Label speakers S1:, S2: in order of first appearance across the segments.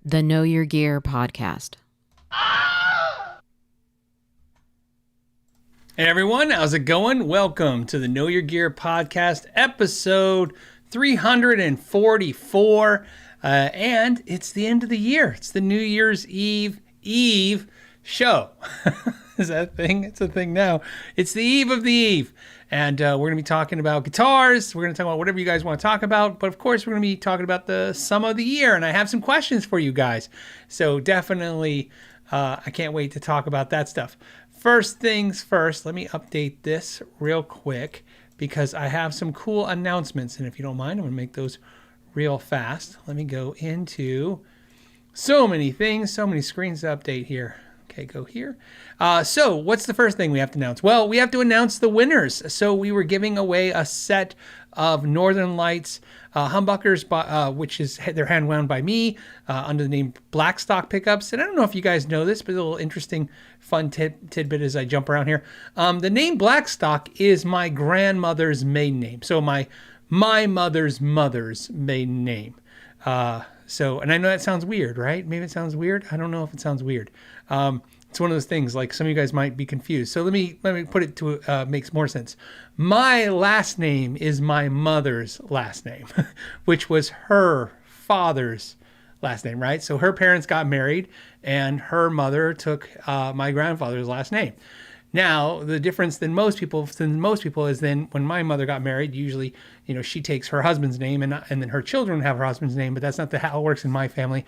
S1: The Know Your Gear podcast.
S2: Hey everyone, how's it going? Welcome to the Know Your Gear podcast, episode 344. And it's the end of the year. It's the New Year's Eve show. Is that a thing? It's a thing now. It's the eve of the eve. And we're going to be talking about guitars. We're going to talk about whatever you guys want to talk about. But of course, we're going to be talking about the sum of the year. And I have some questions for you guys. So definitely, I can't wait to talk about that stuff. First things first, let me update this real quick because I have some cool announcements. And if you don't mind, I'm going to make those real fast. Let me go into so many things, so many screens to update here. Okay, go here. So what's the first thing we have to announce? Well, we have to announce the winners. So we were giving away a set of Northern Lights humbuckers, which is they're hand wound by me under the name Blackstock pickups. And I don't know if you guys know this, but a little interesting, fun tidbit as I jump around here. The name Blackstock is my grandmother's maiden name. So my mother's maiden name. And I know that sounds weird, right? Maybe it sounds weird. I don't know if it sounds weird. It's one of those things like some of you guys might be confused. So let me put it to makes more sense. My last name is my mother's last name, which was her father's last name, right? So her parents got married and her mother took my grandfather's last name. Now, the difference than most people is then when my mother got married, usually, she takes her husband's name and then her children have her husband's name, but that's not how it works in my family.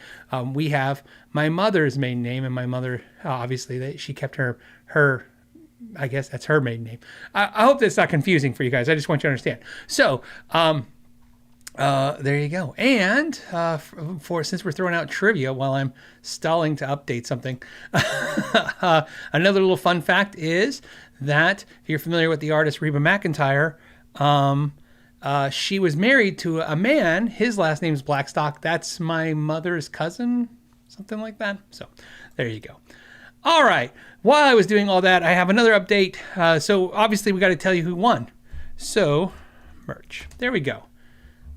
S2: We have my mother's maiden name, and my mother, obviously, she kept her, I guess that's her maiden name. I hope that's not confusing for you guys. I just want you to understand. So, there you go. And since we're throwing out trivia while I'm stalling to update something, another little fun fact is that if you're familiar with the artist Reba McEntire, she was married to a man. His last name is Blackstock. That's my mother's cousin, something like that. So there you go. All right. While I was doing all that, I have another update. So obviously we got to tell you who won. So merch. There we go.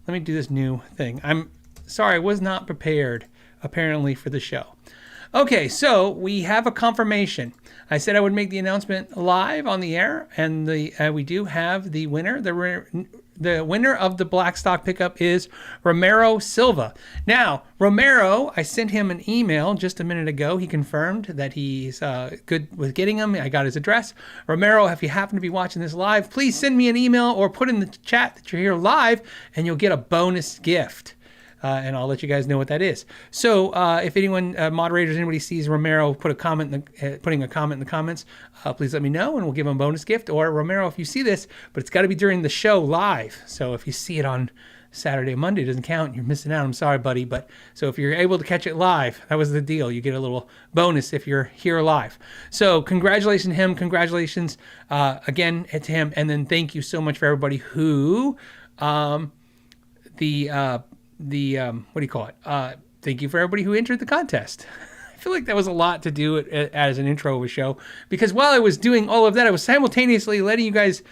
S2: Let me do this new thing. I'm sorry, I was not prepared, apparently, for the show. Okay, so we have a confirmation. I said I would make the announcement live on the air, and we do have the winner. The winner of the Blackstock pickup is Romero Silva. Now, Romero, I sent him an email just a minute ago. He confirmed that he's good with getting them. I got his address. Romero, if you happen to be watching this live, please send me an email or put in the chat that you're here live, and you'll get a bonus gift. And I'll let you guys know what that is. So if anyone, moderators, anybody sees Romero putting a comment in the comments, please let me know and we'll give him a bonus gift. Or Romero, if you see this, but it's got to be during the show live. So if you see it on Saturday, Monday, it doesn't count. You're missing out. I'm sorry, buddy. But so if you're able to catch it live, that was the deal. You get a little bonus if you're here live. So congratulations to him. Congratulations again to him. And then thank you so much for everybody who thank you for everybody who entered the contest. I feel like that was a lot to do it as an intro of a show, because while I was doing all of that, I was simultaneously letting you guys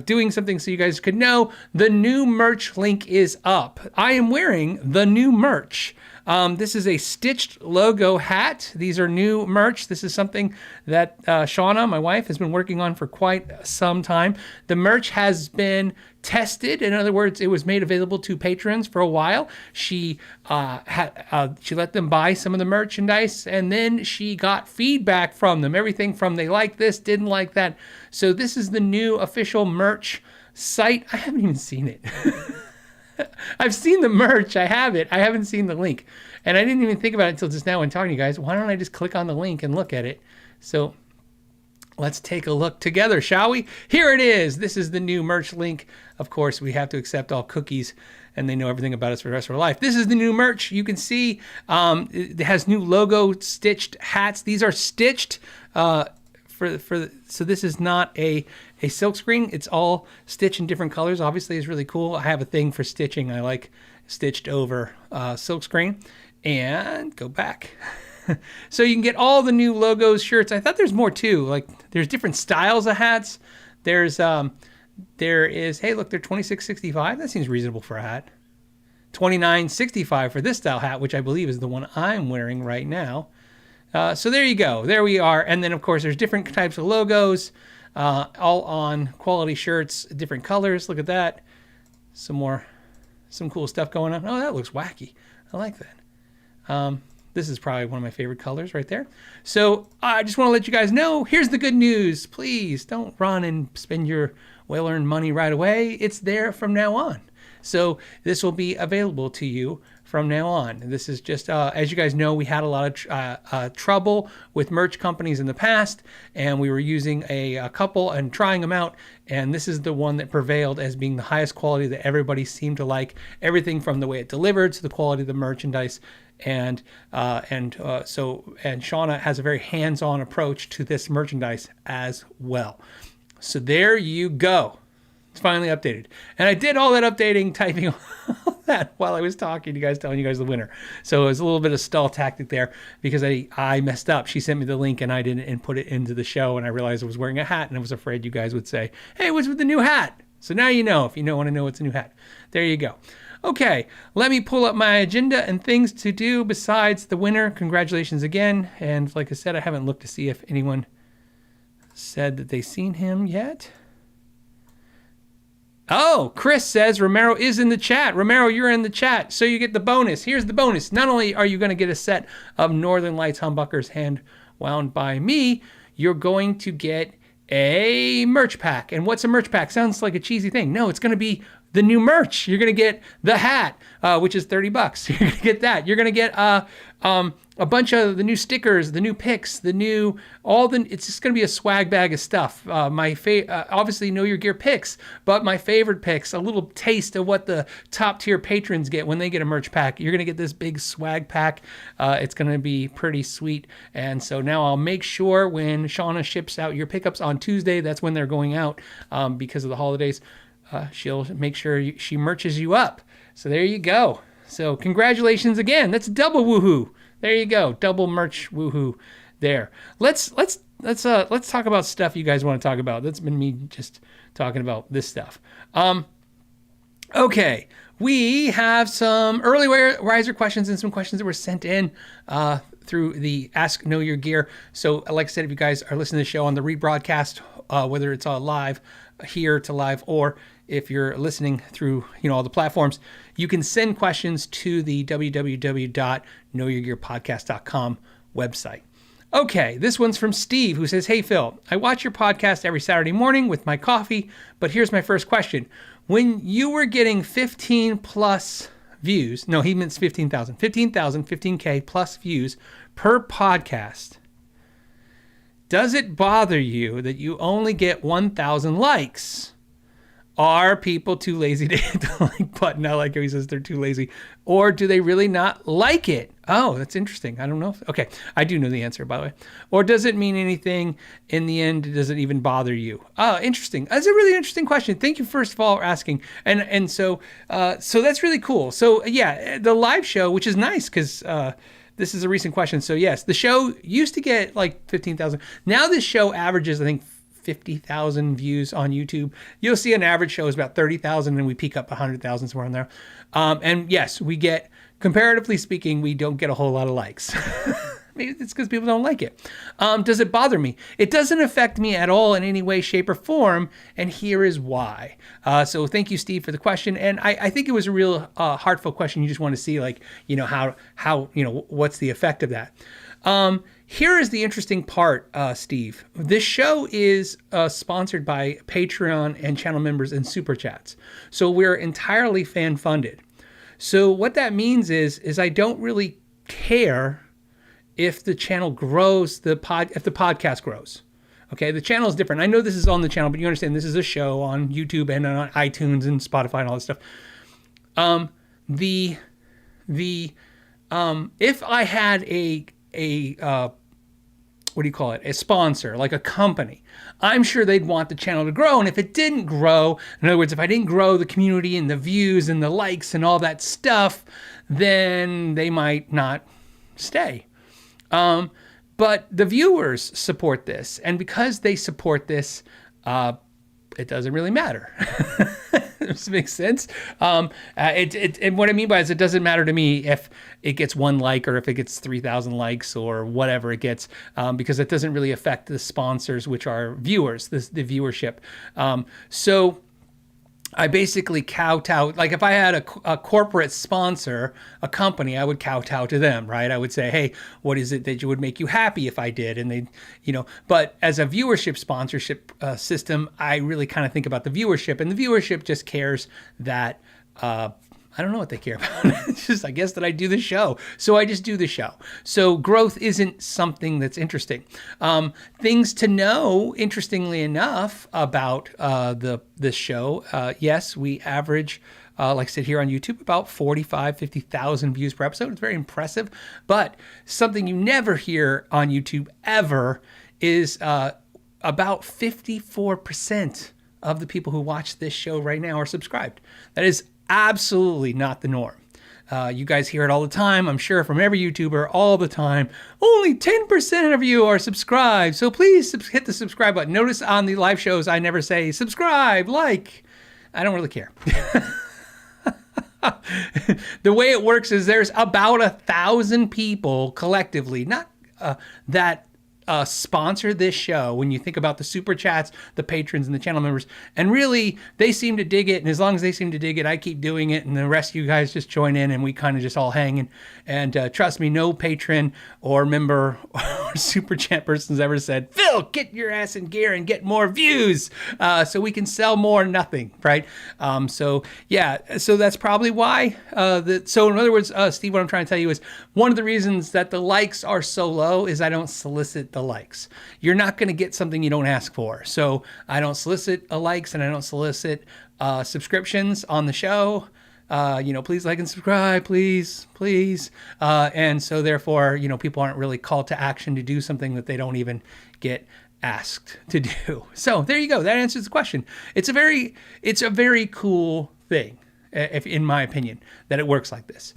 S2: doing something so you guys could know the new merch link is up. I am wearing the new merch. This is a stitched logo hat. These are new merch. This is something that Shauna, my wife, has been working on for quite some time. The merch has been tested. In other words, it was made available to patrons for a while. She let them buy some of the merchandise, and then she got feedback from them. Everything from they like this, didn't like that. So this is the new official merch site. I haven't even seen it. I've seen the merch. I have it. I haven't seen the link. And I didn't even think about it until just now when talking to you guys. Why don't I just click on the link and look at it? So let's take a look together, shall we? Here it is. This is the new merch link. Of course, we have to accept all cookies, and they know everything about us for the rest of our life. This is the new merch. You can see it has new logo stitched hats. These are stitched so this is not a silk screen. It's all stitched in different colors. Obviously, it's really cool. I have a thing for stitching. I like stitched over silk screen. And go back. So you can get all the new logos, shirts. I thought there's more too. Like there's different styles of hats. There is, hey, look, they're $26.65. That seems reasonable for a hat. $29.65 for this style hat, which I believe is the one I'm wearing right now. So there you go. There we are. And then, of course, there's different types of logos, all on quality shirts, different colors. Look at that. Some cool stuff going on. Oh, that looks wacky. I like that. This is probably one of my favorite colors right there. So I just want to let you guys know, here's the good news. Please don't run and spend your well-earned money right away. It's there from now on. So this will be available to you from now on. This is just, as you guys know, we had a lot of trouble with merch companies in the past, and we were using a couple and trying them out, and this is the one that prevailed as being the highest quality that everybody seemed to like. Everything from the way it delivered to the quality of the merchandise. And Shauna has a very hands-on approach to this merchandise as well. So there you go. It's finally updated. And I did all that updating, typing all that while I was talking to you guys, telling you guys the winner. So it was a little bit of stall tactic there because I messed up. She sent me the link and I didn't input it into the show, and I realized I was wearing a hat, and I was afraid you guys would say, hey, what's with the new hat? So now you know, if you don't want to know what's a new hat. There you go. Okay, let me pull up my agenda and things to do besides the winner. Congratulations again. And like I said, I haven't looked to see if anyone said that they've seen him yet. Oh, Chris says Romero is in the chat. Romero, you're in the chat, so you get the bonus. Here's the bonus. Not only are you going to get a set of Northern Lights humbuckers hand wound by me, you're going to get a merch pack. And what's a merch pack? Sounds like a cheesy thing. No, it's going to be the new merch. You're going to get the hat, which is $30. You're going to get that. You're going to get a bunch of the new stickers, the new picks, it's just going to be a swag bag of stuff. Obviously Know Your Gear picks, but my favorite picks, a little taste of what the top tier patrons get when they get a merch pack. You're going to get this big swag pack. It's going to be pretty sweet. And so now I'll make sure when Shauna ships out your pickups on Tuesday, that's when they're going out because of the holidays. She'll make sure she merches you up. So there you go. So congratulations again. That's double woohoo. There you go. Double merch woohoo there. Let's talk about stuff you guys want to talk about. That's been me just talking about this stuff. Okay. We have some early riser questions and some questions that were sent in through the Ask Know Your Gear. So like I said, if you guys are listening to the show on the rebroadcast, whether it's live here to live or if you're listening through all the platforms, you can send questions to the www.knowyourgearpodcast.com website. Okay, this one's from Steve, who says, hey Phil, I watch your podcast every Saturday morning with my coffee, but here's my first question. When you were getting 15 plus views, no, he means 15,000, 15K plus views per podcast, does it bother you that you only get 1,000 likes? Are people too lazy to hit the like button? I like how he says they're too lazy. Or do they really not like it? Oh, that's interesting. I don't know. Okay, I do know the answer, by the way. Or does it mean anything in the end? Does it even bother you? Oh, interesting. That's a really interesting question. Thank you, first of all, for asking. And so that's really cool. So yeah, the live show, which is nice because this is a recent question. So yes, the show used to get like 15,000. Now this show averages, I think, 50,000 views on YouTube. You'll see an average show is about 30,000 and we peak up 100,000 somewhere in there. And yes, we get, comparatively speaking, we don't get a whole lot of likes. Maybe it's because people don't like it. Does it bother me? It doesn't affect me at all in any way, shape, or form, and here is why. So thank you, Steve, for the question. And I think it was a real heartfelt question. You just want to see, like, how what's the effect of that. Here is the interesting part, Steve. This show is sponsored by Patreon and channel members and Super Chats. So we're entirely fan funded. So what that means is I don't really care if the channel grows, if the podcast grows. Okay, the channel is different. I know this is on the channel, but you understand this is a show on YouTube and on iTunes and Spotify and all this stuff. If I had a sponsor, like a company, I'm sure they'd want the channel to grow. And if it didn't grow, in other words, if I didn't grow the community and the views and the likes and all that stuff, then they might not stay. But the viewers support this. And because they support this, it doesn't really matter. Does it make sense? And what I mean by it doesn't matter to me if it gets 1 like or if it gets 3,000 likes or whatever it gets, because it doesn't really affect the sponsors, which are viewers, the viewership. So I basically kowtow. Like if I had a corporate sponsor, a company, I would kowtow to them, right? I would say, hey, what is it that would make you happy if I did? And they, but as a viewership sponsorship system, I really kind of think about the viewership, and the viewership just cares that, I don't know what they care about. It's just, I guess, that I do the show. So I just do the show. So growth isn't something that's interesting. Things to know, interestingly enough, about this show. Yes, we average, like I said here on YouTube, about 50,000 views per episode. It's very impressive. But something you never hear on YouTube ever is about 54% of the people who watch this show right now are subscribed. That is absolutely not the norm. You guys hear it all the time, I'm sure, from every YouTuber all the time. Only 10% of you are subscribed, so please hit the subscribe button. Notice on the live shows, I never say subscribe, like. I don't really care. The way it works is there's about 1,000 people collectively, not that sponsor this show. When you think about the super chats, the patrons, and the channel members, and really they seem to dig it, and as long as they seem to dig it, I keep doing it, and the rest of you guys just join in, and we kind of just all hang. And trust me, no patron or member or super chat person's ever said, Phil, get your ass in gear and get more views so we can sell more. Nothing, right? So that's probably why. So in other words, Steve, what I'm trying to tell you is one of the reasons that the likes are so low is I don't solicit the likes. You're not going to get something you don't ask for. So I don't solicit likes, and I don't solicit subscriptions on the show. Please like and subscribe, please. And so therefore, people aren't really called to action to do something that they don't even get asked to do. So there you go. That answers the question. It's a very cool thing, if in my opinion, that it works like this.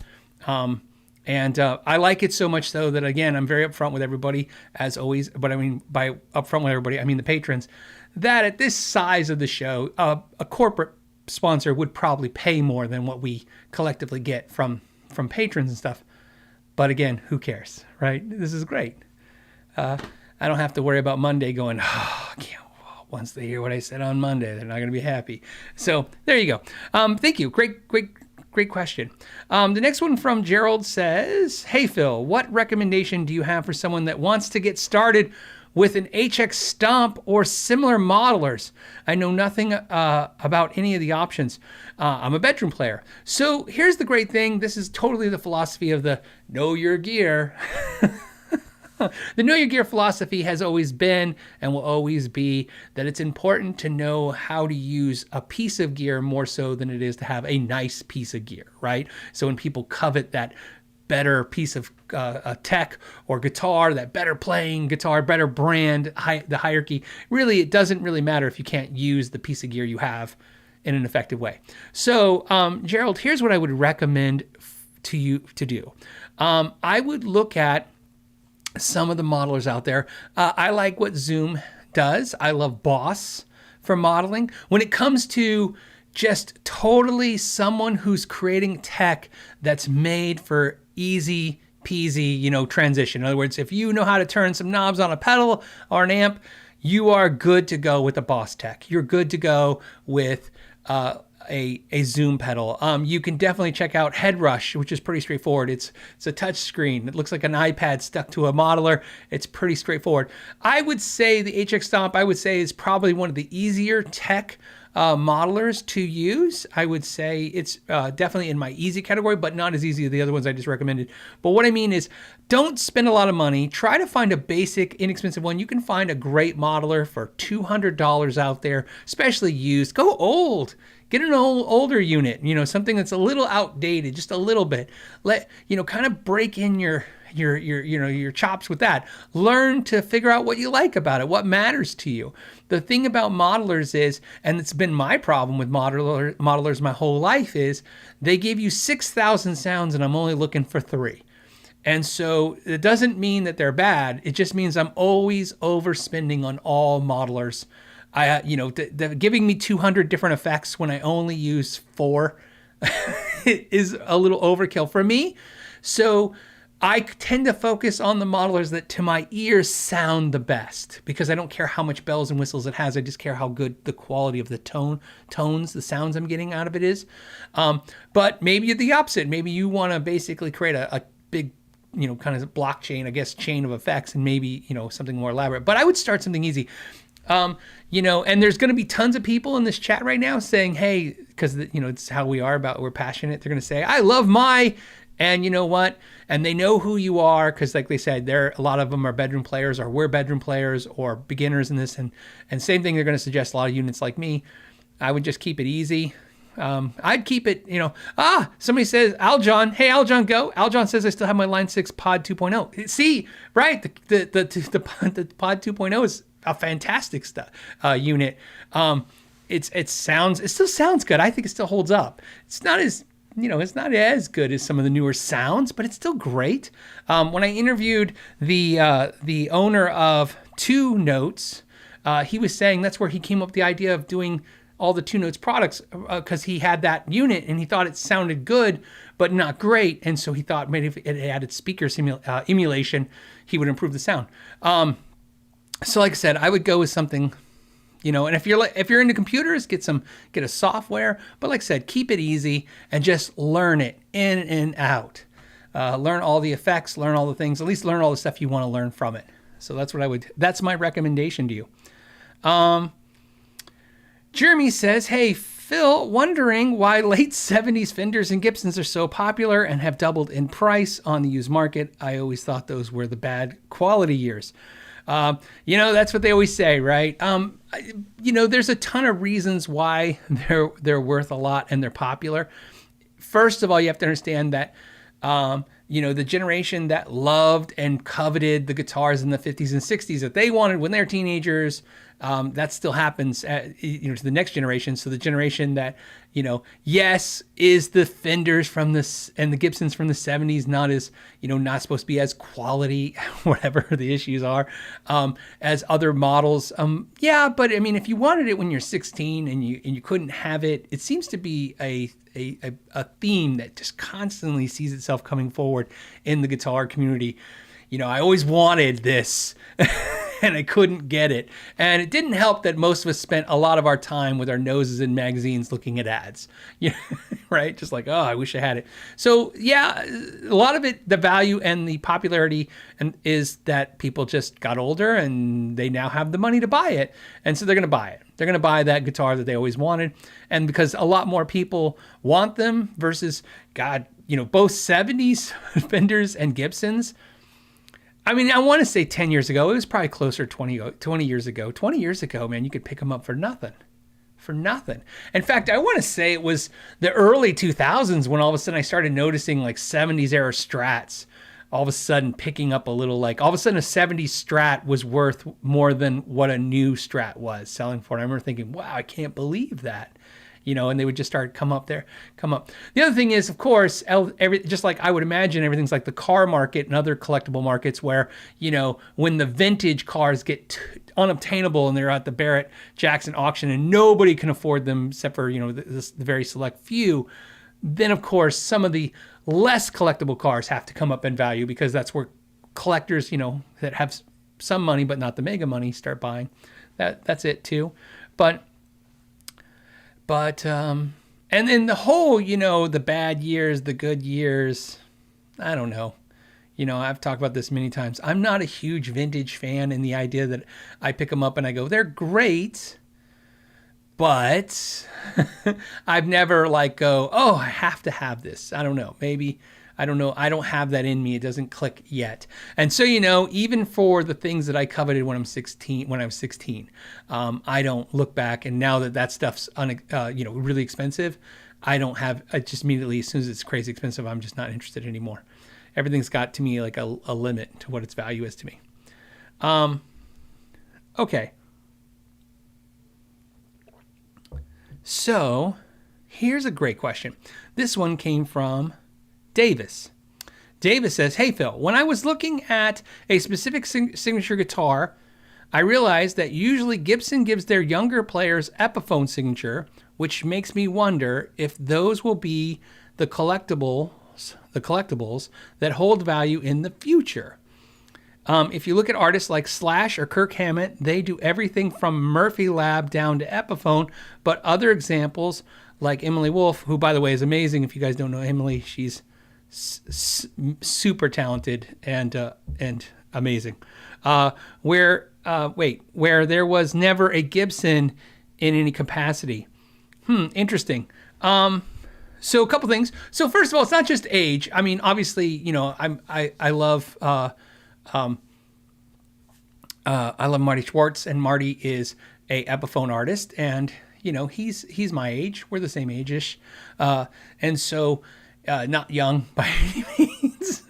S2: And I like it so much so that, again, I'm very upfront with everybody, as always. But I mean, by upfront with everybody, I mean the patrons, that at this size of the show, a corporate sponsor would probably pay more than what we collectively get from patrons and stuff. But again, who cares, right? This is great. I don't have to worry about Monday going, I can't. Once they hear what I said on Monday, they're not going to be happy. So there you go. Thank you. Great question. The next one from Gerald says, hey, Phil, what recommendation do you have for someone that wants to get started with an HX Stomp or similar modelers? I know nothing about any of the options. I'm a bedroom player. So here's the great thing. This is totally the philosophy of the know your gear. The know your gear philosophy has always been and will always be that it's important to know how to use a piece of gear more so than it is to have a nice piece of gear, right? So when people covet that better piece of tech or guitar, that better playing guitar, better brand, the hierarchy, really, it doesn't really matter if you can't use the piece of gear you have in an effective way. So, Gerald, here's what I would recommend to you to do. I would look at some of the modelers out there. I like what Zoom does. I love Boss for modeling. When it comes to just totally someone who's creating tech that's made for easy peasy, transition. In other words, if you know how to turn some knobs on a pedal or an amp, you are good to go with the Boss tech. You're good to go with a Zoom pedal. You can definitely check out Headrush, which is pretty straightforward. It's a touch screen. It looks like an iPad stuck to a modeler. It's pretty straightforward. I would say the HX Stomp, is probably one of the easier tech modelers to use. I would say it's definitely in my easy category, but not as easy as the other ones I just recommended. But what I mean is, don't spend a lot of money. Try to find a basic, inexpensive one. You can find a great modeler for $200 out there, especially used. Go old. Get an older unit, something that's a little outdated, just a little bit. Kind of break in your chops with that. Learn to figure out what you like about it, what matters to you. The thing about modelers is, and it's been my problem with modelers my whole life, is they give you 6,000 sounds and I'm only looking for 3. And so it doesn't mean that they're bad. It just means I'm always overspending on all modelers. giving me 200 different effects when I only use 4 is a little overkill for me. So I tend to focus on the modelers that to my ears sound the best, because I don't care how much bells and whistles it has. I just care how good the quality of the tones, the sounds I'm getting out of it is. But maybe the opposite. Maybe you want to basically create a big, kind of blockchain, I guess, chain of effects, and maybe, something more elaborate. But I would start something easy. And there's going to be tons of people in this chat right now saying, hey, because, it's how we're passionate. They're going to say, I love and you know what? And they know who you are, because like they said, a lot of them are bedroom players, or we're bedroom players, or beginners in this. And same thing, they're going to suggest a lot of units like me. I would just keep it easy. I'd keep it, somebody says, Aljon, hey, Aljon, go. Aljon says, I still have my Line 6 Pod 2.0. See, right, the Pod 2.0 is a fantastic unit. It still sounds good. I think it still holds up. It's not as, it's not as good as some of the newer sounds, but it's still great. When I interviewed the owner of Two Notes, he was saying that's where he came up with the idea of doing all the Two Notes products, because he had that unit and he thought it sounded good, but not great. And so he thought maybe if it added speaker emulation, he would improve the sound. So like I said, I would go with something, and if you're into computers, get a software. But like I said, keep it easy and just learn it in and out. Learn all the effects, learn all the things, at least learn all the stuff you want to learn from it. So that's my recommendation to you. Jeremy says, hey, Phil, wondering why late 70s Fenders and Gibsons are so popular and have doubled in price on the used market. I always thought those were the bad quality years. That's what they always say, right? There's a ton of reasons why they're worth a lot and they're popular. First of all, you have to understand that, the generation that loved and coveted the guitars in the 50s and 60s that they wanted when they're teenagers, that still happens to the next generation. So the generation that, yes, is the Fenders and the Gibsons from the 70s, not as, not supposed to be as quality, whatever the issues are, as other models. But I mean, if you wanted it when you're 16 and you couldn't have it, it seems to be a theme that just constantly sees itself coming forward in the guitar community. I always wanted this and I couldn't get it. And it didn't help that most of us spent a lot of our time with our noses in magazines looking at ads, right? Just like, oh, I wish I had it. So yeah, a lot of it, the value and the popularity is that people just got older and they now have the money to buy it. And so they're going to buy it. They're going to buy that guitar that they always wanted. And because a lot more people want them versus, both 70s Fenders and Gibsons. I mean, I want to say 10 years ago, it was probably closer to 20 years ago. 20 years ago, man, you could pick them up for nothing. In fact, I want to say it was the early 2000s when all of a sudden I started noticing like 70s era Strats all of a sudden picking up a little, like all of a sudden a 70s Strat was worth more than what a new Strat was selling for. And I remember thinking, wow, I can't believe that. And they would just start come up. The other thing is, of course, just like I would imagine, everything's like the car market and other collectible markets where, when the vintage cars get unobtainable and they're at the Barrett Jackson auction and nobody can afford them except for, the very select few, then of course some of the less collectible cars have to come up in value because that's where collectors, that have some money but not the mega money start buying. That's it too. But and then the whole, the bad years, the good years, I don't know. I've talked about this many times. I'm not a huge vintage fan in the idea that I pick them up and I go, they're great, but I've never oh, I have to have this. I don't know. Maybe, I don't know. I don't have that in me. It doesn't click yet. And so, even for the things that I coveted when I was 16, I don't look back. And now that stuff's, really expensive, I just immediately, as soon as it's crazy expensive, I'm just not interested anymore. Everything's got to me like a limit to what its value is to me. Okay. So here's a great question. This one came from Davis. Davis says, hey, Phil, when I was looking at a specific signature guitar, I realized that usually Gibson gives their younger players Epiphone signature, which makes me wonder if those will be the collectibles that hold value in the future. If you look at artists like Slash or Kirk Hammett, they do everything from Murphy Lab down to Epiphone, but other examples like Emily Wolf, who, by the way, is amazing. If you guys don't know Emily, she's super talented and amazing. Where there was never a Gibson in any capacity. Interesting. So a couple things. So first of all, it's not just age. I mean, obviously, you know, I love Marty Schwartz, and Marty is a Epiphone artist, and you know, he's my age. We're the same age-ish, and so not young by any means.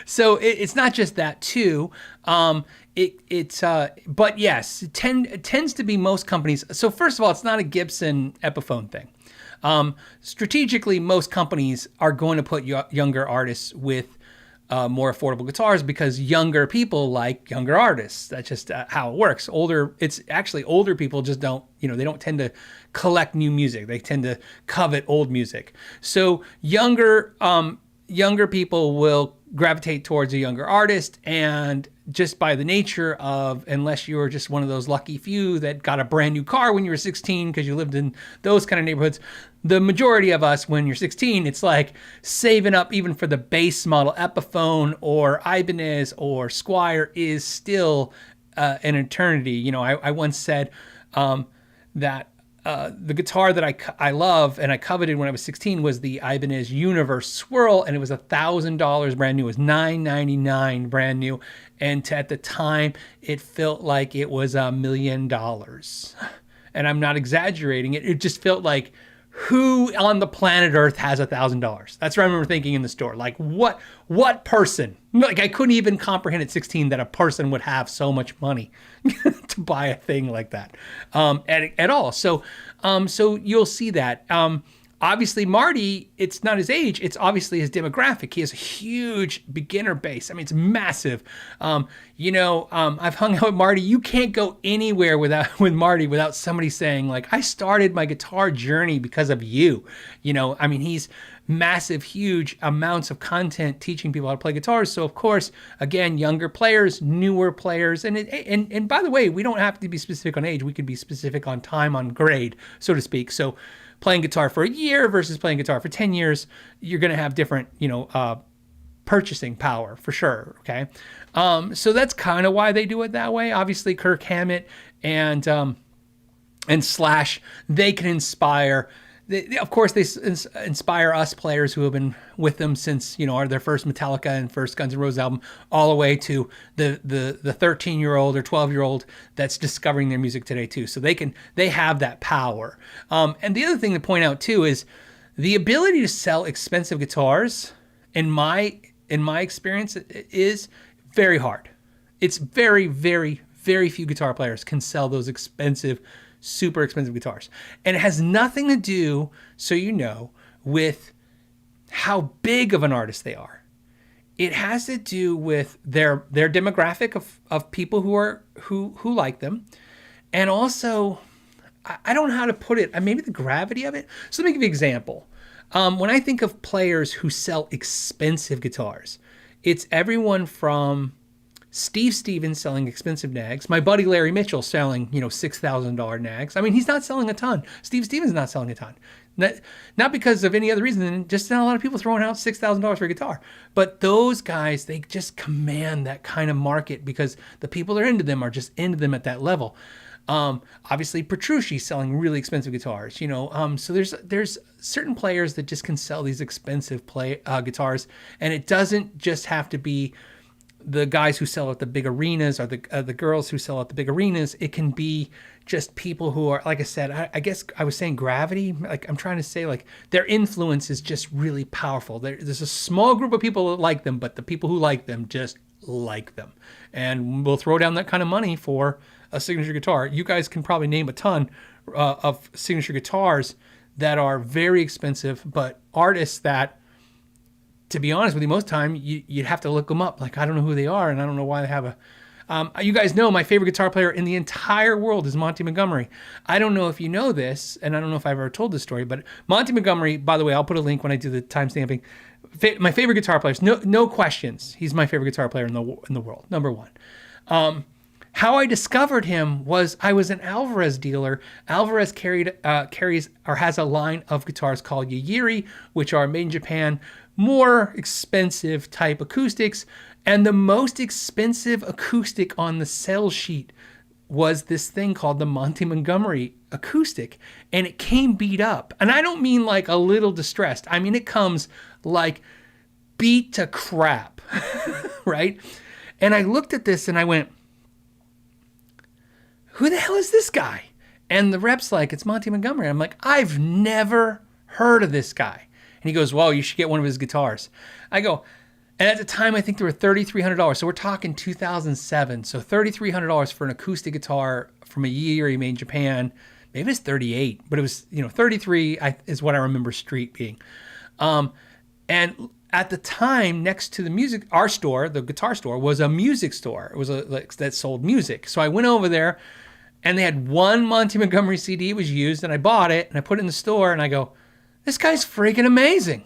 S2: So it's not just that too. But yes, it tends to be most companies. So first of all, it's not a Gibson Epiphone thing. Strategically, most companies are going to put younger artists with more affordable guitars because younger people like younger artists. That's just how it works. It's actually older people just don't, you know, they don't tend to collect new music. They tend to covet old music. So younger people will gravitate towards a younger artist, and just by the nature of, unless you were just one of those lucky few that got a brand new car when you were 16 because you lived in those kind of neighborhoods, the majority of us, when you're 16, it's like saving up even for the base model Epiphone or Ibanez or Squier is still an eternity. You know, I once said that the guitar that I love and I coveted when I was 16 was the Ibanez Universe Swirl, and it was $1,000 brand new. It was $999 brand new, and at the time it felt like it was $1 million. And I'm not exaggerating. It just felt like, who on the planet Earth has $1,000? That's what I remember thinking in the store. Like, what person? Like, I couldn't even comprehend at 16 that a person would have so much money to buy a thing like that at all. So you'll see that. Obviously, Marty, it's not his age, it's obviously his demographic. He has a huge beginner base. I mean, it's massive. I've hung out with Marty. You can't go anywhere with Marty without somebody saying, like, I started my guitar journey because of you. You know, I mean, he's massive, huge amounts of content teaching people how to play guitars. So, of course, again, younger players, newer players. And by the way, we don't have to be specific on age. We could be specific on time, on grade, so to speak. So playing guitar for a year versus playing guitar for 10 years, you're going to have different, purchasing power for sure. Okay. So that's kind of why they do it that way. Obviously, Kirk Hammett and Slash, they can inspire. Of course, they inspire us players who have been with them since, their first Metallica and first Guns N' Roses album, all the way to the 13-year-old or 12-year-old that's discovering their music today too. So they have that power. And the other thing to point out too is the ability to sell expensive guitars. In my experience, is very hard. It's very, very, very few guitar players can sell those super expensive guitars. And it has nothing to do, so you know, with how big of an artist they are. It has to do with their demographic of people who like them. And also, I don't know how to put it, maybe the gravity of it. So let me give you an example. When I think of players who sell expensive guitars, it's everyone from Steve Stevens selling expensive nags. My buddy Larry Mitchell selling, $6,000 nags. I mean, he's not selling a ton. Steve Stevens is not selling a ton. Not because of any other reason than just not a lot of people throwing out $6,000 for a guitar. But those guys, they just command that kind of market because the people that are into them are just into them at that level. Obviously, Petrucci selling really expensive guitars. So there's certain players that just can sell these expensive guitars, and it doesn't just have to be the guys who sell at the big arenas or the girls who sell at the big arenas. It can be just people who are, like I said, I guess I was saying gravity. Like I'm trying to say, like their influence is just really powerful. There's a small group of people that like them, but the people who like them just like them, and will throw down that kind of money for a signature guitar. You guys can probably name a ton of signature guitars that are very expensive, but artists that, to be honest with you, most time you'd have to look them up. Like, I don't know who they are, and I don't know why they have You guys know my favorite guitar player in the entire world is Monty Montgomery. I don't know if you know this, and I don't know if I've ever told this story, but Monty Montgomery, by the way, I'll put a link when I do the timestamping. My favorite guitar players, no questions. He's my favorite guitar player in the world, number one. How I discovered him was I was an Alvarez dealer. Alvarez carries or has a line of guitars called Yagiri, which are made in Japan, more expensive type acoustics. And the most expensive acoustic on the sales sheet was this thing called the Monty Montgomery acoustic. And it came beat up. And I don't mean like a little distressed. I mean, it comes like beat to crap, right? And I looked at this and I went, who the hell is this guy? And the rep's like, it's Monty Montgomery. I'm like, I've never heard of this guy. And he goes, well, you should get one of his guitars. I go, and at the time, I think they were $3,300. So we're talking 2007. So $3,300 for an acoustic guitar from a year he made in Japan. Maybe it's 38, but it was, 33 is what I remember street being. And at the time, next to our store, the guitar store, was a music store. It was that sold music. So I went over there, and they had one Monty Montgomery CD. It was used, and I bought it, and I put it in the store, and I go, this guy's freaking amazing.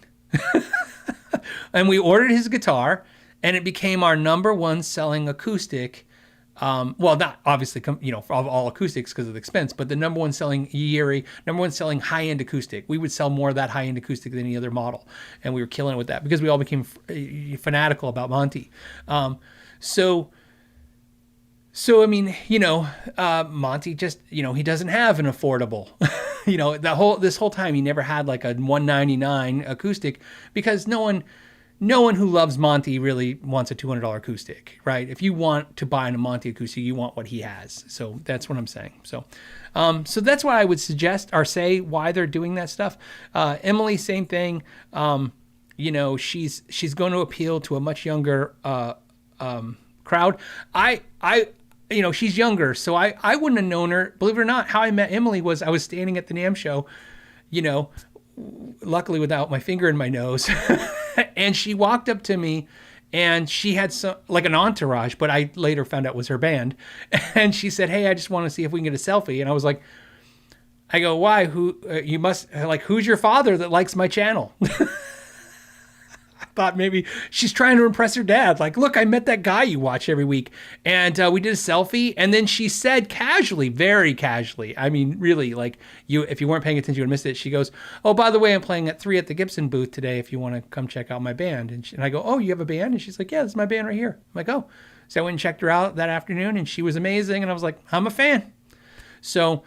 S2: And we ordered his guitar, and it became our number one selling acoustic. Well, not obviously, for all acoustics because of the expense, but the number one selling Yagiri, number one selling high-end acoustic. We would sell more of that high-end acoustic than any other model, and we were killing it with that because we all became fanatical about Monty. So I mean, Monty just, he doesn't have an affordable, this whole time he never had like a $199 acoustic because no one who loves Monty really wants a $200 acoustic, right? If you want to buy a Monty acoustic, you want what he has. So that's what I'm saying. So that's why I would suggest or say why they're doing that stuff. Emily, same thing. She's going to appeal to a much younger crowd. She's younger, so I wouldn't have known her. Believe it or not, how I met Emily was I was standing at the NAMM show, luckily without my finger in my nose, and she walked up to me, and she had like an entourage, but I later found out was her band, and she said, "Hey, I just want to see if we can get a selfie," and I was like, I go, "Why? Who's your father that likes my channel?" Thought maybe she's trying to impress her dad. Like, look, I met that guy you watch every week. And we did a selfie. And then she said casually, very casually, I mean, really, like, if you weren't paying attention, you would have missed it. She goes, oh, by the way, I'm playing at 3 at the Gibson booth today if you want to come check out my band. And I go, oh, you have a band? And she's like, yeah, this is my band right here. I'm like, oh. So I went and checked her out that afternoon, and she was amazing. And I was like, I'm a fan. So,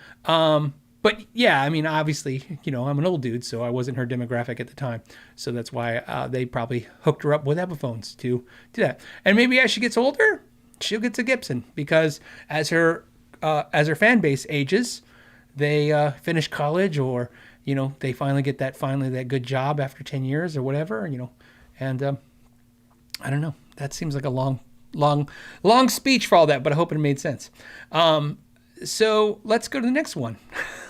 S2: but yeah, I mean, obviously, I'm an old dude, so I wasn't her demographic at the time. So that's why they probably hooked her up with Epiphones to do that. And maybe as she gets older, she'll get to Gibson because as her fan base ages, they finish college or, they finally get that good job after 10 years or whatever, and I don't know. That seems like a long speech for all that, but I hope it made sense. So let's go to the next one.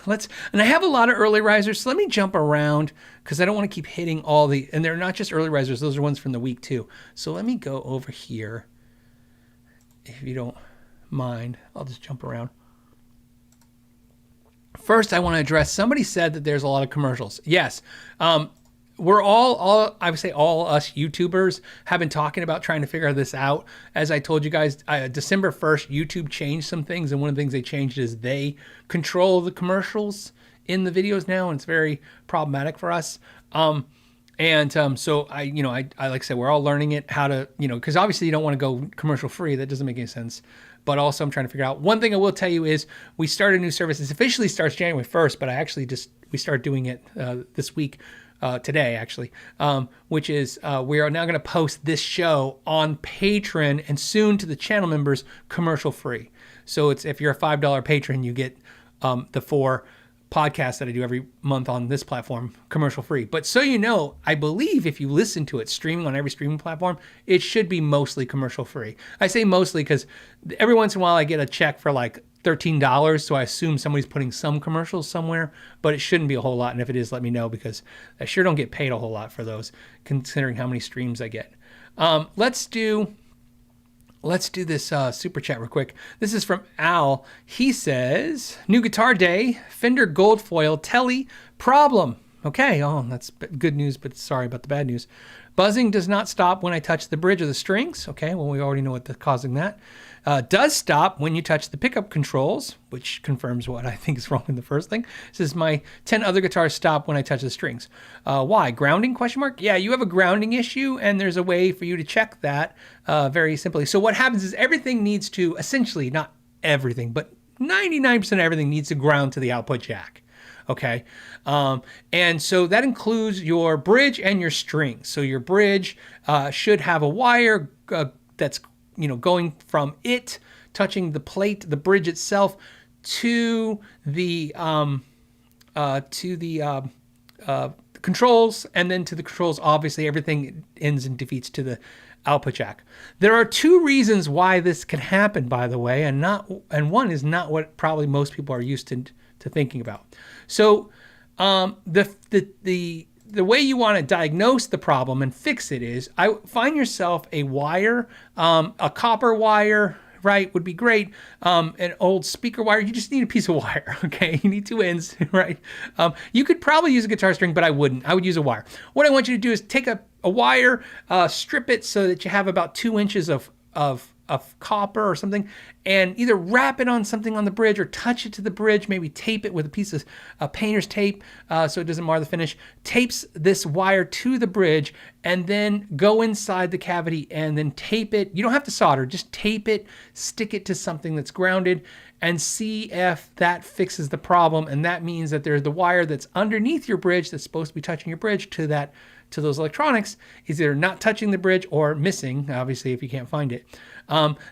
S2: And I have a lot of early risers, so let me jump around because I don't want to keep hitting and they're not just early risers, those are ones from the week too. So let me go over here. If you don't mind, I'll just jump around. First, I want to address, somebody said that there's a lot of commercials. Yes. We're all I would say all us YouTubers have been talking about trying to figure this out. As I told you guys, December 1st, YouTube changed some things. And one of the things they changed is they control the commercials in the videos now. And it's very problematic for us. So I like I said, we're all learning it how to, because obviously you don't want to go commercial free. That doesn't make any sense. But also I'm trying to figure out, one thing I will tell you is we started a new service. It officially starts January 1st, but we started doing it this week. Today, actually, which is we are now going to post this show on Patreon and soon to the channel members commercial free. So if you're a $5 patron, you get the 4 podcasts that I do every month on this platform commercial free. But so I believe if you listen to it streaming on every streaming platform, it should be mostly commercial free. I say mostly because every once in a while I get a check for like $13, so I assume somebody's putting some commercials somewhere, but it shouldn't be a whole lot. And if it is, let me know because I sure don't get paid a whole lot for those, considering how many streams I get. Let's do Let's do this super chat real quick. This is from Al. He says, new guitar day, Fender gold foil, tele, problem. Okay, that's good news, but sorry about the bad news. Buzzing does not stop when I touch the bridge of the strings. Okay, well, we already know what's causing that. Does stop when you touch the pickup controls, which confirms what I think is wrong in the first thing. It says my 10 other guitars stop when I touch the strings. Why? Grounding, ? Yeah, you have a grounding issue, and there's a way for you to check that very simply. So what happens is everything needs to, essentially, not everything, but 99% of everything needs to ground to the output jack. Okay. And so that includes your bridge and your strings. So your bridge should have a wire that's, going from it touching the plate, the bridge itself, to the controls, and then to the controls. Obviously, everything ends and defeats to the output jack. There are two reasons why this can happen, by the way, and one is not what probably most people are used to thinking about. So the way you want to diagnose the problem and fix it is, find yourself a wire, a copper wire, right, would be great. An old speaker wire. You just need a piece of wire, okay? You need two ends, right? You could probably use a guitar string, but I wouldn't. I would use a wire. What I want you to do is take a wire, strip it so that you have about 2 inches of copper or something, and either wrap it on something on the bridge or touch it to the bridge, maybe tape it with a piece of painter's tape so it doesn't mar the finish. Tapes this wire to the bridge, and then go inside the cavity and then tape it. You don't have to solder, just tape it, stick it to something that's grounded, and see if that fixes the problem. And that means that there's the wire that's underneath your bridge that's supposed to be touching your bridge to those electronics is either not touching the bridge or missing, obviously, if you can't find it.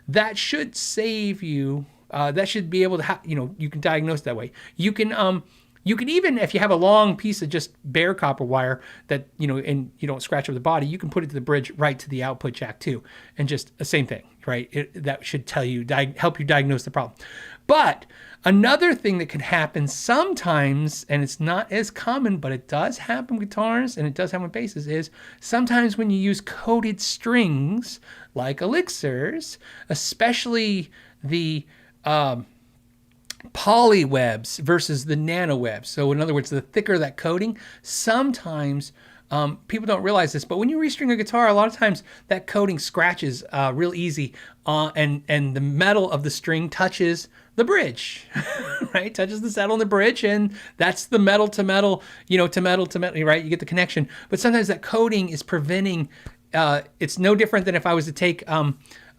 S2: That should save you. That should be able to you can diagnose that way. You can even, if you have a long piece of just bare copper wire that, and you don't scratch up the body, you can put it to the bridge right to the output jack too. And just the same thing, right? That should tell you, help you diagnose the problem. But another thing that can happen sometimes, and it's not as common, but it does happen with guitars and it does happen with basses, is sometimes when you use coated strings like elixirs, especially the poly webs versus the nano webs. So in other words, the thicker that coating, sometimes people don't realize this, but when you restring a guitar, a lot of times that coating scratches real easy, and the metal of the string touches the bridge, right? Touches the saddle on the bridge, and that's the metal to metal, to metal to metal, right? You get the connection. But sometimes that coating is preventing. It's no different than if I was to take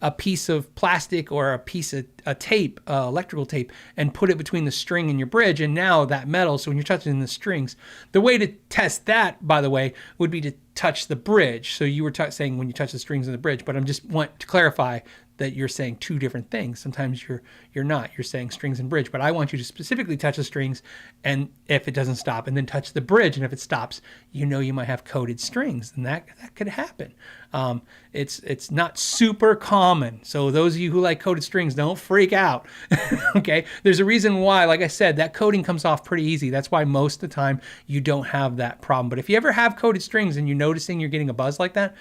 S2: a piece of plastic or a piece of tape, electrical tape, and put it between the string and your bridge, and now that metal, so when you're touching the strings, the way to test that, by the way, would be to touch the bridge. So you were saying when you touch the strings on the bridge, but I just want to clarify that you're saying two different things. Sometimes you're not. You're saying strings and bridge, but I want you to specifically touch the strings, and if it doesn't stop, and then touch the bridge, and if it stops, you might have coated strings, and that could happen. It's not super common. So those of you who like coated strings, don't freak out. Okay? There's a reason why, like I said, that coating comes off pretty easy. That's why most of the time you don't have that problem. But if you ever have coated strings and you're noticing you're getting a buzz like that,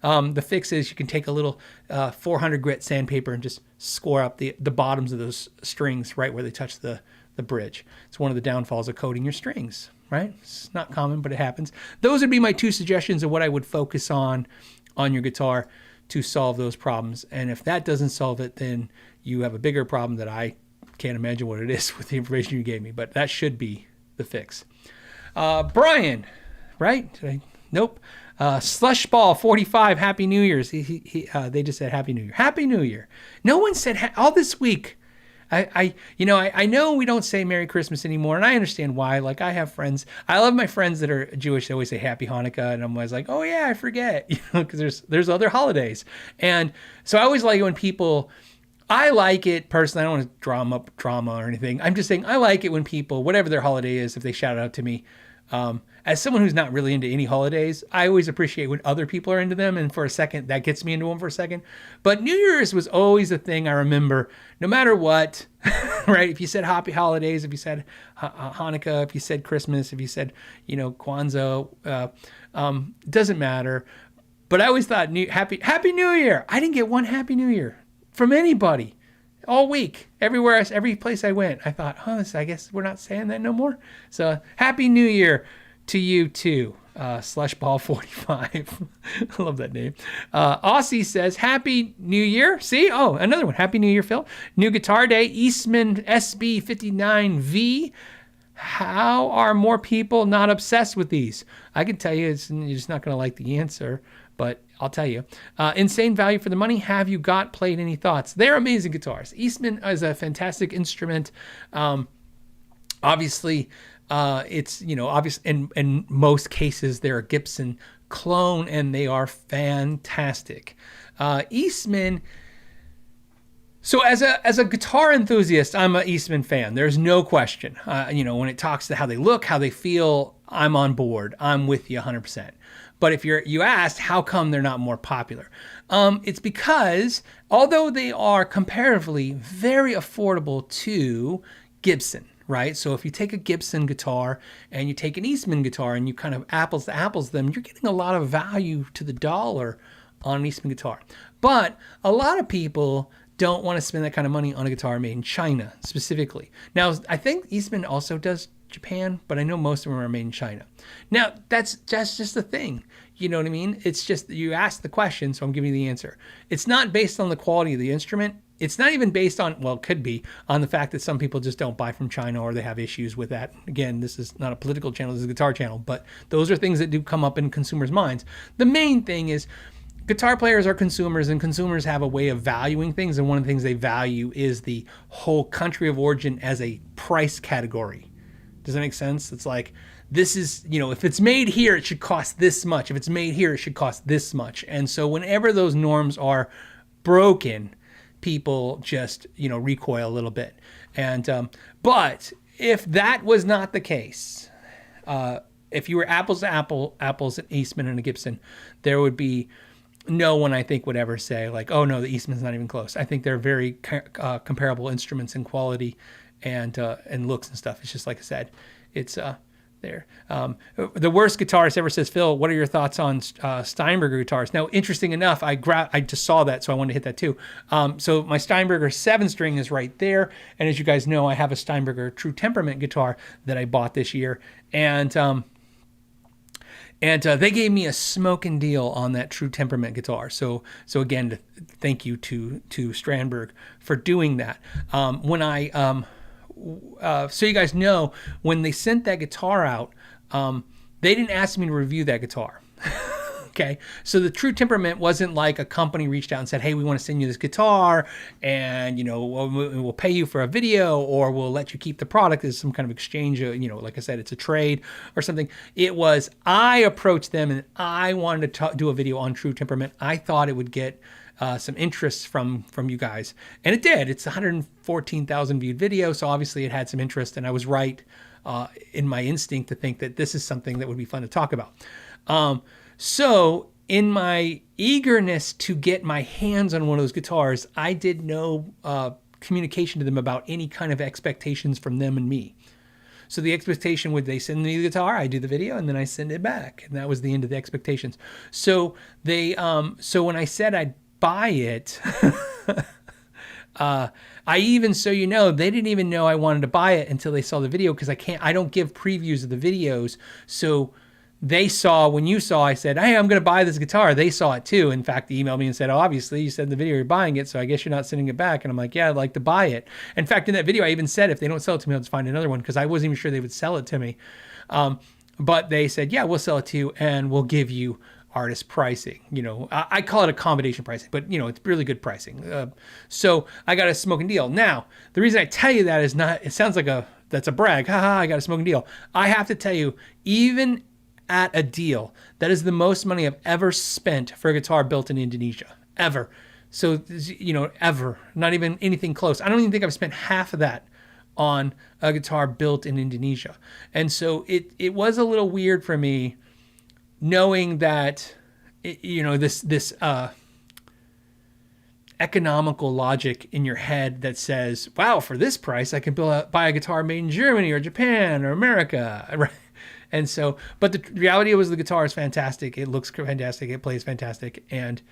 S2: the fix is you can take a little 400 grit sandpaper and just score up the bottoms of those strings right where they touch the bridge. It's one of the downfalls of coating your strings, right? It's not common, but it happens. Those would be my two suggestions of what I would focus on your guitar to solve those problems. And if that doesn't solve it, then you have a bigger problem that I can't imagine what it is with the information you gave me, but that should be the fix. Brian, right? Nope. Slushball 45, Happy New Year's. They just said Happy New Year. Happy New Year. No one said all this week. I know we don't say Merry Christmas anymore, and I understand why. Like, I have friends. I love my friends that are Jewish. They always say Happy Hanukkah, and I'm always like, oh yeah, I forget, because there's other holidays. And so I always like it when people. I like it personally. I don't want to drum up drama or anything. I'm just saying I like it when people, whatever their holiday is, if they shout it out to me. As someone who's not really into any holidays, I always appreciate when other people are into them, and for a second, that gets me into them for a second. But New Year's was always a thing I remember, no matter what, right? If you said Happy Holidays, if you said Hanukkah, if you said Christmas, if you said, Kwanzaa, doesn't matter. But I always thought Happy New Year. I didn't get one Happy New Year from anybody all week, everywhere, every place I went. I thought, I guess we're not saying that no more. So Happy New Year to you too. Slushball45. I love that name. Aussie says, Happy New Year. See? Oh, another one. Happy New Year, Phil. New Guitar Day, Eastman SB59V. How are more people not obsessed with these? I can tell you, you're just not going to like the answer, but I'll tell you. Insane value for the money. Have you played any thoughts? They're amazing guitars. Eastman is a fantastic instrument. Obviously, it's, obvious in most cases, they're a Gibson clone and they are fantastic. Eastman. So as a guitar enthusiast, I'm an Eastman fan. There's no question. When it talks to how they look, how they feel, I'm on board. I'm with you 100%. But if you asked, how come they're not more popular? It's because although they are comparatively very affordable to Gibson, right? So if you take a Gibson guitar and you take an Eastman guitar and you kind of apples to apples them, you're getting a lot of value to the dollar on an Eastman guitar. But a lot of people don't want to spend that kind of money on a guitar made in China specifically. Now, I think Eastman also does Japan, but I know most of them are made in China. Now, that's just the thing. You know what I mean? It's just, you asked the question, so I'm giving you the answer. It's not based on the quality of the instrument. It's not even based on, well, it could be, on the fact that some people just don't buy from China or they have issues with that. Again, this is not a political channel, this is a guitar channel, but those are things that do come up in consumers' minds. The main thing is, guitar players are consumers, and consumers have a way of valuing things, and one of the things they value is the whole country of origin as a price category. Does that make sense? It's like, this is, if it's made here, it should cost this much. If it's made here, it should cost this much. And so whenever those norms are broken, people just, recoil a little bit. And but if that was not the case, if you were apples to apples at Eastman and a Gibson, there would be no one, I think, would ever say like, oh no, the Eastman's not even close. I think they're very comparable instruments in quality and looks and stuff. It's just like I said, it's there. The worst guitarist ever, says Phil. What are your thoughts on Steinberger guitars? Now, interesting enough, I just saw that, so I wanted to hit that too. So my Steinberger 7-string is right there, and as you guys know, I have a Steinberger True Temperament guitar that I bought this year, and they gave me a smoking deal on that True Temperament guitar. So again, thank you to Strandberg for doing that. So you guys know, when they sent that guitar out, they didn't ask me to review that guitar. Okay, so the True Temperament wasn't like a company reached out and said, hey, we want to send you this guitar and, we'll pay you for a video or we'll let you keep the product as some kind of exchange. Like I said, it's a trade or something. It was, I approached them and I wanted to do a video on True Temperament. I thought it would get some interest from you guys. And it did. It's a 114,000 viewed video. So obviously it had some interest, and I was right in my instinct to think that this is something that would be fun to talk about. So in my eagerness to get my hands on one of those guitars, I did no communication to them about any kind of expectations from them and me. So the expectation would, they send me the guitar, I do the video, and then I send it back. And that was the end of the expectations. So so when I said I'd buy it, they didn't even know I wanted to buy it until they saw the video, because I don't give previews of the videos. So they saw, when you saw, I said, hey, I'm going to buy this guitar. They saw it too. In fact, they emailed me and said, oh, obviously you said in the video you're buying it, so I guess you're not sending it back. And I'm like, yeah, I'd like to buy it. In fact, in that video, I even said, if they don't sell it to me, I'll just find another one, because I wasn't even sure they would sell it to me. But they said, yeah, we'll sell it to you and we'll give you artist pricing. I call it accommodation pricing, but it's really good pricing. So I got a smoking deal. Now, the reason I tell you that is not, it sounds like that's a brag. Haha, I got a smoking deal. I have to tell you, even at a deal, that is the most money I've ever spent for a guitar built in Indonesia, ever. So, ever, not even anything close. I don't even think I've spent half of that on a guitar built in Indonesia. And so it was a little weird for me, knowing that, this economical logic in your head that says, wow, for this price, I can buy a guitar made in Germany or Japan or America, right? And so, but the reality was, the guitar is fantastic. It looks fantastic. It plays fantastic. And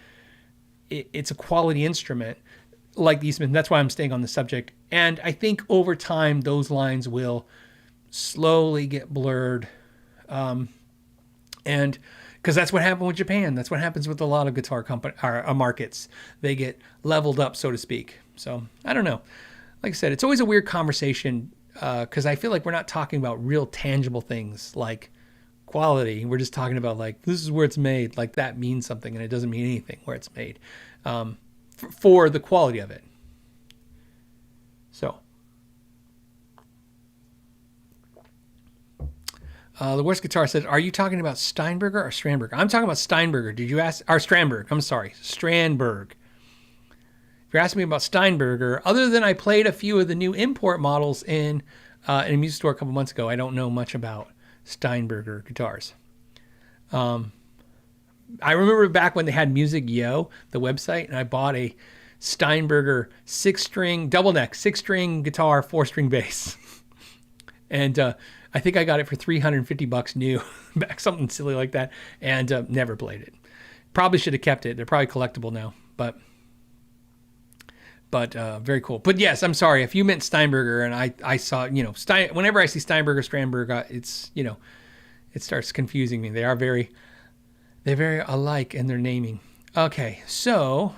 S2: it's a quality instrument. like the Eastman. That's why I'm staying on the subject. And I think over time, those lines will slowly get blurred. And because that's what happened with Japan. That's what happens with a lot of guitar markets. They get leveled up, so to speak. So I don't know. Like I said, it's always a weird conversation because I feel like we're not talking about real tangible things like quality. We're just talking about like, this is where it's made. Like that means something, and it doesn't mean anything where it's made for the quality of it. So. The worst guitar says, are you talking about Steinberger or Strandberg? I'm talking about Steinberger. Did you ask? Or Strandberg. I'm sorry. Strandberg. If you're asking me about Steinberger, other than I played a few of the new import models in a music store a couple months ago, I don't know much about Steinberger guitars. I remember back when they had Music Yo, the website, and I bought a Steinberger 6-string, double neck, 6-string guitar, 4-string bass. And I think I got it for $350 new, back something silly like that, and never played it. Probably should have kept it. They're probably collectible now, but very cool. But yes, I'm sorry if you meant Steinberger, and I saw, whenever I see Steinberger, Strandberg, it's, it starts confusing me. They're very alike in their naming. Okay, so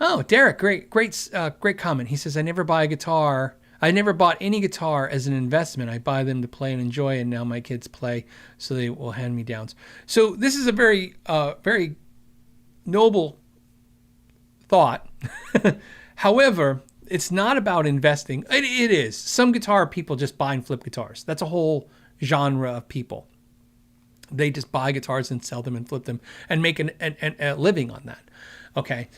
S2: oh, Derek, great comment. He says, I never bought any guitar as an investment. I buy them to play and enjoy, and now my kids play, so they will hand me downs. So this is a very, very noble thought. However, it's not about investing. It is. Some guitar people just buy and flip guitars. That's a whole genre of people. They just buy guitars and sell them and flip them and make a living on that. Okay.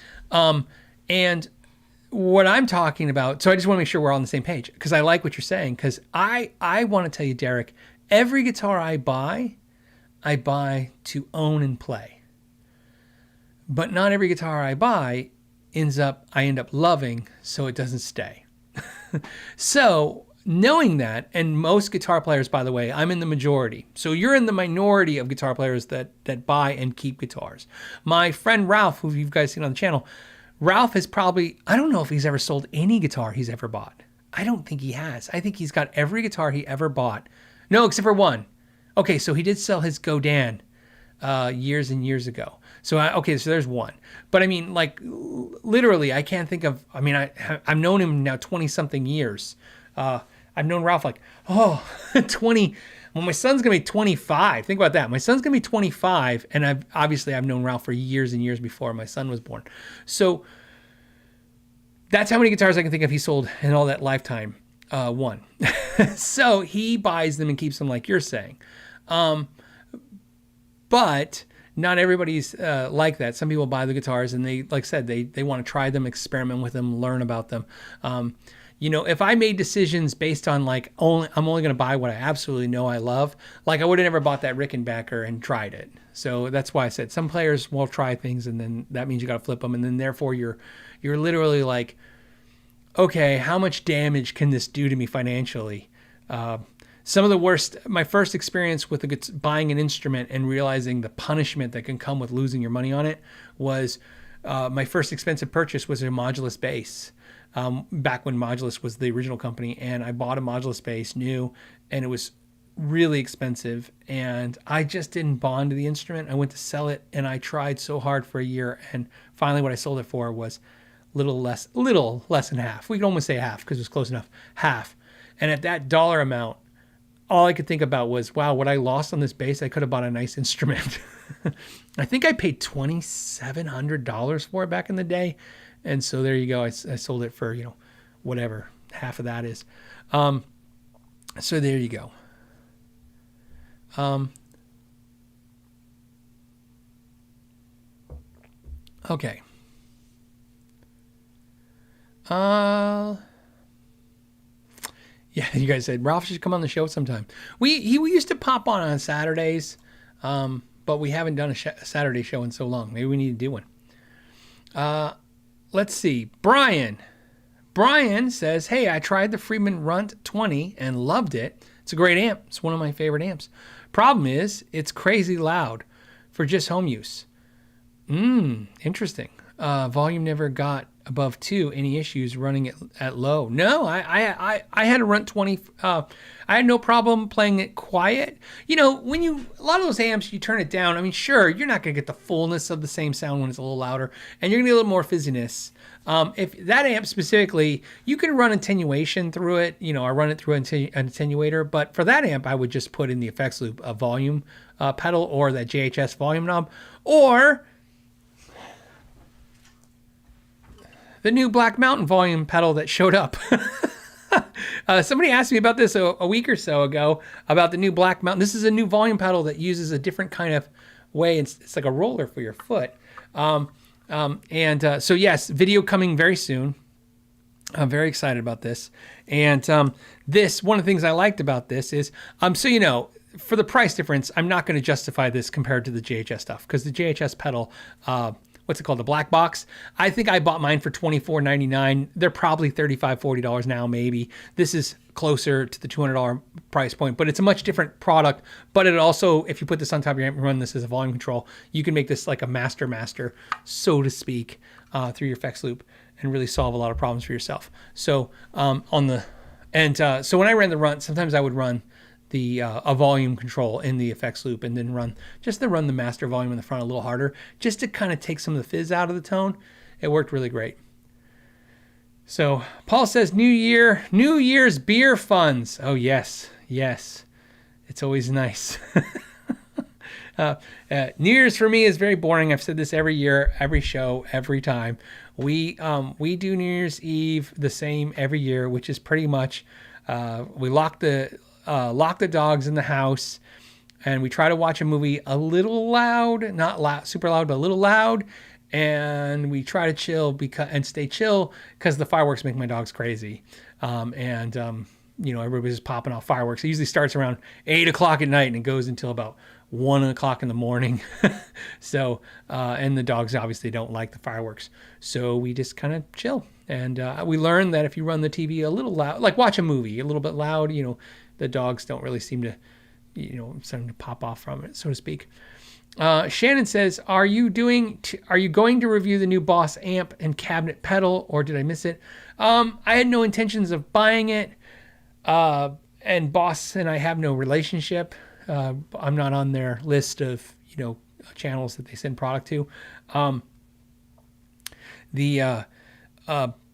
S2: And what I'm talking about, so I just want to make sure we're all on the same page, because I like what you're saying, because I want to tell you, Derek, every guitar I buy to own and play. But not every guitar I buy I end up loving, so it doesn't stay. So knowing that, and most guitar players, by the way, I'm in the majority. So you're in the minority of guitar players that buy and keep guitars. My friend Ralph, who you guys seen on the channel, Ralph has probably, I don't know if he's ever sold any guitar he's ever bought. I don't think he has. I think he's got every guitar he ever bought. No, except for one. Okay, so he did sell his Godin years and years ago. So, so there's one. But I mean, like, literally, I can't think of, I've known him now 20-something years. I've known Ralph 20, well, my son's going to be 25. Think about that. My son's going to be 25, and I've known Ralph for years and years before my son was born. So that's how many guitars I can think of he sold in all that lifetime. One. So he buys them and keeps them, like you're saying. But not everybody's like that. Some people buy the guitars and they, like I said, they want to try them, experiment with them, learn about them. If I made decisions based on I'm only going to buy what I absolutely know I love, like I would have never bought that Rickenbacker and tried it. So that's why I said some players will try things, and then that means you got to flip them, and then therefore you're literally like, okay, how much damage can this do to me financially? Some of the worst, my first experience with buying an instrument and realizing the punishment that can come with losing your money on it was my first expensive purchase was a Modulus bass. Back when Modulus was the original company, and I bought a Modulus bass new, and it was really expensive, and I just didn't bond to the instrument. I went to sell it, and I tried so hard for a year, and finally what I sold it for was little less than half. We can almost say half because it was close enough. Half. And at that dollar amount, all I could think about was, wow, what I lost on this bass, I could have bought a nice instrument. I think I paid $2,700 for it back in the day. And so there you go. I sold it for, whatever half of that is. So there you go. Okay. Yeah, you guys said Ralph should come on the show sometime. We used to pop on Saturdays, but we haven't done a Saturday show in so long. Maybe we need to do one. Let's see. Brian says, hey, I tried the Friedman Runt 20 and loved it. It's a great amp. It's one of my favorite amps. Problem is, it's crazy loud for just home use. Interesting. Volume never got above 2. Any issues running it at low? No, I had a Runt 20. I had no problem playing it quiet. You know, when a lot of those amps, you turn it down. I mean, sure, you're not going to get the fullness of the same sound when it's a little louder, and you're going to get a little more fizziness. If that amp specifically, you can run attenuation through it. You know, I run it through an attenuator, but for that amp, I would just put in the effects loop a volume pedal or that JHS volume knob, or the new Black Mountain volume pedal that showed up. Somebody asked me about this a week or so ago about the new Black Mountain. This is a new volume pedal that uses a different kind of way. It's like a roller for your foot. So yes, video coming very soon. I'm very excited about this. And this, one of the things I liked about this is, so you know, for the price difference, I'm not going to justify this compared to the JHS stuff, because the JHS pedal, what's it called? The black box. I think I bought mine for $24.99. They're probably $35, $40 now, maybe. This is closer to the $200 price point, but it's a much different product. But it also, if you put this on top of your amp and run this as a volume control, you can make this like a master, so to speak, through your effects loop and really solve a lot of problems for yourself. So so when I ran the Runt, sometimes I would run a volume control in the effects loop and then run the master volume in the front a little harder, just to kind of take some of the fizz out of the tone. It worked really great. So Paul says, New Year's beer funds. Oh yes. It's always nice. New Year's for me is very boring. I've said this every year, every show, every time. We do New Year's Eve the same every year, which is pretty much, we lock the dogs in the house, and we try to watch a movie a little loud, not loud, super loud, but a little loud. And we try to chill and stay chill because the fireworks make my dogs crazy. You know, everybody's just popping off fireworks. It usually starts around 8 o'clock at night and it goes until about 1 o'clock in the morning. So, and the dogs obviously don't like the fireworks. So we just kind of chill. And we learned that if you run the TV a little loud, like watch a movie a little bit loud, you know, the dogs don't really seem to, you know, starting to pop off from it, so to speak. Shannon says, are you going to review the new Boss amp and cabinet pedal, or did I miss it? I had no intentions of buying it. And Boss and I have no relationship. I'm not on their list of, you know, channels that they send product to.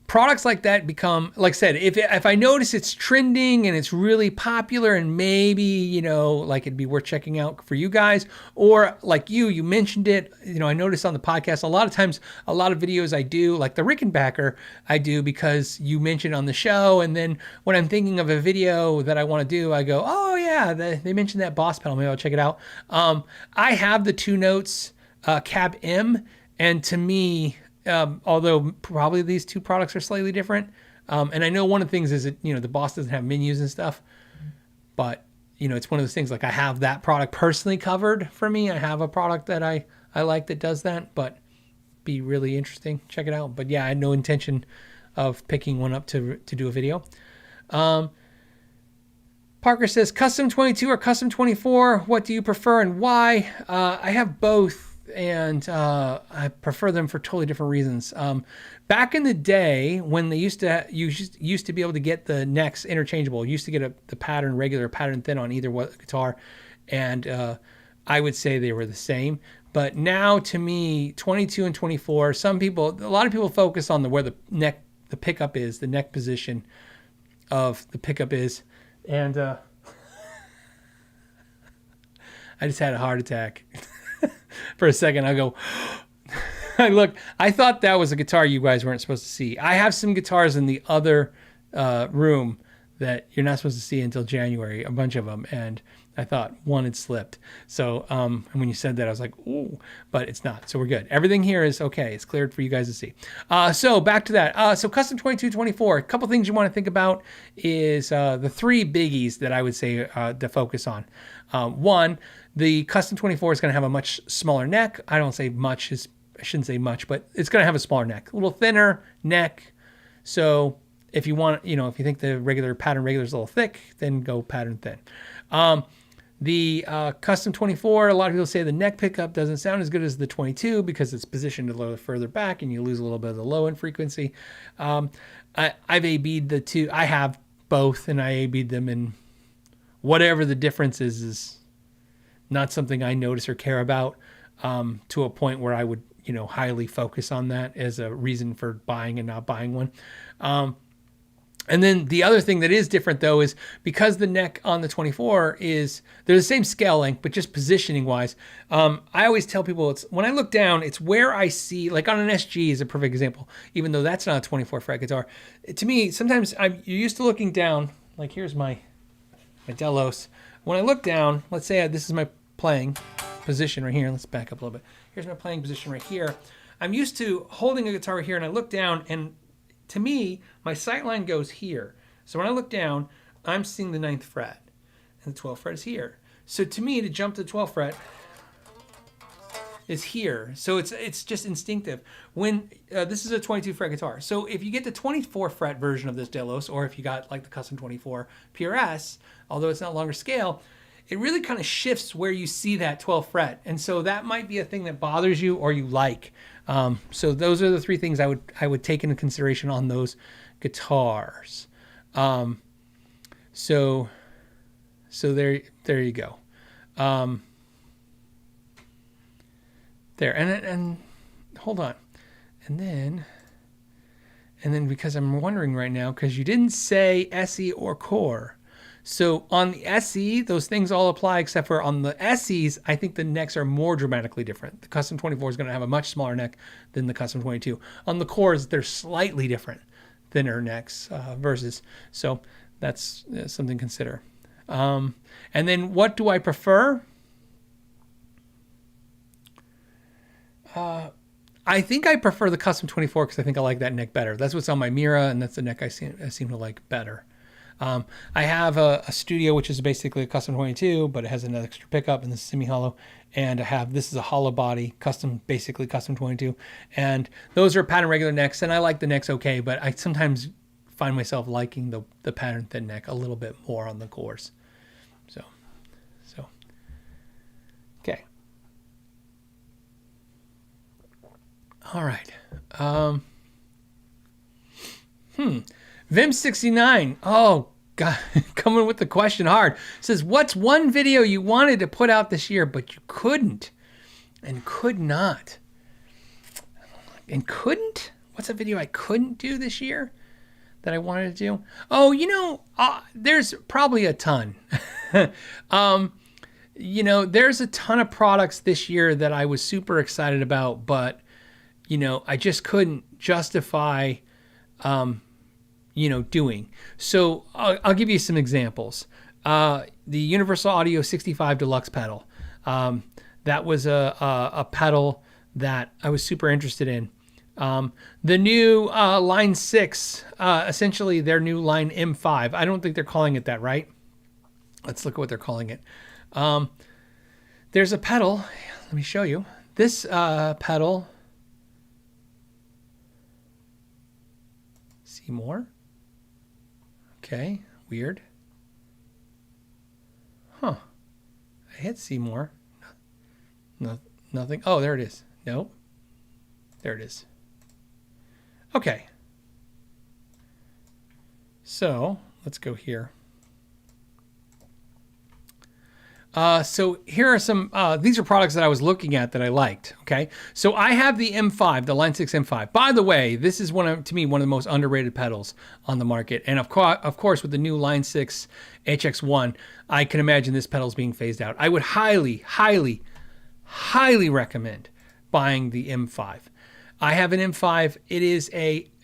S2: Products like that become, like I said, if I notice it's trending and it's really popular and maybe, you know, like it'd be worth checking out for you guys, or like you mentioned it, you know, I noticed on the podcast, a lot of times, a lot of videos I do, like the Rickenbacker, I do because you mentioned on the show. And then when I'm thinking of a video that I want to do, I go, oh yeah, they mentioned that Boss pedal, maybe I'll check it out. I have the 2 Notes Cab M, and to me, although probably these 2 products are slightly different. And I know one of the things is that, you know, the Boss doesn't have menus and stuff, but you know, it's one of those things, like I have that product personally covered for me. I have a product that I like that does that, but be really interesting. Check it out. But yeah, I had no intention of picking one up to do a video. Parker says, custom 22 or custom 24, what do you prefer and why? I have both. And I prefer them for totally different reasons. Back in the day, when they used to be able to get the necks interchangeable, you used to get the pattern regular, pattern thin on either guitar, and I would say they were the same. But now, to me, 22 and 24, a lot of people focus on where the pickup is, the neck position of the pickup is, and I just had a heart attack. For a second, I go, I thought that was a guitar you guys weren't supposed to see. I have some guitars in the other room that you're not supposed to see until January, a bunch of them. And I thought one had slipped. So and when you said that, I was like, ooh, but it's not. So we're good. Everything here is okay. It's cleared for you guys to see. So back to that. So custom 22, 24, a couple things you want to think about is the 3 biggies that I would say to focus on. One, the custom 24 is going to have a much smaller neck. I shouldn't say much, but it's going to have a smaller neck, a little thinner neck. So If you want, if you think the pattern regular is a little thick, then go pattern thin. The custom 24, a lot of people say the neck pickup doesn't sound as good as the 22 because it's positioned a little further back and you lose a little bit of the low end frequency. I've A-B'd the two. I have both, and I A-B'd them, and whatever the difference is not something I notice or care about to a point where I would, highly focus on that as a reason for buying and not buying one. And then the other thing that is different, though, is because the neck on the 24 they're the same scale length, but just positioning wise. I always tell people when I look down, it's where I see, like on an SG is a perfect example, even though that's not a 24 fret guitar. To me, sometimes you're used to looking down, like here's my Delos. When I look down, let's say this is my playing position right here. Let's back up a little bit. Here's my playing position right here. I'm used to holding a guitar right here, and I look down, and to me, my sight line goes here. So when I look down, I'm seeing the 9th fret, and the 12th fret is here. So to me, to jump to the 12th fret is here. So it's just instinctive. When this is a 22 fret guitar. So if you get the 24 fret version of this Delos, or if you got like the custom 24 PRS, although it's not longer scale, it really kind of shifts where you see that 12th fret. And so that might be a thing that bothers you or you like. So those are the three things I would take into consideration on those guitars. So there you go. There and hold on, and then because I'm wondering right now, because you didn't say SE or core. So on the SE, those things all apply, except for on the SEs, I think the necks are more dramatically different. The custom 24 is going to have a much smaller neck than the custom 22. On the cores, they're slightly different, thinner necks versus. So that's something to consider. And then what do I prefer? I think I prefer the custom 24 because I think I like that neck better. That's what's on my Mira, and that's the neck I seem to like better. I have a Studio, which is basically a custom 22, but it has an extra pickup and this is semi-hollow. And this is a hollow body, basically custom 22. And those are pattern regular necks, and I like the necks okay, but I sometimes find myself liking the pattern thin neck a little bit more on the cores. So, okay. All right. Vim69. Oh, God. Coming with the question hard. Says, what's one video you wanted to put out this year, but you couldn't and could not? And couldn't? What's a video I couldn't do this year that I wanted to do? Oh, there's probably a ton. There's a ton of products this year that I was super excited about, but I just couldn't justify, doing. So I'll give you some examples. The Universal Audio 65 Deluxe pedal. That was a pedal that I was super interested in. The new Line 6, essentially their new Line M5. I don't think they're calling it that, right? Let's look at what they're calling it. There's a pedal. Let me show you. This pedal. See more? Okay, weird. Huh. I hit see more. No, nothing. Oh, there it is. Nope. There it is. Okay. So let's go here. So here are some, these are products that I was looking at that I liked. Okay. So I have the M5, the Line 6 M5. By the way, this is to me, one of the most underrated pedals on the market. And of course, with the new Line 6 HX1, I can imagine this pedal is being phased out. I would highly, highly, highly recommend buying the M5. I have an M5. It is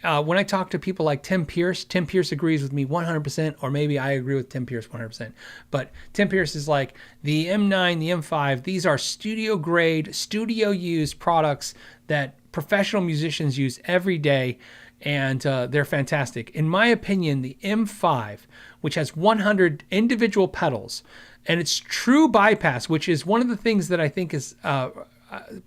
S2: when I talk to people like Tim Pierce agrees with me 100%, or maybe I agree with Tim Pierce 100%. But Tim Pierce is like, the M9, the M5, these are studio grade, studio used products that professional musicians use every day, and they're fantastic. In my opinion, the M5, which has 100 individual pedals, and it's true bypass, which is one of the things that I think is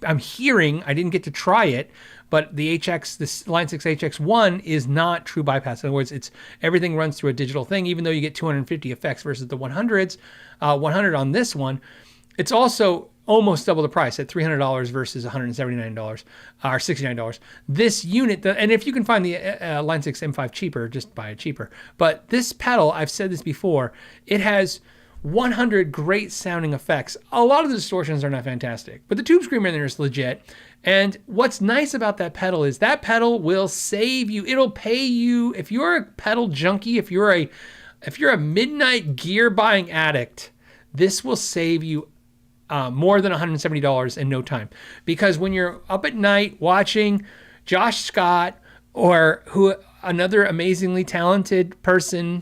S2: I'm hearing, I didn't get to try it, but this Line 6 HX1 is not true bypass. In other words, everything runs through a digital thing, even though you get 250 effects versus the 100 on this one. It's also almost double the price at $300 versus $179 or $69. This unit, and if you can find the Line 6 M5 cheaper, just buy it cheaper. But this pedal, I've said this before, it has 100 great sounding effects. A lot of the distortions are not fantastic, but the tube screamer in there is legit. And what's nice about that pedal is that pedal will save you. It'll pay you if you're a pedal junkie, if you're a midnight gear buying addict. This will save you more than $170 in no time. Because when you're up at night watching Josh Scott or another amazingly talented person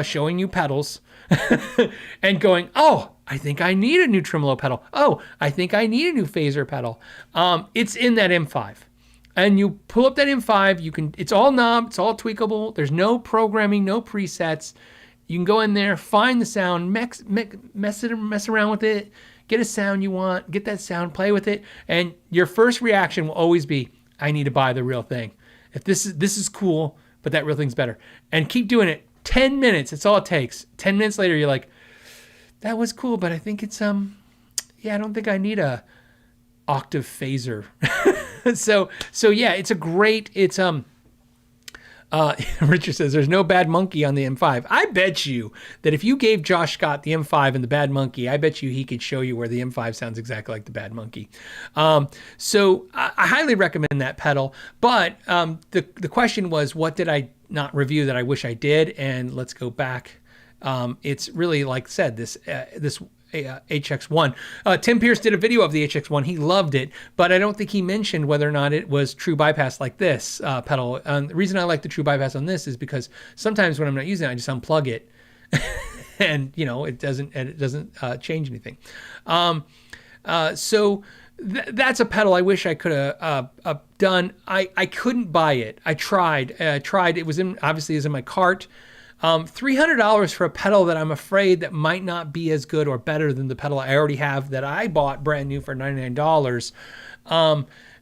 S2: showing you pedals and going, oh, I think I need a new tremolo pedal. Oh, I think I need a new phaser pedal. It's in that M5. And you pull up that M5, it's all knob, it's all tweakable. There's no programming, no presets. You can go in there, find the sound, mess around with it, get a sound you want, get that sound, play with it, and your first reaction will always be, I need to buy the real thing. If this is cool, but that real thing's better. And keep doing it. 10 minutes, it's all it takes. 10 minutes later, you're like, that was cool, but I think it's I don't think I need a octave phaser. so yeah, Richard says there's no Bad Monkey on the M5. I bet you that if you gave Josh Scott the M5 and the Bad Monkey, I bet you he could show you where the M5 sounds exactly like the Bad Monkey. So I highly recommend that pedal. But the question was, what did I not review that I wish I did? And let's go back. It's really, like I said, this HX1. Tim Pierce did a video of the HX1. He loved it, but I don't think he mentioned whether or not it was true bypass like this pedal. The reason I like the true bypass on this is because sometimes when I'm not using it, I just unplug it, and it doesn't change anything. So that's a pedal I wish I could have done. I couldn't buy it. I tried. It was obviously in my cart. $300 for a pedal that I'm afraid that might not be as good or better than the pedal I already have that I bought brand new for $99,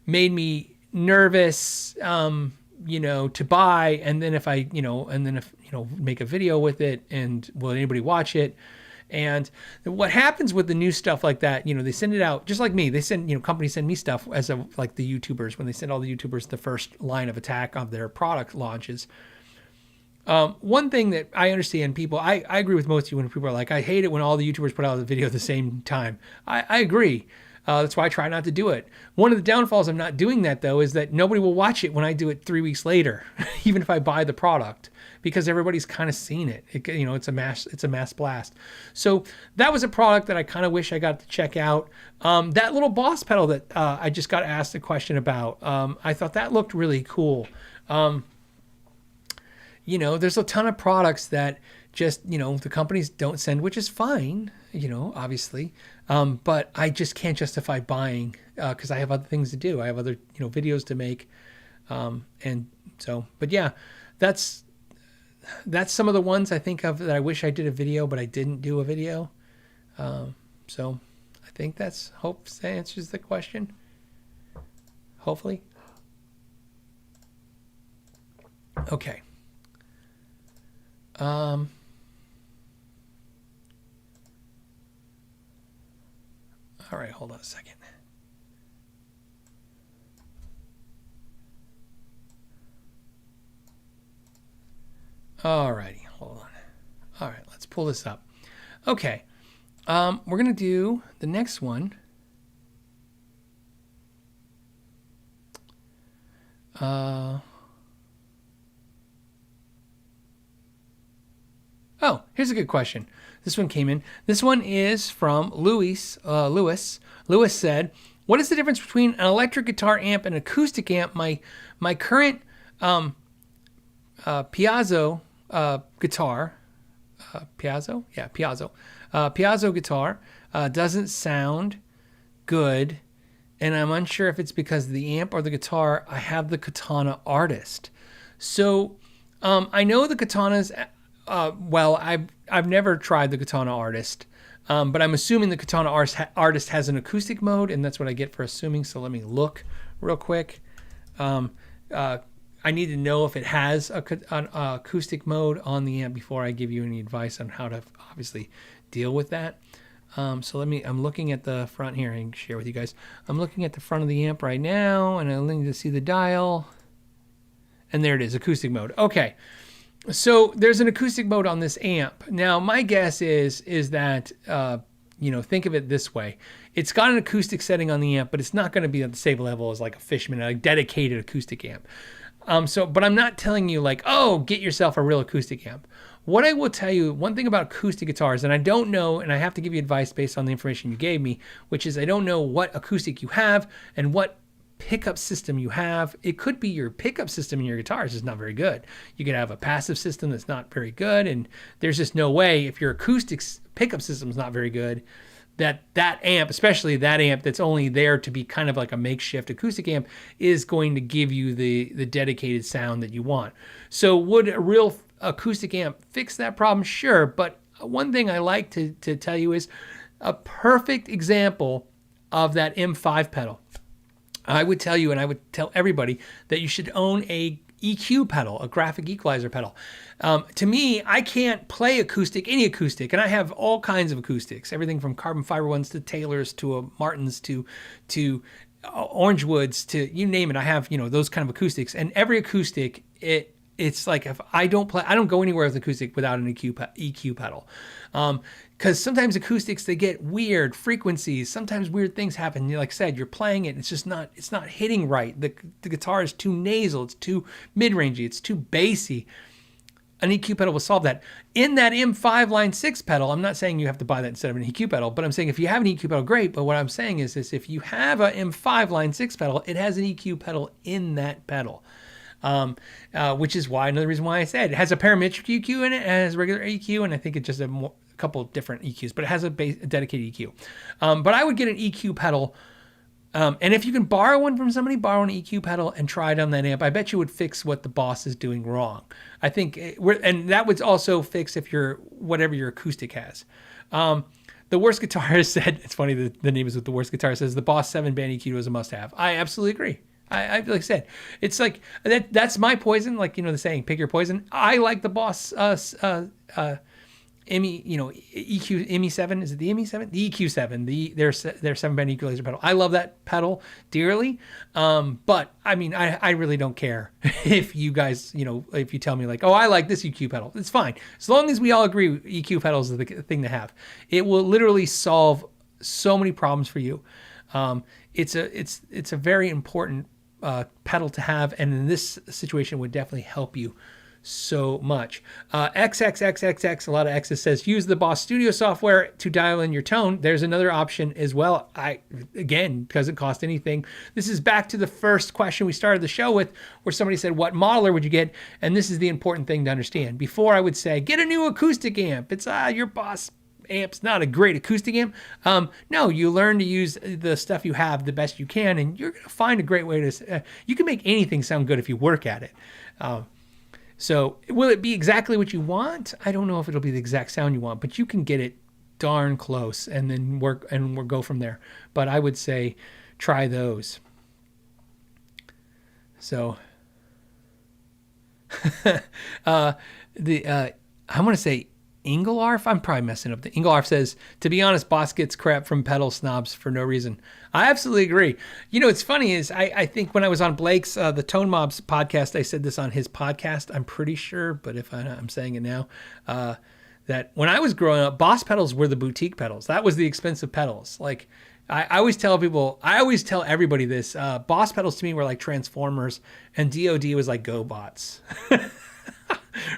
S2: made me nervous, to buy. And then if make a video with it, and will anybody watch it? And what happens with the new stuff like that, they send it out just like me. They send, companies send me stuff like the YouTubers, when they send all the YouTubers the first line of attack of their product launches. One thing that I understand people, I agree with most of you when people are like, I hate it when all the YouTubers put out the video at the same time. I agree. That's why I try not to do it. One of the downfalls of not doing that, though, is that nobody will watch it when I do it 3 weeks later, even if I buy the product, because everybody's kind of seen it. It's a mass blast. So that was a product that I kind of wish I got to check out. That little Boss pedal that I just got asked a question about, I thought that looked really cool. There's a ton of products that just, the companies don't send, which is fine, obviously. But I just can't justify buying because I have other things to do. I have other, videos to make. But yeah, that's some of the ones I think of that I wish I did a video, but I didn't do a video. So I think hope that answers the question. Hopefully. Okay. All right, hold on a second. All righty, hold on. All right, let's pull this up. Okay, we're gonna do the next one. Oh, here's a good question. This one came in. This one is from Lewis. Lewis said, what is the difference between an electric guitar amp and an acoustic amp? My current Piazzo guitar, Piazzo guitar doesn't sound good, and I'm unsure if it's because of the amp or the guitar. I have the Katana Artist. So I know the Katanas. Well, I've never tried the Katana Artist. But I'm assuming the Katana artist has an acoustic mode, and that's what I get for assuming. So let me look real quick. I need to know if it has an acoustic mode on the amp before I give you any advice on how to obviously deal with that. So I'm looking at the front here and share with you guys. I'm looking at the front of the amp right now, and I'm looking to see the dial. And there it is, acoustic mode. Okay. So there's an acoustic mode on this amp. Now, my guess is that, think of it this way. It's got an acoustic setting on the amp, but it's not going to be at the same level as like a Fishman, a dedicated acoustic amp. But I'm not telling you like, oh, get yourself a real acoustic amp. What I will tell you, one thing about acoustic guitars, and I don't know, and I have to give you advice based on the information you gave me, which is I don't know what acoustic you have and what pickup system you have. It could be your pickup system in your guitars is not very good. You could have a passive system that's not very good, and there's just no way if your acoustic pickup system is not very good that amp, especially that amp that's only there to be kind of like a makeshift acoustic amp, is going to give you the dedicated sound that you want. So would a real acoustic amp fix that problem? Sure, but one thing I like to tell you is a perfect example of that M5 pedal. I would tell you, and I would tell everybody, that you should own a EQ pedal, a graphic equalizer pedal. To me, I can't play any acoustic, and I have all kinds of acoustics, everything from carbon fiber ones to Taylors to Martins to Orangewoods to you name it. I have those kind of acoustics, and every acoustic it's like if I don't go anywhere with acoustic without an EQ pedal. Because sometimes acoustics, they get weird frequencies. Sometimes weird things happen. Like I said, you're playing it, it's not hitting right. The guitar is too nasal, it's too mid-rangey, it's too bassy. An EQ pedal will solve that. In that M5 Line 6 pedal, I'm not saying you have to buy that instead of an EQ pedal, but I'm saying if you have an EQ pedal, great. But what I'm saying is this: if you have a M5 Line 6 pedal, it has an EQ pedal in that pedal. Which is another reason why I said it has a parametric EQ in it, it has regular EQ, and I think it's just a couple of different EQs, but it has a dedicated EQ. But I would get an EQ pedal, and if you can borrow one from somebody, borrow an EQ pedal and try it on that amp. I bet you would fix what the Boss is doing wrong. I think, and that would also fix whatever your acoustic has. The Worst Guitarist said, it's funny that the name is what The Worst Guitarist says, the Boss 7-band EQ is a must-have. I absolutely agree. I like I said, it's like that's my poison. Like the saying, pick your poison. I like the Boss EQ ME7. Is it the ME7? The EQ7. Their 7-band equalizer pedal. I love that pedal dearly. But I mean, I really don't care if you guys if you tell me like, oh, I like this EQ pedal. It's fine as long as we all agree EQ pedals are the thing to have. It will literally solve so many problems for you. It's a very important pedal to have, and in this situation would definitely help you so much. XXXXX, a lot of X's, says use the Boss Studio software to dial in your tone. There's another option as well. Again, doesn't cost anything. This is back to the first question we started the show with, where somebody said, what modeler would you get? And this is the important thing to understand. Before I would say, get a new acoustic amp. It's your Boss amp's not a great acoustic amp. No, you learn to use the stuff you have the best you can, and you're going to find a great way to, you can make anything sound good if you work at it. So will it be exactly what you want? I don't know if it'll be the exact sound you want, but you can get it darn close and then we'll go from there. But I would say try those. So I want to say Engelarf, I'm probably messing up. The Engelarf says, to be honest, Boss gets crap from pedal snobs for no reason. I absolutely agree. It's funny is I think when I was on Blake's, the Tone Mobs podcast, I said this on his podcast, I'm pretty sure, but if I'm saying it now, that when I was growing up, Boss pedals were the boutique pedals. That was the expensive pedals. Like I always tell everybody this, Boss pedals to me were like Transformers, and DoD was like GoBots.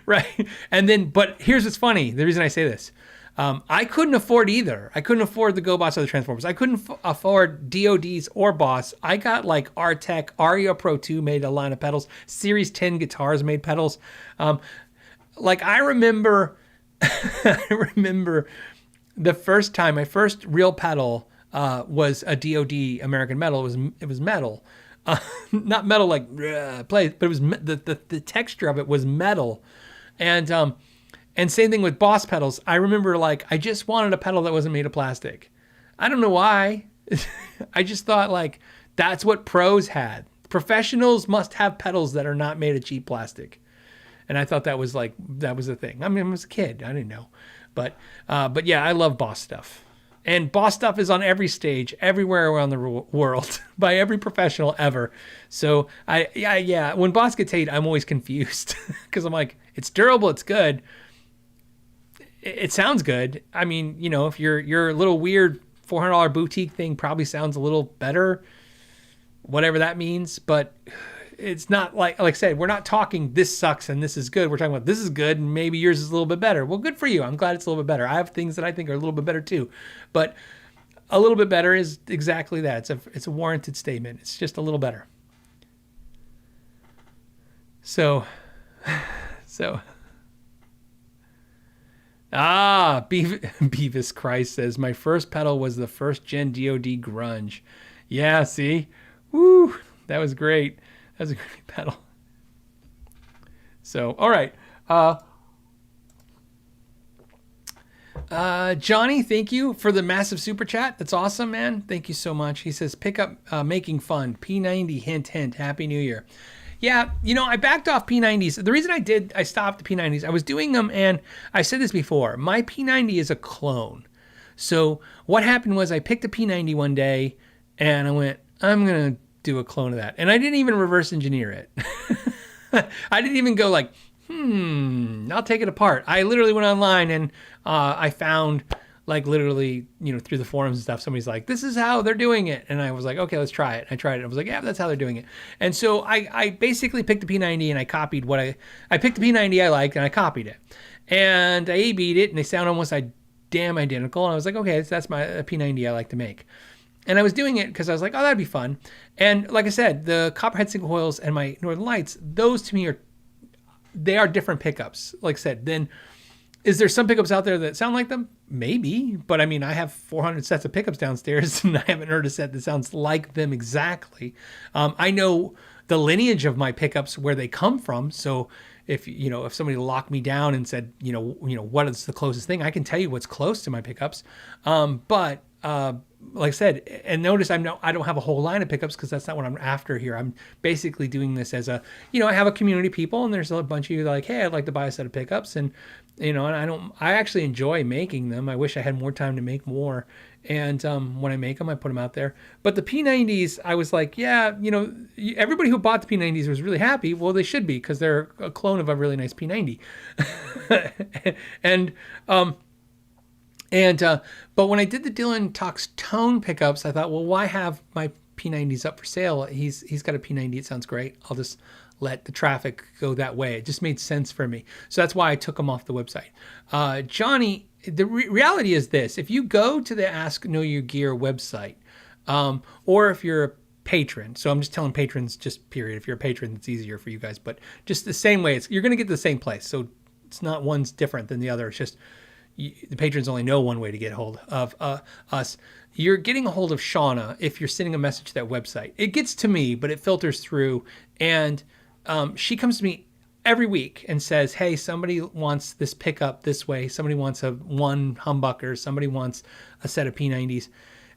S2: Right. And then, but here's what's funny. The reason I say this, I couldn't afford either. I couldn't afford the GoBots or the Transformers. I couldn't afford DoDs or Boss. I got like Artec, Aria Pro 2 made a line of pedals. Series 10 guitars made pedals. Like I remember the first time, my first real pedal was a DoD American Metal. It was metal. Not metal like play, but it was the texture of it was metal, and And same thing with Boss pedals. I remember like I just wanted a pedal that wasn't made of plastic. I don't know why. I just thought like that's what pros had. Professionals must have pedals that are not made of cheap plastic. And I thought that was the thing. I mean, I was a kid. I didn't know. But yeah, I love Boss stuff. And Boss stuff is on every stage, everywhere around the world, by every professional ever. So yeah, when Boss gets hate, I'm always confused because I'm like, it's durable, it's good, it sounds good. I mean, you know, if your little weird $400 boutique thing probably sounds a little better, whatever that means, but it's not like I said, we're not talking this sucks and this is good. We're talking about this is good and maybe yours is a little bit better. Well, good for you. I'm glad it's a little bit better. I have things that I think are a little bit better too, but a little bit better is exactly that. It's a warranted statement. It's just a little better. So Beavis Christ says my first pedal was the first gen DoD grunge. Yeah, see, woo, that was great. That was a great pedal. So, all right. Johnny, thank you for the massive super chat. That's awesome, man. Thank you so much. He says, pick up making fun. P90, hint, hint. Happy New Year. Yeah, you know, I backed off P90s. The reason I stopped the P90s, I was doing them, and I said this before, my P90 is a clone. So what happened was I picked a P90 one day, and I went, I'm going to do a clone of that. And I didn't even reverse engineer it. I didn't even go like, I'll take it apart. I literally went online and I found like literally, you know, through the forums and stuff, somebody's like, this is how they're doing it. And I was like, okay, let's try it. I tried it. I was like, yeah, that's how they're doing it. And so I basically picked the P90 and I copied what I picked the P90 I liked and I copied it. And I A-B'd it and they sound almost damn identical. And I was like, okay, that's my P90 I like to make. And I was doing it because I was like, oh, that'd be fun. And like I said, the Copperhead single coils and my Northern Lights, those to me they are different pickups. Like I said, then is there some pickups out there that sound like them? Maybe. But I mean, I have 400 sets of pickups downstairs and I haven't heard a set that sounds like them exactly. I know the lineage of my pickups, where they come from. So if somebody locked me down and said, what is the closest thing, I can tell you what's close to my pickups. But like I said, and notice I don't have a whole line of pickups because that's not what I'm after here. I'm basically doing this as I have a community of people, and there's a bunch of you that are like, hey, I'd like to buy a set of pickups, and and I actually enjoy making them. I wish I had more time to make more. And when I make them, I put them out there. But the P90s, I was like, yeah, everybody who bought the P90s was really happy. Well, they should be, because they're a clone of a really nice P90. But when I did the Dylan Talks Tone pickups, I thought, well, why have my P90s up for sale? He's got a P90. It sounds great. I'll just let the traffic go that way. It just made sense for me. So that's why I took them off the website. Johnny, the reality is this. If you go to the Ask Know Your Gear website, or if you're a patron, so I'm just telling patrons, just period. If you're a patron, it's easier for you guys. But just the same way, you're going to get to the same place. So it's not one's different than the other. It's just the patrons only know one way to get a hold of us. You're getting a hold of Shauna if you're sending a message to that website. It gets to me, but it filters through. And she comes to me every week and says, hey, somebody wants this pickup this way. Somebody wants one humbucker. Somebody wants a set of P90s.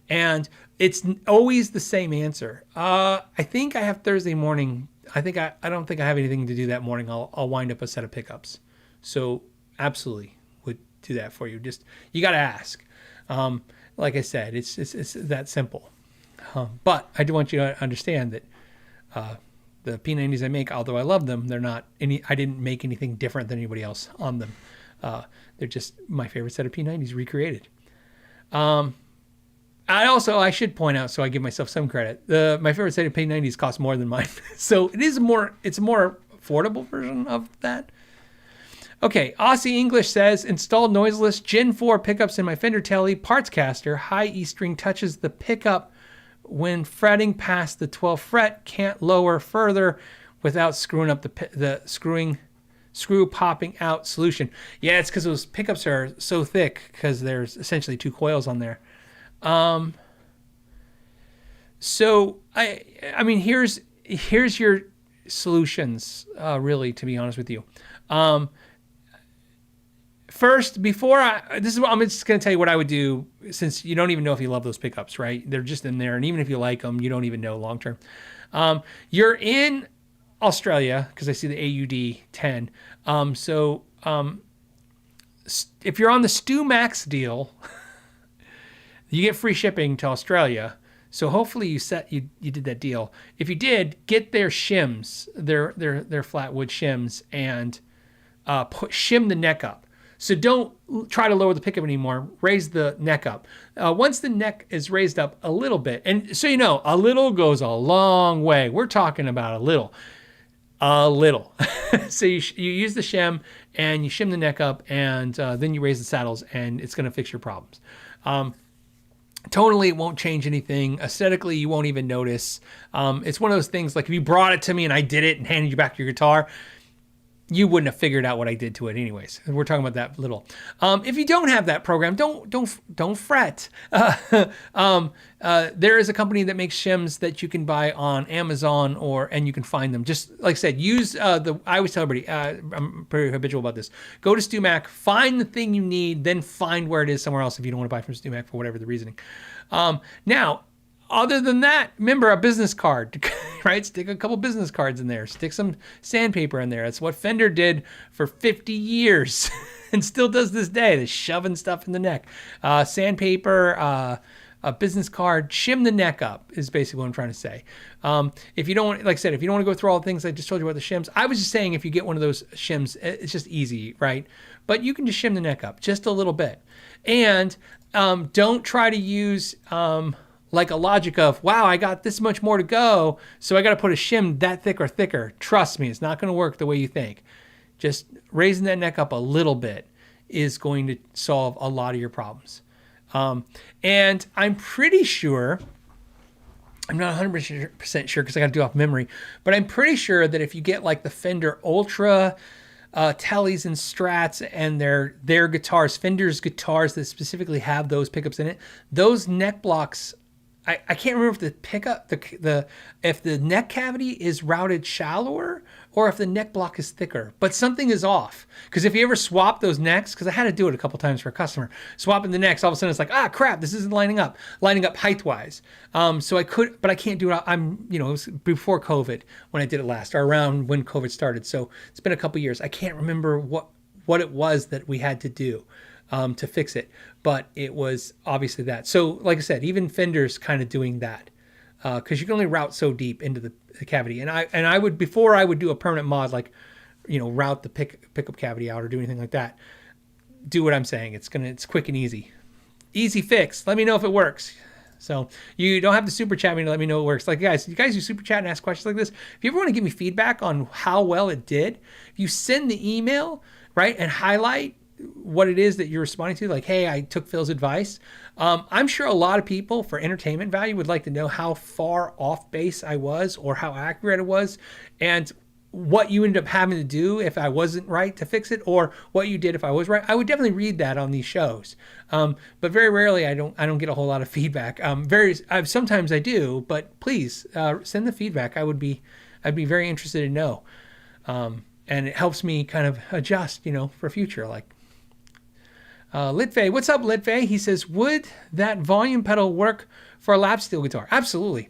S2: And it's always the same answer. I think I have Thursday morning. I don't think I have anything to do that morning. I'll wind up a set of pickups. So absolutely would do that for you. Just, you got to ask. Like I said, it's that simple. But I do want you to understand that the P90s I make, although I love them, I didn't make anything different than anybody else on them. They're just my favorite set of P90s recreated. I should point out, so I give myself some credit, my favorite set of P90s cost more than mine. So it's a more affordable version of that. Okay, Aussie English says, installed noiseless Gen 4 pickups in my Fender tele parts caster. High E string touches the pickup when fretting past the 12th fret. Can't lower further without screwing up the screw popping out solution. Yeah, it's because those pickups are so thick because there's essentially two coils on there. So I mean, here's your solutions, really, to be honest with you. first, this is what I'm just going to tell you what I would do, since you don't even know if you love those pickups, right? They're just in there. And even if you like them, you don't even know long term. You're in Australia, because I see the AUD 10. If you're on the Stu Max deal, you get free shipping to Australia. So hopefully you did that deal. If you did, get their shims, their flat wood shims, and shim the neck up. So don't try to lower the pickup anymore. Raise the neck up. Once the neck is raised up a little bit, and so you know, a little goes a long way. We're talking about a little. So you use the shim and you shim the neck up, and then you raise the saddles, and it's going to fix your problems. Tonally, it won't change anything. Aesthetically, you won't even notice. It's one of those things, like if you brought it to me and I did it and handed you back your guitar, you wouldn't have figured out what I did to it anyways. We're talking about that little. If you don't have that program, don't fret. There is a company that makes shims that you can buy on Amazon, and you can find them. Just like I said, use I always tell everybody, I'm pretty habitual about this. Go to StuMac, find the thing you need, then find where it is somewhere else if you don't want to buy from StuMac for whatever the reasoning. Now, other than that, remember a business card, right? Stick a couple business cards in there. Stick some sandpaper in there. That's what Fender did for 50 years and still does this day. They're shoving stuff in the neck. Sandpaper, a business card, shim the neck up is basically what I'm trying to say. If you don't want, like I said, if you don't want to go through all the things I just told you about the shims, I was just saying if you get one of those shims, it's just easy, right? But you can just shim the neck up just a little bit. And don't try to use... like a logic of, wow, I got this much more to go, so I got to put a shim that thick or thicker. Trust me, it's not going to work the way you think. Just raising that neck up a little bit is going to solve a lot of your problems. And I'm pretty sure, I'm not 100% sure because I got to do off memory, but I'm pretty sure that if you get like the Fender Ultra teles and strats and their guitars, Fender's guitars that specifically have those pickups in it, those neck blocks, I can't remember if the pickup, if the neck cavity is routed shallower or if the neck block is thicker, but something is off. Because if you ever swap those necks, because I had to do it a couple times for a customer, swapping the necks, all of a sudden it's like, crap, this isn't lining up height-wise. So I could, but I can't do it. It was before COVID when I did it last, or around when COVID started. So it's been a couple years. I can't remember what it was that we had to do to fix it, but it was obviously that. So like I said, even Fender's kind of doing that because you can only route so deep into the cavity. And I would, before I would do a permanent mod, like, route the pickup cavity out or do anything like that, do what I'm saying. It's quick and easy fix. Let me know if it works. So you don't have to super chat me to let me know it works. Like, you guys who super chat and ask questions like this, if you ever want to give me feedback on how well it did, if you send the email, right, and highlight what it is that you're responding to, like, hey, I took Phil's advice. I'm sure a lot of people, for entertainment value, would like to know how far off base I was or how accurate it was, and what you ended up having to do if I wasn't right to fix it, or what you did if I was right. I would definitely read that on these shows, but very rarely I don't get a whole lot of feedback. Sometimes I do, but please send the feedback. I'd be very interested to know, and it helps me kind of adjust, for future. Like Litfay, what's up, Litfay? He says, would that volume pedal work for a lap steel guitar? Absolutely.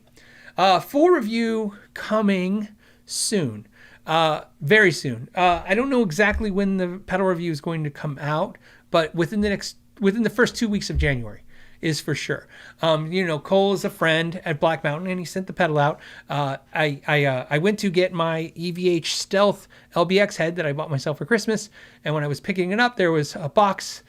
S2: Full review coming soon. Very soon. I don't know exactly when the pedal review is going to come out, but within the first 2 weeks of January is for sure. Cole is a friend at Black Mountain, and he sent the pedal out. I went to get my EVH Stealth LBX head that I bought myself for Christmas, and when I was picking it up, there was a box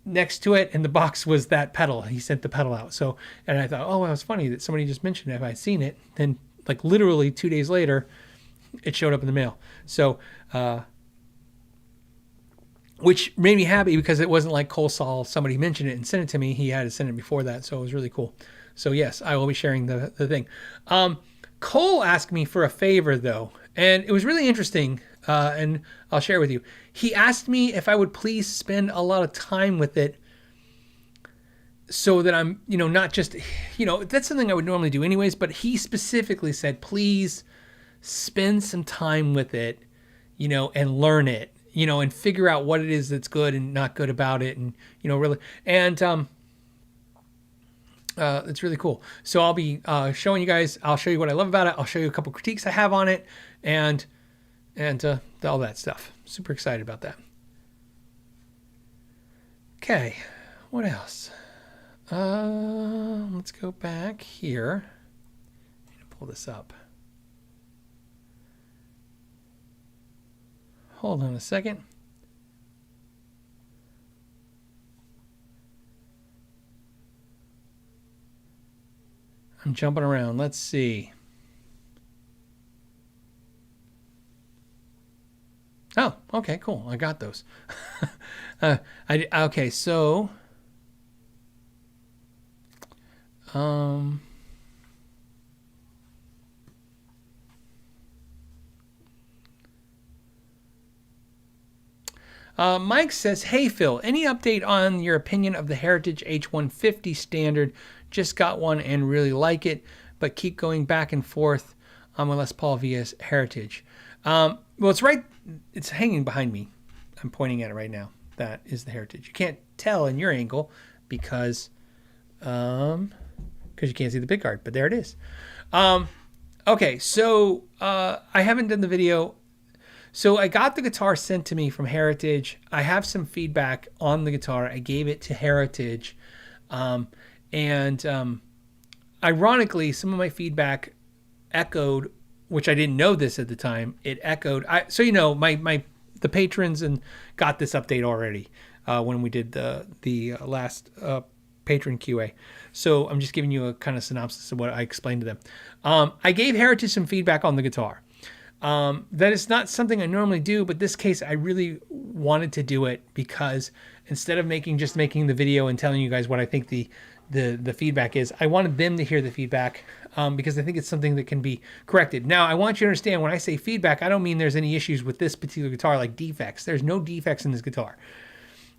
S2: next to it, and the box was that pedal. He sent the pedal out. So, and I thought, it was funny that somebody just mentioned it. If I'd seen it, then like literally 2 days later, it showed up in the mail. So, which made me happy because it wasn't like Cole saw somebody mention it and sent it to me. He had to send it before that. So it was really cool. So yes, I will be sharing the thing. Cole asked me for a favor though, and it was really interesting. And I'll share with you. He asked me if I would please spend a lot of time with it so that I'm, not just, that's something I would normally do anyways, but he specifically said, please spend some time with it, and learn it, and figure out what it is that's good and not good about it, and really, and it's really cool. So I'll be showing you guys. I'll show you what I love about it. I'll show you a couple critiques I have on it, and all that stuff. Super excited about that. Okay, what else? Let's go back here. I need to pull this up. Hold on a second. I'm jumping around. Let's see. Oh, okay, cool. I got those. Okay, so Mike says, "Hey Phil, any update on your opinion of the Heritage H150 standard? Just got one and really like it, but keep going back and forth on my Les Paul vs Heritage." Well, it's right. It's hanging behind me. I'm pointing at it right now. That is the Heritage. You can't tell in your angle because you can't see the pick guard, but there it is. Okay, so I haven't done the video. So I got the guitar sent to me from Heritage. I have some feedback on the guitar. I gave it to Heritage. Ironically, some of my feedback echoed, which I didn't know this at the time. It echoed. The patrons and got this update already when we did the last patron QA. So I'm just giving you a kind of synopsis of what I explained to them. I gave Heritage some feedback on the guitar. That is not something I normally do, but this case I really wanted to do it because instead of making the video and telling you guys what I think the feedback is, I wanted them to hear the feedback because I think it's something that can be corrected. Now, I want you to understand when I say feedback, I don't mean there's any issues with this particular guitar, like defects. There's no defects in this guitar.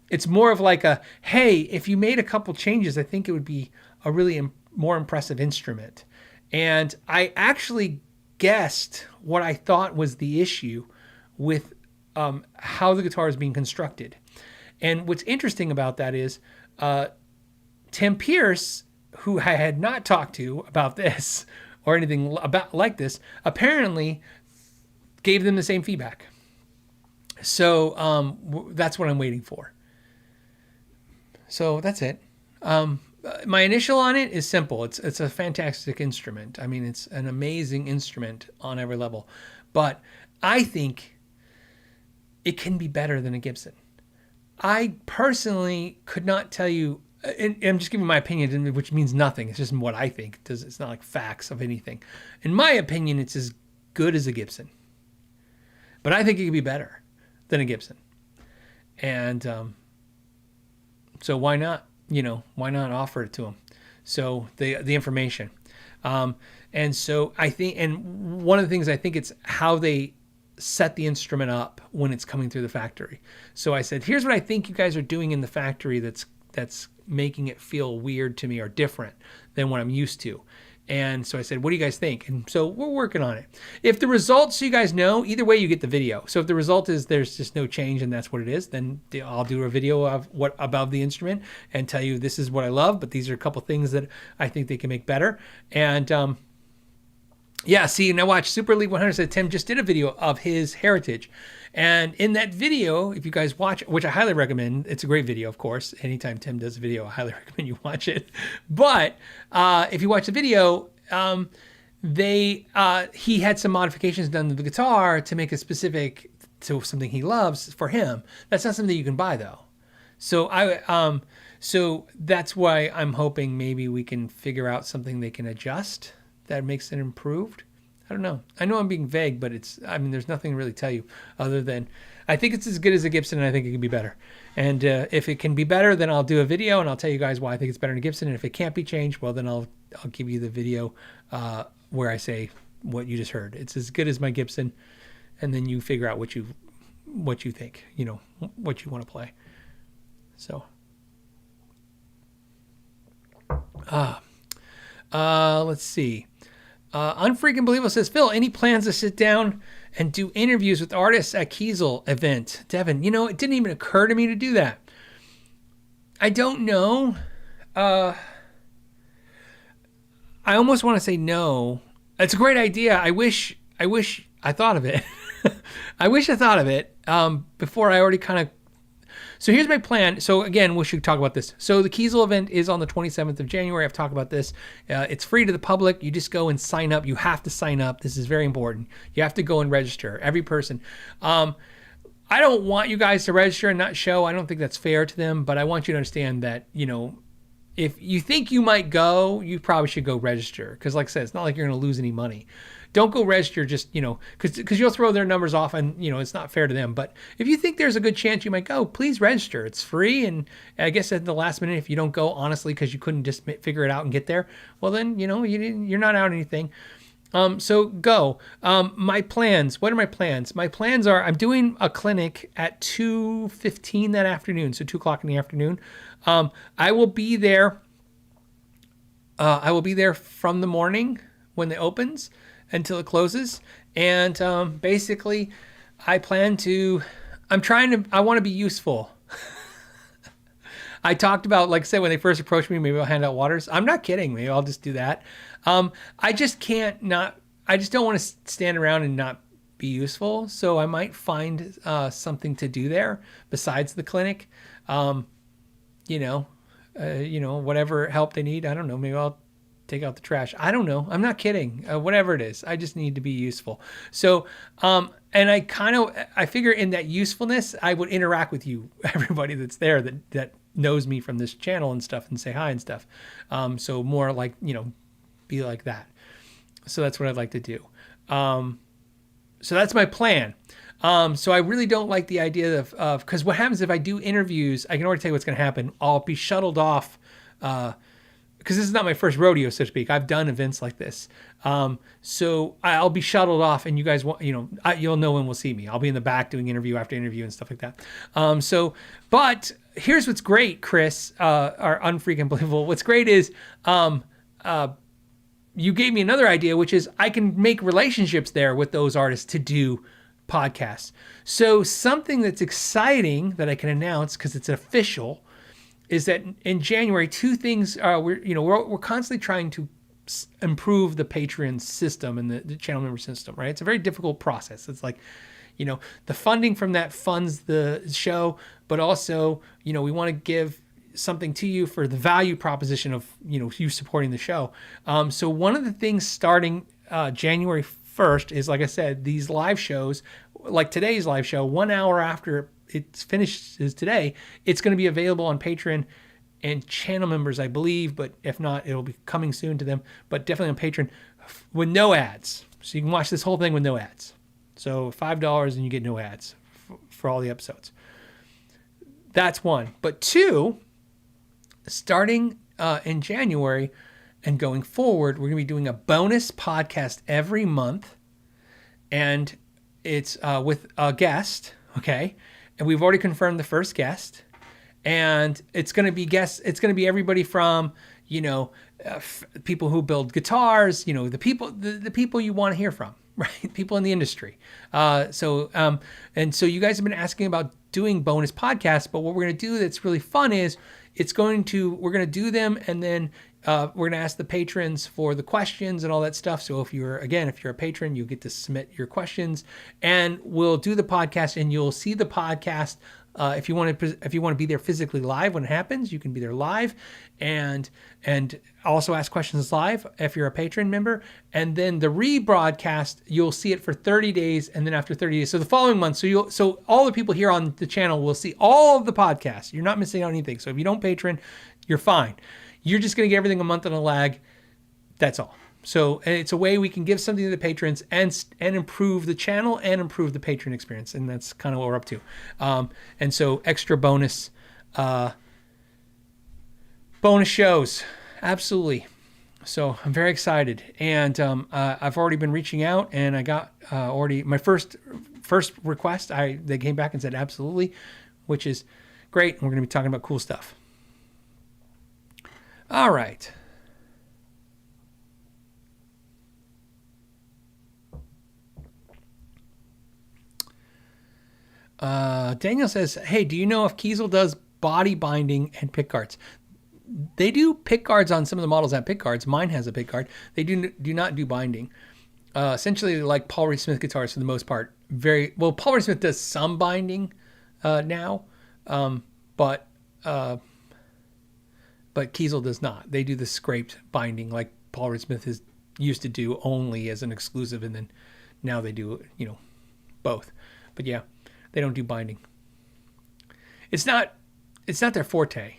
S2: It's more of like a, hey, if you made a couple changes, I think it would be a really more impressive instrument. And I actually guessed what I thought was the issue with how the guitar is being constructed. And what's interesting about that is Tim Pierce, who I had not talked to about this or anything about like this, apparently gave them the same feedback. So that's what I'm waiting for. So that's it. My initial on it is simple. It's a fantastic instrument. I mean, it's an amazing instrument on every level. But I think it can be better than a Gibson. I personally could not tell you, and I'm just giving my opinion, which means nothing. It's just what I think. It's not like facts of anything. In my opinion, it's as good as a Gibson. But I think it could be better than a Gibson. And so why not? Why not offer it to them? So the information. And so I think, and one of the things I think it's how they set the instrument up when it's coming through the factory. So I said, here's what I think you guys are doing in the factory that's making it feel weird to me or different than what I'm used to. And so I said, what do you guys think? And so we're working on it. If the results, so you guys know, either way you get the video. So if the result is there's just no change and that's what it is, then I'll do a video of what above the instrument and tell you this is what I love, but these are a couple things that I think they can make better. And yeah, see, now watch, Super Elite 100 said Tim just did a video of his Heritage. And in that video, if you guys watch, which I highly recommend, it's a great video, of course. Anytime Tim does a video, I highly recommend you watch it. But if you watch the video, he had some modifications done to the guitar to make it specific to something he loves for him. That's not something you can buy though. So so that's why I'm hoping maybe we can figure out something they can adjust that makes it improved. I don't know. I know I'm being vague, but there's nothing to really tell you other than I think it's as good as a Gibson and I think it can be better. And if it can be better, then I'll do a video and I'll tell you guys why I think it's better than a Gibson. And if it can't be changed, well, then I'll give you the video where I say what you just heard. It's as good as my Gibson. And then you figure out what you think, what you want to play. So, let's see. Unfreaking Believable says, Phil, any plans to sit down and do interviews with artists at Kiesel event. Devin, it didn't even occur to me to do that. I don't know. I almost want to say no. It's a great idea. I wish I thought of it. I wish I thought of it before I already kind of. So here's my plan. So again, we should talk about this. So the Kiesel event is on the 27th of January. I've talked about this. It's free to the public. You just go and sign up. You have to sign up. This is very important. You have to go and register. Every person. I don't want you guys to register and not show. I don't think that's fair to them. But I want you to understand that, if you think you might go, you probably should go register. Because like I said, it's not like you're going to lose any money. Don't go register just, because you'll throw their numbers off and, it's not fair to them. But if you think there's a good chance you might go, please register. It's free. And I guess at the last minute, if you don't go, honestly, because you couldn't just figure it out and get there, well, then, you're not out anything. So go. My plans. What are my plans? My plans are I'm doing a clinic at 2:15 that afternoon. So 2 o'clock in the afternoon. I will be there. I will be there from the morning when it opens until it closes. And basically, I want to be useful. I talked about, like I said, when they first approached me, maybe I'll hand out waters. I'm not kidding. Maybe I'll just do that. I just I just don't want to stand around and not be useful. So I might find something to do there besides the clinic. Whatever help they need. I don't know. Maybe I'll take out the trash. I don't know. I'm not kidding. Whatever it is, I just need to be useful. So, and I figure in that usefulness, I would interact with you, everybody that's there that knows me from this channel and stuff, and say hi and stuff. So more like, be like that. So that's what I'd like to do. So that's my plan. So I really don't like the idea of because what happens if I do interviews, I can already tell you what's going to happen. I'll be shuttled off, because this is not my first rodeo, so to speak. I've done events like this. So I'll be shuttled off, and you guys won't, you'll know when we'll see me. I'll be in the back doing interview after interview and stuff like that. But here's what's great, Chris, or unfreaking believable. What's great is, you gave me another idea, which is I can make relationships there with those artists to do podcasts. So something that's exciting that I can announce, because it's official, is that in January, two things we're constantly trying to improve the Patreon system and the channel member system, right? It's a very difficult process. It's like, the funding from that funds the show, but also, we want to give something to you for the value proposition of, you supporting the show. So one of the things starting January 1st is, like I said, these live shows, like today's live show, 1 hour after it's finished is today, it's going to be available on Patreon and channel members, I believe, but if not, it'll be coming soon to them, but definitely on Patreon with no ads. So you can watch this whole thing with no ads. So $5 and you get no ads for all the episodes. That's one. But two, starting in January and going forward, we're going to be doing a bonus podcast every month. And it's with a guest, okay? And we've already confirmed the first guest. And it's going to be guests. It's going to be everybody from, people who build guitars, the people you want to hear from, right? People in the industry. And so you guys have been asking about doing bonus podcasts, but what we're going to do that's really fun is we're going to do them, and then we're going to ask the patrons for the questions and all that stuff. So if you're a patron, you get to submit your questions, and we'll do the podcast, and you'll see the podcast. If you want to be there physically live when it happens, you can be there live, and also ask questions live if you're a patron member. And then the rebroadcast, you'll see it for 30 days, and then after 30 days, so the following month, so all the people here on the channel will see all of the podcasts. You're not missing out on anything. So if you don't patron, you're fine. You're just going to get everything a month on a lag. That's all. So it's a way we can give something to the patrons and improve the channel and improve the patron experience. And that's kind of what we're up to. And so extra bonus shows. Absolutely. So I'm very excited. And I've already been reaching out, and I got already my first request. They came back and said absolutely, which is great. And we're going to be talking about cool stuff. All right. Daniel says, hey, do you know if Kiesel does body binding and pick guards? They do pick guards on some of the models that have pick guards. Mine has a pick guard. They do not do binding. Essentially, like Paul Reed Smith guitars for the most part. Paul Reed Smith does some binding now, but Kiesel does not. They do the scraped binding like Paul Reed Smith used to do only as an exclusive, and then now they do both. But yeah, they don't do binding. It's not their forte.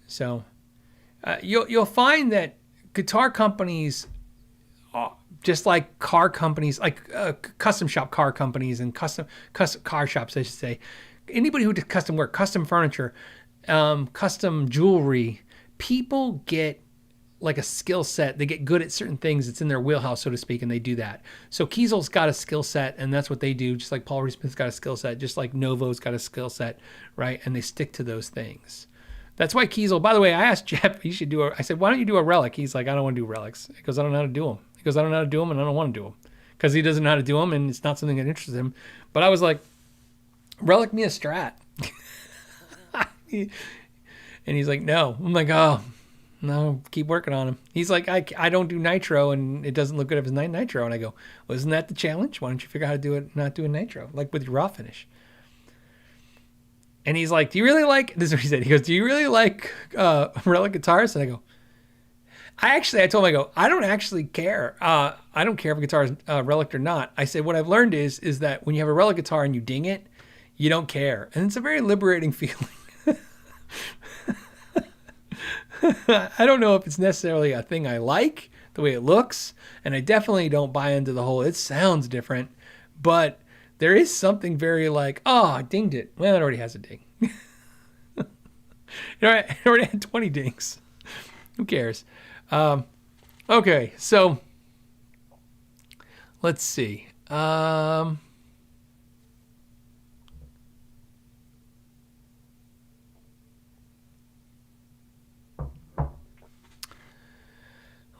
S2: So you'll find that guitar companies, just like car companies, like custom shop car companies and custom car shops, I should say, anybody who does custom work, custom furniture, custom jewelry, people get like a skill set. They get good at certain things. It's in their wheelhouse, so to speak, and they do that. So Kiesel's got a skill set, and that's what they do. Just like Paul Reed Smith's got a skill set, just like Novo's got a skill set, right? And they stick to those things. That's why Kiesel, by the way, I asked Jeff, I said, why don't you do a relic? He's like, I don't want to do relics. He goes, I don't know how to do them. He goes, I don't know how to do them, and I don't want to do them. Because he doesn't know how to do them, and it's not something that interests him. But I was like, relic me a Strat. And he's like, no. I'm like, oh, no, keep working on him. He's like, I don't do nitro, and it doesn't look good if it's nitro. And I go, well, isn't that the challenge? Why don't you figure out how to do it, not doing nitro, like with your raw finish? And he's like, do you really like, this is what he said. He goes, do you really like relic guitars? And I go, I told him, I go, I don't actually care. I don't care if a guitar is relic or not. I said, what I've learned is that when you have a relic guitar and you ding it, you don't care. And it's a very liberating feeling. I don't know if it's necessarily a thing I like, the way it looks. And I definitely don't buy into the whole, it sounds different. But there is something very like, oh, I dinged it. Well, it already has a ding. It already had 20 dings. Who cares? Okay, so let's see.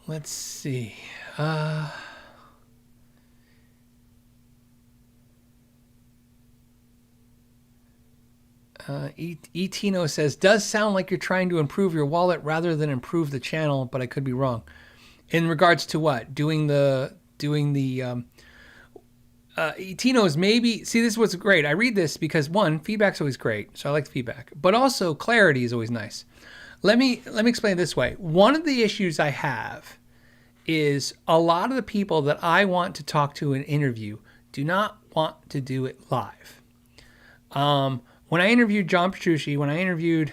S2: Let's see. Etino says, does sound like you're trying to improve your wallet rather than improve the channel, but I could be wrong. In regards to what? Doing the Etino's maybe, see, this is what's great. I read this because one, feedback's always great. So I like the feedback, but also clarity is always nice. Let me explain it this way. One of the issues I have is a lot of the people that I want to talk to and interview do not want to do it live. When I interviewed John Petrucci, when I interviewed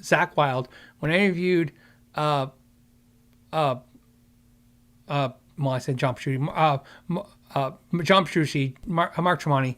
S2: Zach Wilde, when I interviewed I said John Petrucci, John Petrucci, Mark Tremonti,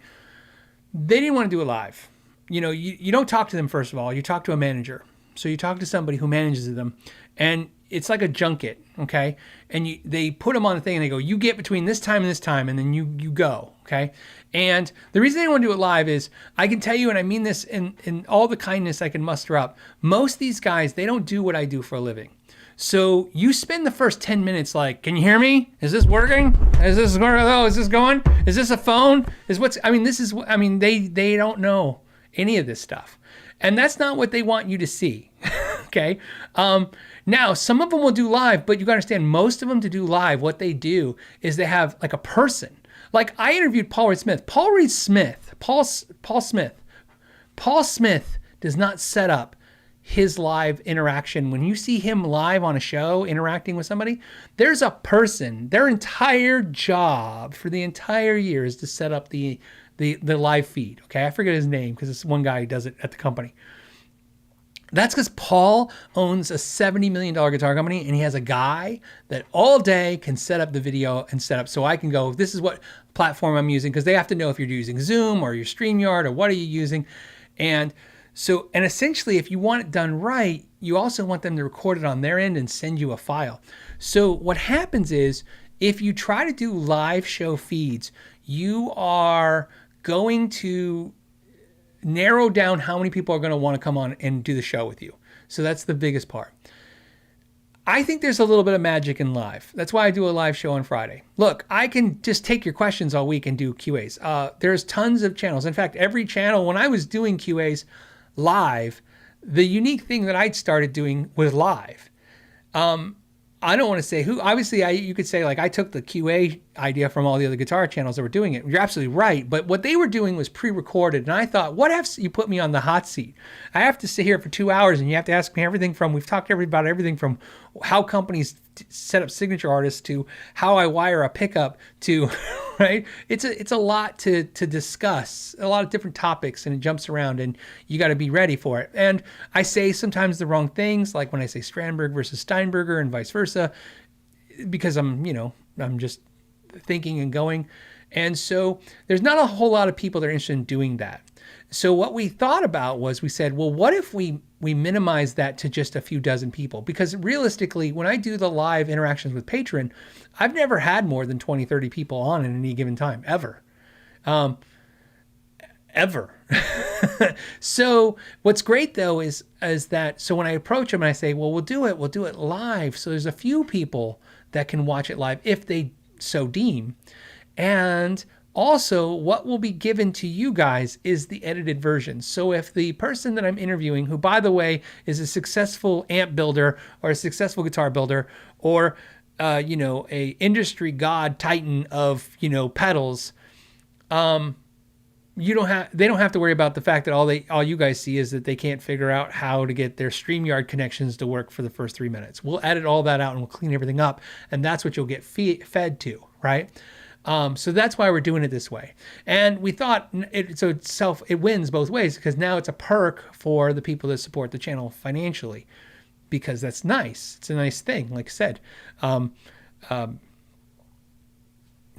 S2: they didn't want to do it live. You don't talk to them, first of all. You talk to a manager. So you talk to somebody who manages them, and it's like a junket, okay? And they put them on the thing, and they go, you get between this time and this time, and then you go, okay? And the reason they want to do it live is, I can tell you, and I mean this in all the kindness I can muster up, most of these guys, they don't do what I do for a living. So you spend the first 10 minutes like, can you hear me? Is this working? Is this going? Oh, is this going? Is this a phone? They don't know any of this stuff. And that's not what they want you to see, okay? Now, some of them will do live, but you got to understand, most of them to do live, what they do is they have like a person. Like I interviewed Paul Smith does not set up his live interaction. When you see him live on a show interacting with somebody, there's a person. Their entire job for the entire year is to set up the live feed. Okay, I forget his name because it's one guy who does it at the company. That's because Paul owns a $70 million guitar company, and he has a guy that all day can set up the video and set up. So I can go, this is what platform I'm using, because they have to know if you're using Zoom or your StreamYard or what are you using. And essentially, if you want it done right, you also want them to record it on their end and send you a file. So what happens is, if you try to do live show feeds, you are going to narrow down how many people are going to want to come on and do the show with you. So that's the biggest part. I think there's a little bit of magic in live. That's why I do a live show on Friday. Look, I can just take your questions all week and do QAs. There's tons of channels. In fact, every channel, when I was doing QAs live, the unique thing that I'd started doing was live. I don't want to say who. Obviously, you could say, like, I took the QA idea from all the other guitar channels that were doing it. You're absolutely right. But what they were doing was pre-recorded. And I thought, what if you put me on the hot seat? I have to sit here for 2 hours and you have to ask me everything from, we've talked about everything from how companies set up signature artists to how I wire a pickup to, right? It's a lot to discuss, a lot of different topics, and it jumps around, and you got to be ready for it. And I say sometimes the wrong things, like when I say Strandberg versus Steinberger and vice versa, because I'm just thinking and going. And so there's not a whole lot of people that are interested in doing that. So what we thought about was, we said, well, what if we minimize that to just a few dozen people? Because realistically, when I do the live interactions with Patreon, I've never had more than 20, 30 people on at any given time, ever. Ever. So what's great though is that, so when I approach them and I say, well, we'll do it live. So there's a few people that can watch it live if they so deem. And also, what will be given to you guys is the edited version. So if the person that I'm interviewing, who, by the way, is a successful amp builder or a successful guitar builder, or a industry god titan of pedals, they don't have to worry about the fact that all you guys see is that they can't figure out how to get their StreamYard connections to work for the first 3 minutes. We'll edit all that out and we'll clean everything up, and that's what you'll get fed to, right? So that's why we're doing it this way. And we thought it wins both ways, because now it's a perk for the people that support the channel financially, because that's nice. It's a nice thing, like I said.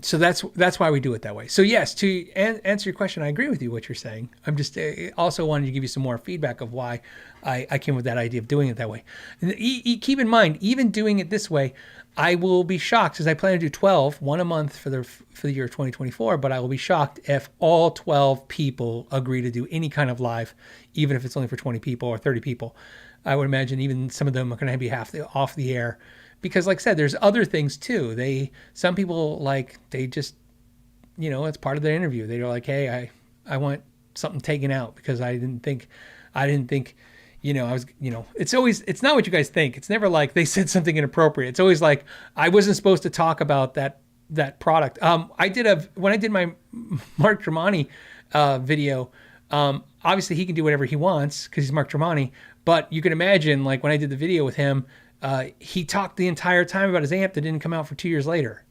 S2: So that's why we do it that way. So yes, to answer your question, I agree with you what you're saying. I'm just also wanted to give you some more feedback of why I came with that idea of doing it that way. And keep in mind, even doing it this way, I will be shocked, because I plan to do 12, one a month for the year 2024, but I will be shocked if all 12 people agree to do any kind of live, even if it's only for 20 people or 30 people. I would imagine even some of them are going to be off the air, because like I said, there's other things too. Some people, they just, it's part of their interview. They're like, hey, I want something taken out because I didn't think, it's not what you guys think. It's never like they said something inappropriate. It's always like, I wasn't supposed to talk about that product. When I did my Mark Tremonti video, obviously he can do whatever he wants because he's Mark Tremonti, but you can imagine, like, when I did the video with him, he talked the entire time about his amp that didn't come out for 2 years later.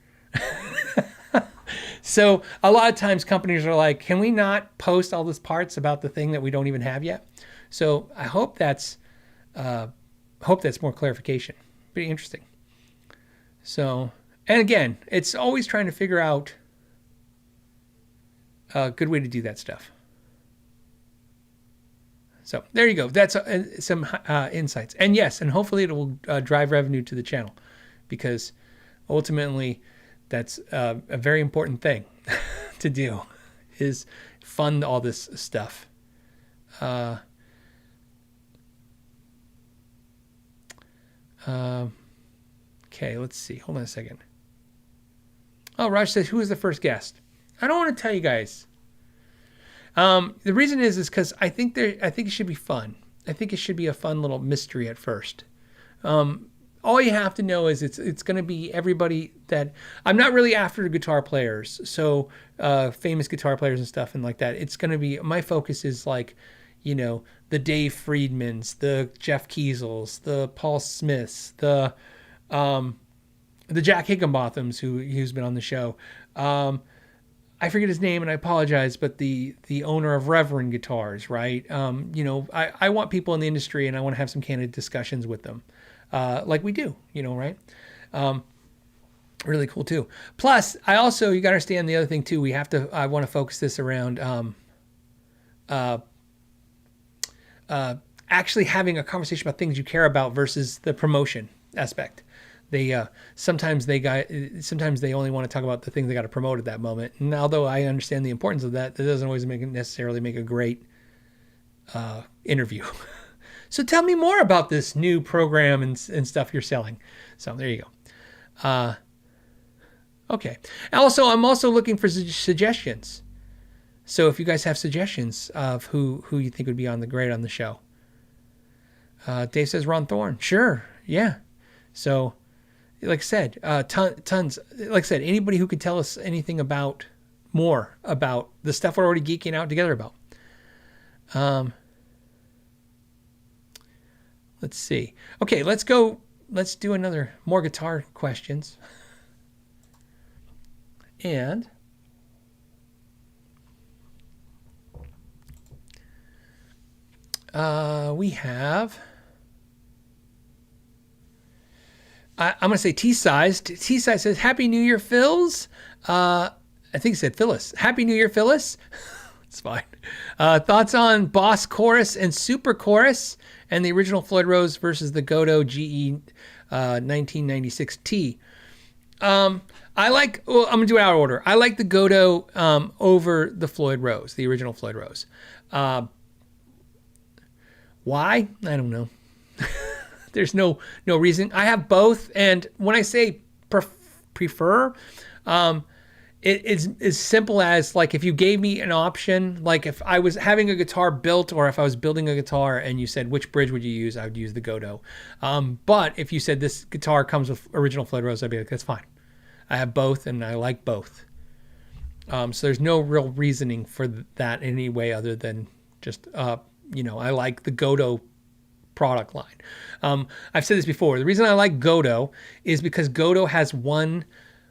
S2: So a lot of times companies are like, can we not post all these parts about the thing that we don't even have yet? So I hope that's more clarification. Pretty interesting. So, and again, it's always trying to figure out a good way to do that stuff. So there you go. That's some insights. And yes, and hopefully it will drive revenue to the channel, because ultimately that's a very important thing to do, is fund all this stuff. Okay, let's see. Hold on a second. Oh, Raj says, who is the first guest? I don't want to tell you guys. The reason is because I think it should be fun. I think it should be a fun little mystery at first. All you have to know is it's going to be everybody that I'm not really after guitar players. So famous guitar players and stuff and like that. It's going to be, my focus is like, the Dave Friedmans, the Jeff Kiesels, the Paul Smiths, the Jack Higginbothams, who's been on the show. I forget his name and I apologize, but the owner of Reverend Guitars, right? I want people in the industry and I want to have some candid discussions with them, like we do, right? Really cool too. Plus, you got to understand the other thing too. I want to focus this around actually having a conversation about things you care about versus the promotion aspect. Sometimes they only want to talk about the thing they got to promote at that moment. And although I understand the importance of that, that doesn't always necessarily make a great interview. So tell me more about this new program and stuff you're selling. So there you go. Okay. Also, I'm also looking for suggestions. So if you guys have suggestions of who you think would be great on the show. Dave says Ron Thorne. Sure. Yeah. So like I said, tons. Like I said, anybody who could tell us anything more about the stuff we're already geeking out together about. Let's see. Okay, let's go. Let's do more guitar questions. And we have, I'm going to say T-Size. T-Size says, Happy New Year, Phils. I think he said Phyllis. Happy New Year, Phyllis. It's fine. Thoughts on Boss Chorus and Super Chorus and the original Floyd Rose versus the Godot GE 1996T. I'm going to do it out of order. I like the Godot over the Floyd Rose, the original Floyd Rose. Why? I don't know. There's no reason. I have both, and when I say prefer, it's as simple as, like, if you gave me an option, like if I was having a guitar built or if I was building a guitar and you said, which bridge would you use? I would use the Godot. But if you said this guitar comes with original Floyd Rose, I'd be like, that's fine. I have both and I like both. So there's no real reasoning for that in any way other than just, I like the Godot product line. I've said this before. The reason I like Godot is because Godot has one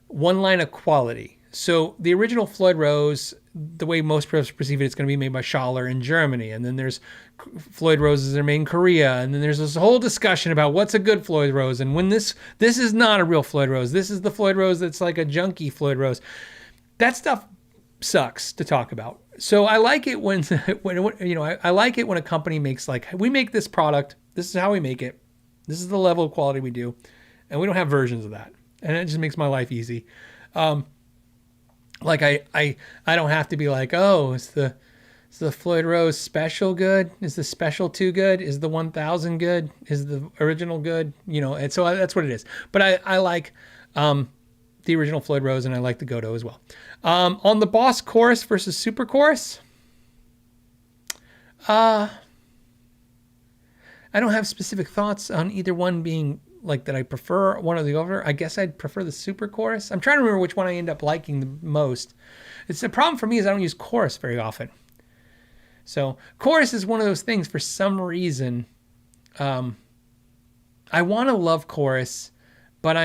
S2: line of quality. So the original Floyd Rose, the way most perceive it, it's going to be made by Schaller in Germany. And then there's Floyd Roses that are made in Korea. And then there's this whole discussion about what's a good Floyd Rose. And when this is not a real Floyd Rose. This is the Floyd Rose that's like a junky Floyd Rose. That stuff sucks to talk about. So I like it when I like it when a company makes, like, we make this product. This is how we make it. This is the level of quality we do. And we don't have versions of that. And it just makes my life easy. Like I don't have to be like, oh, is the Floyd Rose special good? Is the special 2 good? Is the 1000 good? Is the original good? And so that's what it is. But I like the original Floyd Rose, and I like the Godot as well. On the Boss Chorus versus Super Chorus, I don't have specific thoughts on either one being like that I prefer one or the other. I guess I'd prefer the Super Chorus. I'm trying to remember which one I end up liking the most. It's the problem for me is I don't use chorus very often. So chorus is one of those things for some reason. I want to love chorus, but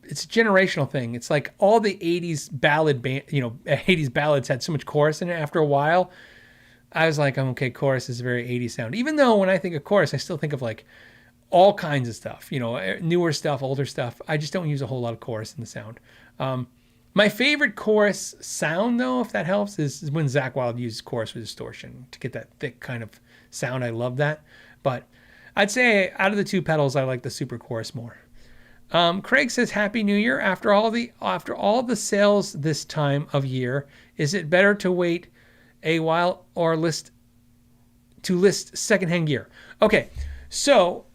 S2: it's a generational thing. It's like all the 80s ballad 80s ballads had so much chorus in it. After a while, I was like, okay, chorus is a very 80s sound. Even though when I think of chorus, I still think of like all kinds of stuff, newer stuff, older stuff. I just don't use a whole lot of chorus in the sound. My favorite chorus sound, though, if that helps, is when Zakk Wylde uses chorus with distortion to get that thick kind of sound. I love that. But I'd say out of the 2 pedals, I like the Super Chorus more. Craig says, Happy New Year. After all the sales this time of year, is it better to wait a while or list secondhand gear? Okay. So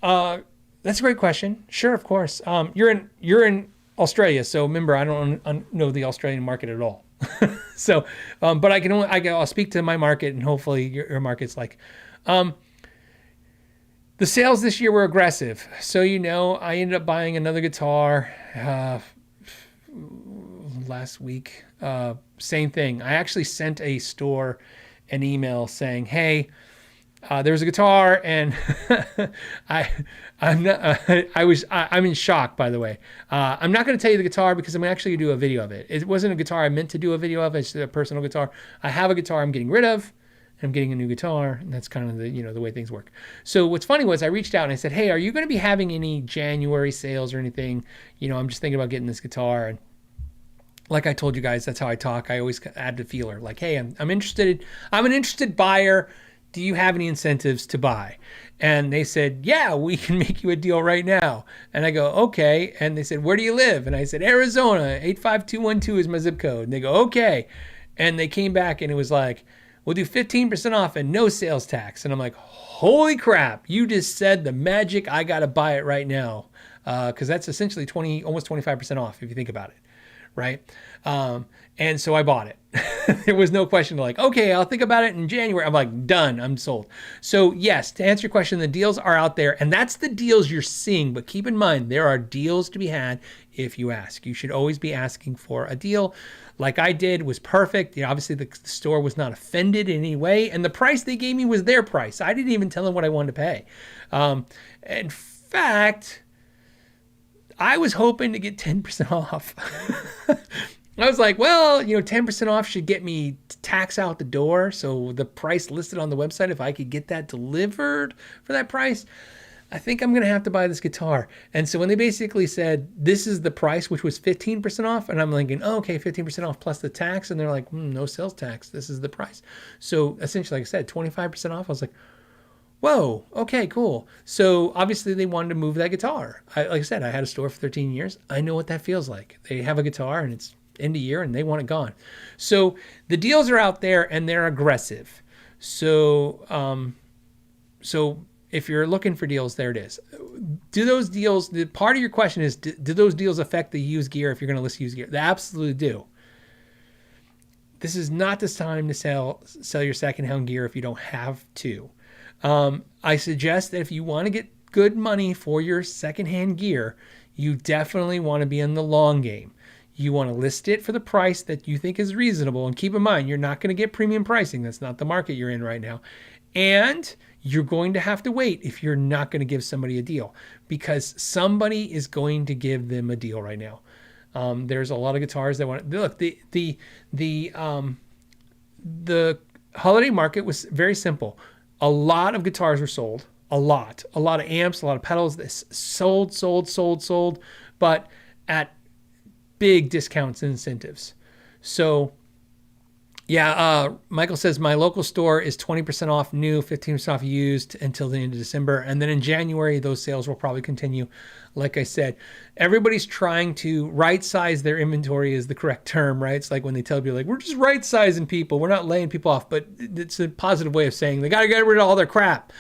S2: that's a great question. Sure, of course. You're in Australia, so remember, I don't know the Australian market at all. So, but I'll speak to my market, and hopefully your market's like. The sales this year were aggressive, so I ended up buying another guitar last week. Same thing. I actually sent a store an email saying, "Hey, there was a guitar," and I'm in shock, by the way. I'm not going to tell you the guitar because I'm actually going to do a video of it. It wasn't a guitar I meant to do a video of. It's a personal guitar. I have a guitar I'm getting rid of, and I'm getting a new guitar, and that's kind of the way things work. So what's funny was I reached out and I said, "Hey, are you going to be having any January sales or anything? I'm just thinking about getting this guitar." And like I told you guys, that's how I talk. I always add the feeler, like, "Hey, I'm interested. I'm an interested buyer. Do you have any incentives to buy?" And they said, "Yeah, we can make you a deal right now." And I go, "Okay." And they said, "Where do you live?" And I said, "Arizona, 85212 is my zip code." And they go, "Okay." And they came back and it was like, we'll do 15% off and no sales tax. And I'm like, holy crap, you just said the magic. I got to buy it right now. Because that's essentially almost 25% off if you think about it, right? And so I bought it. There was no question like, okay, I'll think about it in January. I'm like, done, I'm sold. So yes, to answer your question, the deals are out there, and that's the deals you're seeing. But keep in mind, there are deals to be had if you ask. You should always be asking for a deal. Like I did was perfect. Obviously the store was not offended in any way, and the price they gave me was their price. I didn't even tell them what I wanted to pay. In fact, I was hoping to get 10% off. I was like, well, 10% off should get me tax out the door. So the price listed on the website, if I could get that delivered for that price, I think I'm going to have to buy this guitar. And so when they basically said, this is the price, which was 15% off, and I'm thinking, oh, okay, 15% off plus the tax. And they're like, no sales tax. This is the price. So essentially, like I said, 25% off. I was like, whoa, okay, cool. So obviously they wanted to move that guitar. Like I said, I had a store for 13 years. I know what that feels like. They have a guitar and it's end of year and they want it gone. So the deals are out there and they're aggressive. So if you're looking for deals, there it is. Do those deals, the part of your question is, do those deals affect the used gear if you're going to list used gear? They absolutely do. This is not the time to sell your secondhand gear if you don't have to. I suggest that if you want to get good money for your secondhand gear, you definitely want to be in the long game. You want to list it for the price that you think is reasonable. And keep in mind, you're not going to get premium pricing. That's not the market you're in right now. And you're going to have to wait if you're not going to give somebody a deal, because somebody is going to give them a deal right now. There's a lot of guitars that want to look. The holiday market was very simple. A lot of guitars were sold, a lot of amps, a lot of pedals that sold, but at big discounts and incentives. So yeah, Michael says my local store is 20% off new, 15% off used until the end of December. And then in January, those sales will probably continue. Like I said, everybody's trying to right size their inventory is the correct term, right? It's like when they tell you like, we're just right sizing people. We're not laying people off, but it's a positive way of saying they got to get rid of all their crap.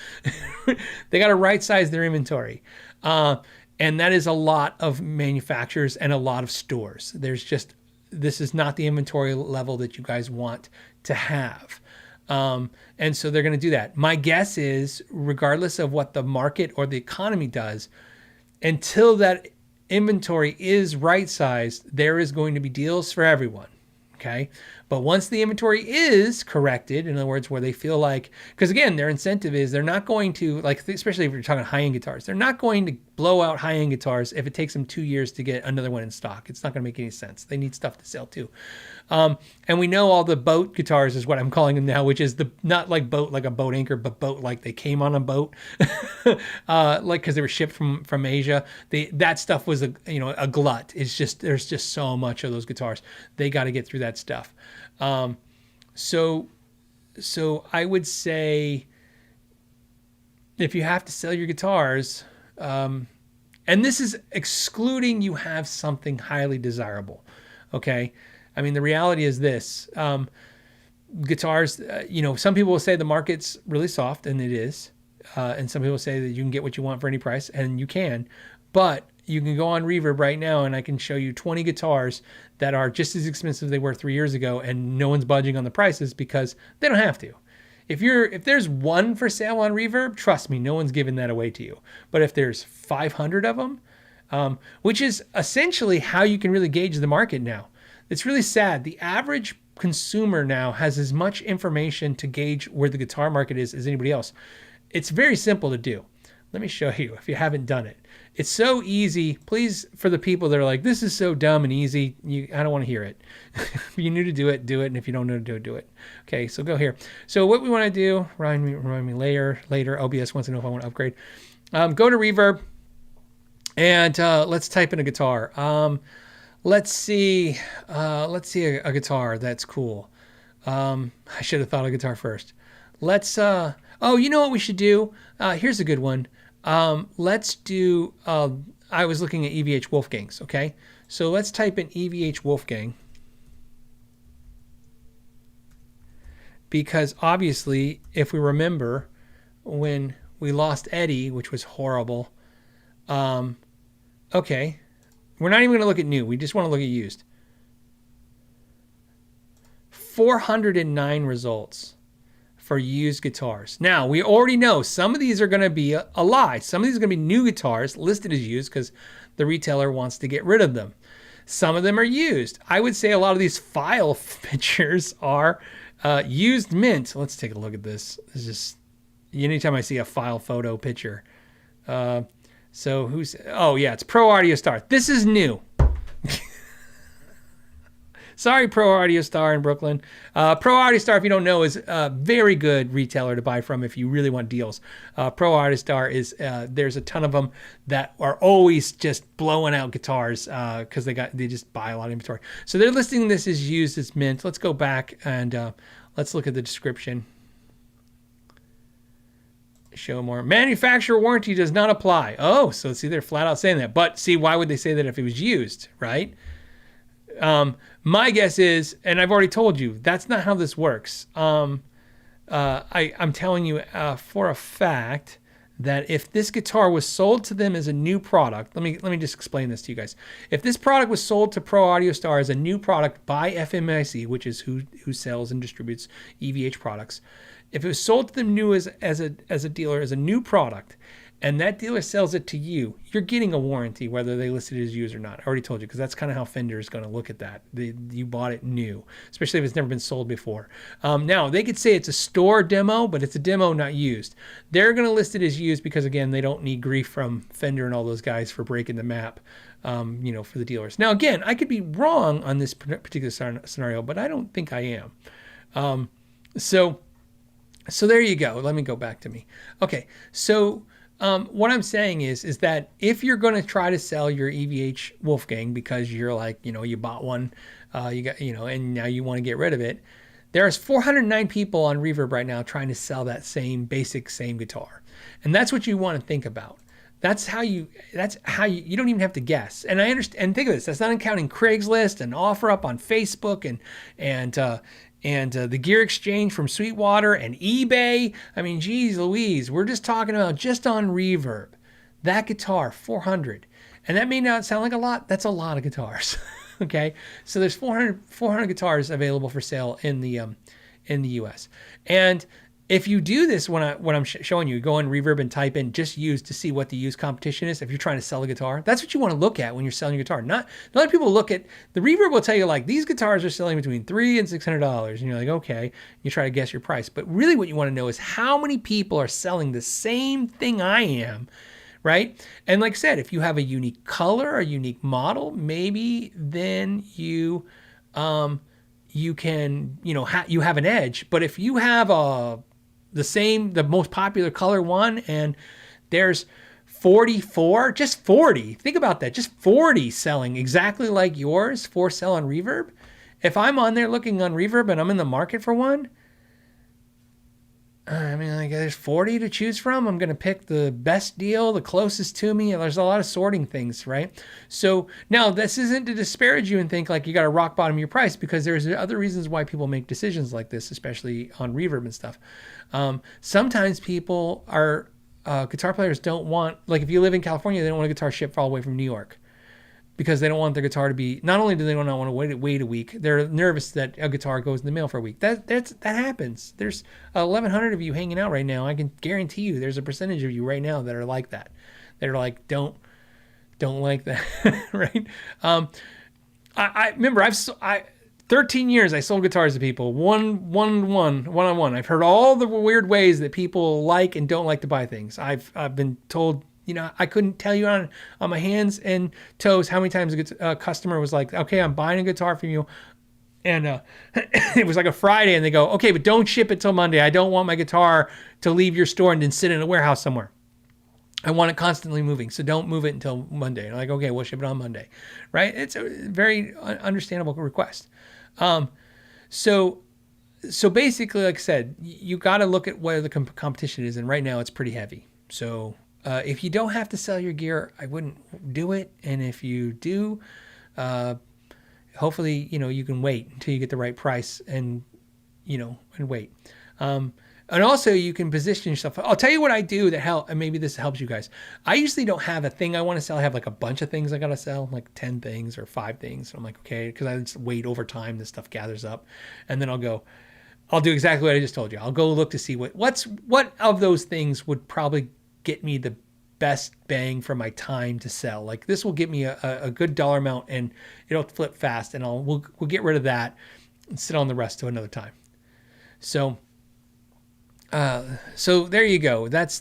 S2: They got to right size their inventory. And that is a lot of manufacturers and a lot of stores. This is not the inventory level that you guys want to have. And so they're going to do that. My guess is, regardless of what the market or the economy does, until that inventory is right-sized, there is going to be deals for everyone. Okay. But once the inventory is corrected, in other words, where they feel like, because again, their incentive is they're not going to, like, especially if you're talking high-end guitars, they're not going to blow out high-end guitars if it takes them 2 years to get another one in stock. It's not going to make any sense. They need stuff to sell too. And we know all the boat guitars is what I'm calling them now, which is not like boat, like a boat anchor, but boat like they came on a boat, like because they were shipped from Asia. That stuff was a glut. It's just, there's just so much of those guitars. They got to get through that stuff. So I would say if you have to sell your guitars, and this is excluding you have something highly desirable. Okay. I mean, the reality is this, guitars, some people will say the market's really soft, and it is. And some people say that you can get what you want for any price, and you can, but you can go on Reverb right now and I can show you 20 guitars that are just as expensive as they were 3 years ago, and no one's budging on the prices because they don't have to. If there's one for sale on Reverb, trust me, no one's giving that away to you. But if there's 500 of them, which is essentially how you can really gauge the market now. It's really sad. The average consumer now has as much information to gauge where the guitar market is as anybody else. It's very simple to do. Let me show you if you haven't done it. It's so easy. Please, for the people that are like, this is so dumb and easy, I don't want to hear it. If you knew to do it, do it. And if you don't know to do it. Okay, so go here. So what we want to do, remind me later, OBS wants to know if I want to upgrade. Go to Reverb and let's type in a guitar. Let's see a guitar that's cool. I should have thought of guitar first. Let's, you know what we should do? Here's a good one. Let's do, I was looking at EVH Wolfgangs, okay? So let's type in EVH Wolfgang. because obviously, if we remember when we lost Eddie, which was horrible. Okay, we're not even going to look at new. We just want to look at used. 409 results for used guitars. Now, we already know some of these are going to be a lie. Some of these are going to be new guitars listed as used because the retailer wants to get rid of them. Some of them are used. I would say a lot of these file pictures are used mint. Let's take a look at this. This is just, anytime I see a file photo picture. So who's, oh yeah, it's Pro Audio Star. This is new. Sorry, Pro Audio Star in Brooklyn. Pro Audio Star, if you don't know, is a very good retailer to buy from if you really want deals. Pro Audio Star is, there's a ton of them that are always just blowing out guitars because they just buy a lot of inventory. So they're listing this as used as mint. Let's go back and let's look at the description. Show more. Manufacturer warranty does not apply. Oh, so see, they're flat out saying that. But see, why would they say that if it was used, right? My guess is, and I've already told you, that's not how this works. I'm telling you for a fact that if this guitar was sold to them as a new product, let me just explain this to you guys. If this product was sold to Pro Audio Star as a new product by FMIC, which is who sells and distributes EVH products, if it was sold to them new as a dealer as a new product, and that dealer sells it to you, you're getting a warranty whether they listed it as used or not. I already told you, because that's kind of how Fender is going to look at that. You bought it new, especially if it's never been sold before. Now, they could say it's a store demo, but it's a demo, not used. They're going to list it as used because, again, they don't need grief from Fender and all those guys for breaking the map, for the dealers. Now, again, I could be wrong on this particular scenario, but I don't think I am. So there you go. Let me go back to me. Okay, so what I'm saying is that if you're going to try to sell your EVH Wolfgang because you're like, you bought one, and now you want to get rid of it, there's 409 people on Reverb right now trying to sell that same guitar. And that's what you want to think about. That's how you don't even have to guess. And I understand, and think of this, that's not counting Craigslist and OfferUp on Facebook and the Gear Exchange from Sweetwater and eBay. I mean, geez Louise, we're just talking about just on Reverb. That guitar, 400. And that may not sound like a lot. That's a lot of guitars. Okay? So there's 400 guitars available for sale in the US. And if you do this, when I'm showing you, go on Reverb and type in just used to see what the used competition is. If you're trying to sell a guitar, that's what you want to look at when you're selling your guitar. Not a lot of people look at the Reverb will tell you like these guitars are selling between $300 and $600, and you're like, okay, you try to guess your price. But really, what you want to know is how many people are selling the same thing I am, right? And like I said, if you have a unique color, a unique model, maybe then you can you have an edge. But if you have the most popular color one, and there's 44, just 40. Think about that. Just 40 selling exactly like yours for sale on Reverb. If I'm on there looking on Reverb and I'm in the market for one, I mean, like there's 40 to choose from. I'm going to pick the best deal, the closest to me. There's a lot of sorting things, right? So now this isn't to disparage you and think like you got to rock bottom your price, because there's other reasons why people make decisions like this, especially on Reverb and stuff. Sometimes people are, guitar players don't want, like if you live in California, they don't want a guitar shipped all the way from New York, because they don't want their guitar to be, not only do they not want to wait a week, they're nervous that a guitar goes in the mail for a week. That happens. There's 1,100 of you hanging out right now. I can guarantee you there's a percentage of you right now that are like that. That are like, don't like that, right? I remember 13 years I sold guitars to people, one-on-one. I've heard all the weird ways that people like and don't like to buy things. I've been told, I couldn't tell you on my hands and toes how many times a customer was like, okay, I'm buying a guitar from you. And it was like a Friday, and they go, okay, but don't ship it till Monday. I don't want my guitar to leave your store and then sit in a warehouse somewhere. I want it constantly moving, so don't move it until Monday. And I'm like, okay, we'll ship it on Monday, right? It's a very understandable request. So basically, like I said, you got to look at where the competition is, and right now it's pretty heavy. So if you don't have to sell your gear, I wouldn't do it. And if you do, hopefully, you can wait until you get the right price and and wait. And also you can position yourself. I'll tell you what I do that help, and maybe this helps you guys. I usually don't have a thing I want to sell. I have like a bunch of things I got to sell, like 10 things or 5 things. And I'm like, okay, because I just wait over time, this stuff gathers up. And then I'll do exactly what I just told you. I'll go look to see what of those things would probably get me the best bang for my time to sell. Like this will get me a good dollar amount and it'll flip fast, and we'll get rid of that and sit on the rest to another time. So there you go. That's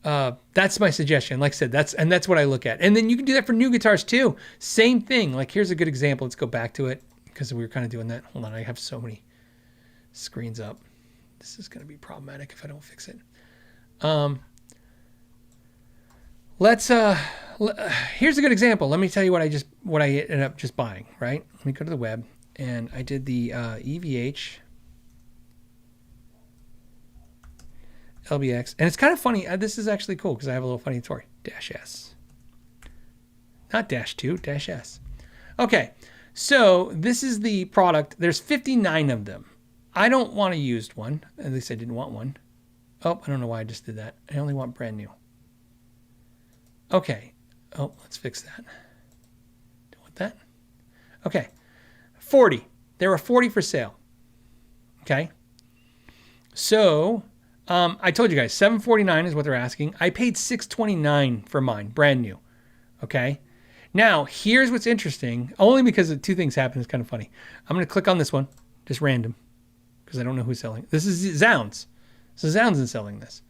S2: that's my suggestion. Like I said, that's what I look at. And then you can do that for new guitars too. Same thing. Like here's a good example. Let's go back to it because we were kind of doing that. Hold on. I have so many screens up. This is going to be problematic if I don't fix it. Here's a good example. Let me tell you what I ended up just buying, right? Let me go to the web, and I did the EVH LBX, and it's kind of funny. This is actually cool because I have a little funny story. -S, not -2, -S. Okay, so this is the product. There's 59 of them. I don't want a used one. At least I didn't want one. Oh, I don't know why I just did that. I only want brand new. Okay. Oh, let's fix that. Don't want that. Okay. 40. There were 40 for sale. Okay. So, I told you guys, $749 is what they're asking. I paid $629 for mine, brand new. Okay. Now, here's what's interesting. Only because of 2 things happened. It's kind of funny. I'm going to click on this one, just random, because I don't know who's selling. This is Zounds. So Zounds is selling this.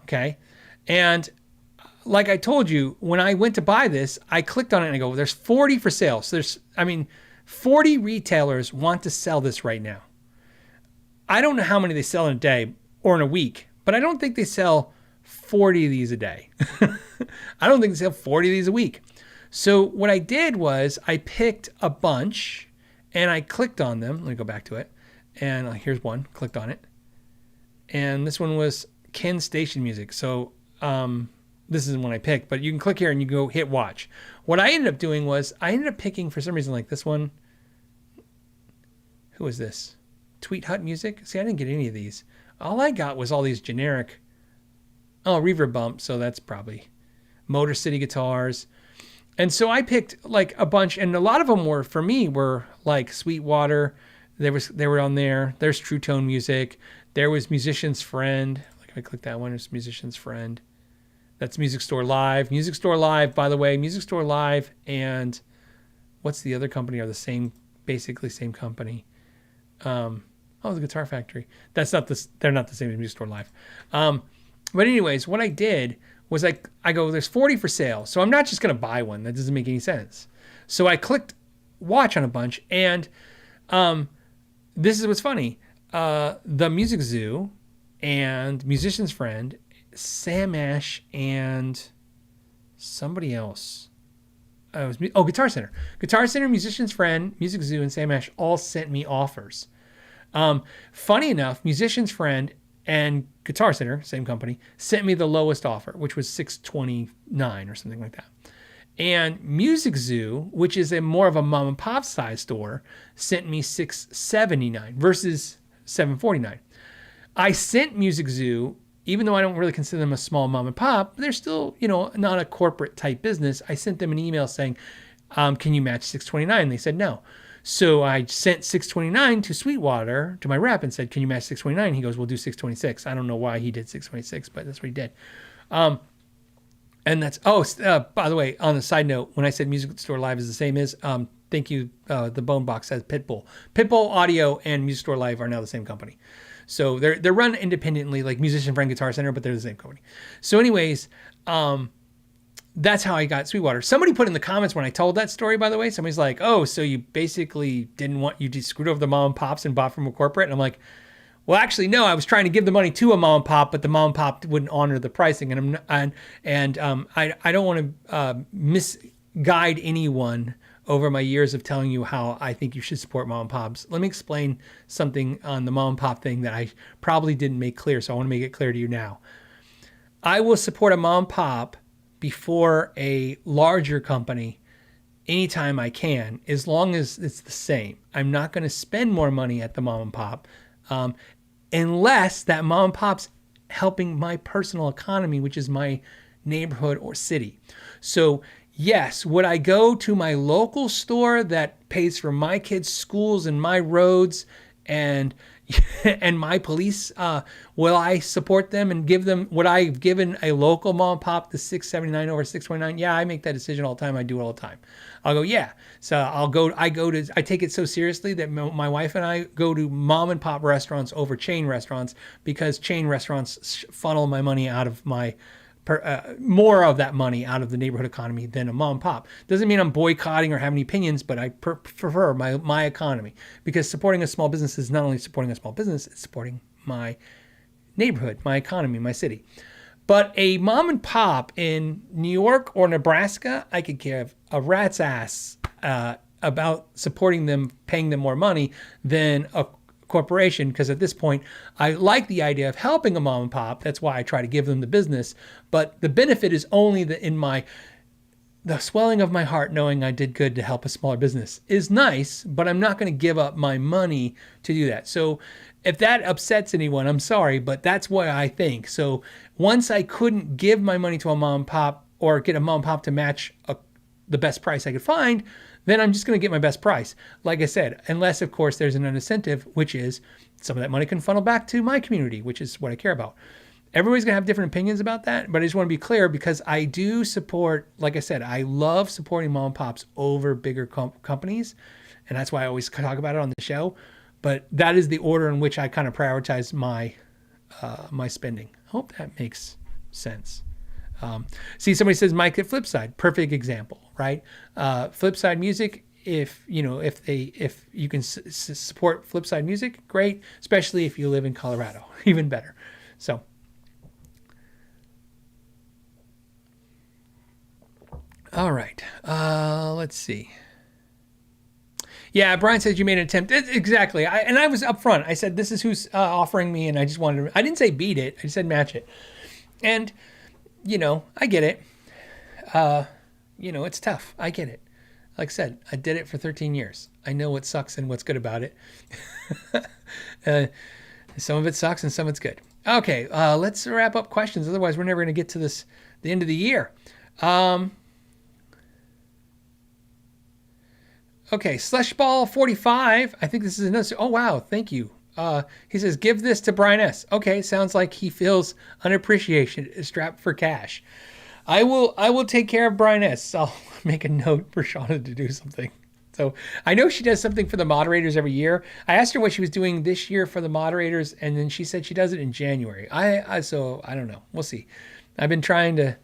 S2: Okay. And like I told you, when I went to buy this, I clicked on it and I go, there's 40 for sale. So 40 retailers want to sell this right now. I don't know how many they sell in a day or in a week, but I don't think they sell 40 of these a day. I don't think they sell 40 of these a week. So what I did was I picked a bunch and I clicked on them. Let me go back to it. And here's one, clicked on it. And this one was Ken Station Music. So this isn't one I picked, but you can click here and you go hit watch. What I ended up doing was I ended up picking, for some reason, like this one. Who is this? Tweet Hut Music? See, I didn't get any of these. All I got was all these generic. Oh, Reverb Bump. So that's probably Motor City Guitars. And so I picked like a bunch, and a lot of them were, for me, were like Sweetwater. They were on there. There's True Tone Music. There was Musician's Friend. Like if I click that one, it's Musician's Friend. That's Music Store Live. Music Store Live, by the way, Music Store Live and what's the other company are the same, basically same company. The Guitar Factory. They're not the same as Music Store Live. But anyways, what I did was I go, there's 40 for sale. So I'm not just going to buy one. That doesn't make any sense. So I clicked watch on a bunch, and this is what's funny. The Music Zoo and Musician's Friend, Sam Ash, and somebody else. Guitar Center. Guitar Center, Musician's Friend, Music Zoo, and Sam Ash all sent me offers. Funny enough, Musician's Friend and Guitar Center, same company, sent me the lowest offer, which was $629 or something like that. And Music Zoo, which is more of a mom and pop size store, sent me $679 versus $749. I sent Music Zoo, even though I don't really consider them a small mom and pop, they're still, not a corporate type business. I sent them an email saying, can you match $629? They said no. So I sent $629 to Sweetwater, to my rep, and said, can you match $629? He goes, we'll do $626. I don't know why he did $626, but that's what he did. And that's, by the way, on the side note, when I said Music Store Live is the same as, thank you, the Bone Box says Pitbull. Pitbull Audio and Music Store Live are now the same company. So they're run independently, like Musician Friend Guitar Center, but they're the same company. So anyways, that's how I got Sweetwater. Somebody put in the comments when I told that story, by the way, somebody's like, oh, so you basically you just screwed over the mom and pops and bought from a corporate? And I'm like, well, actually, no, I was trying to give the money to a mom and pop, but the mom and pop wouldn't honor the pricing. And I don't want to misguide anyone over my years of telling you how I think you should support mom and pops. Let me explain something on the mom and pop thing that I probably didn't make clear, so I want to make it clear to you now. I will support a mom and pop before a larger company anytime I can, as long as it's the same. I'm not going to spend more money at the mom and pop unless that mom and pop's helping my personal economy, which is my neighborhood or city. So yes, would I go to my local store that pays for my kids' schools and my roads and and my police? Will I support them and give them what I've given a local mom and pop, the $6.79 over $6.29? Yeah, I make that decision all the time. I do it all the time. I'll go, yeah. So I take it so seriously that my wife and I go to mom and pop restaurants over chain restaurants, because chain restaurants funnel my money out of my more of that money out of the neighborhood economy than a mom and pop. Doesn't mean I'm boycotting or have any opinions, but I prefer my economy, because supporting a small business is not only supporting a small business, it's supporting my neighborhood, my economy, my city. But a mom and pop in New York or Nebraska, I could give a rat's ass about supporting them, paying them more money than a corporation, because at this point I like the idea of helping a mom and pop. That's why I try to give them the business, but the benefit is only the swelling of my heart knowing I did good to help a smaller business is nice, but I'm not going to give up my money to do that. So if that upsets anyone, I'm sorry, but that's what I think. So once I couldn't give my money to a mom and pop or get a mom and pop to match the best price I could find, then I'm just going to get my best price. Like I said, unless, of course, there's an incentive, which is some of that money can funnel back to my community, which is what I care about. Everybody's going to have different opinions about that, but I just want to be clear, because I do support, like I said, I love supporting mom and pops over bigger companies, and that's why I always talk about it on the show. But that is the order in which I kind of prioritize my spending. I hope that makes sense. See, somebody says Mike at Flipside, perfect example, right? Flipside Music, if you can support Flipside Music, great, especially if you live in Colorado, even better. So, all right, let's see. Yeah, Brian says you made an attempt. Exactly. I was upfront. I said, this is who's offering me, and I just wanted to, I didn't say beat it. I just said match it. And, I get it. It's tough. I get it. Like I said, I did it for 13 years. I know what sucks and what's good about it. Some of it sucks and some of it's good. Okay, let's wrap up questions. Otherwise, we're never going to get to the end of the year. Okay, Slushball45. I think this is another. Oh, wow. Thank you. He says, give this to Brian S. Okay, sounds like he feels unappreciated, strapped for cash. I will take care of Brian S. I'll make a note for Shauna to do something. So I know she does something for the moderators every year. I asked her what she was doing this year for the moderators, and then she said she does it in January. So I don't know. We'll see. I've been trying to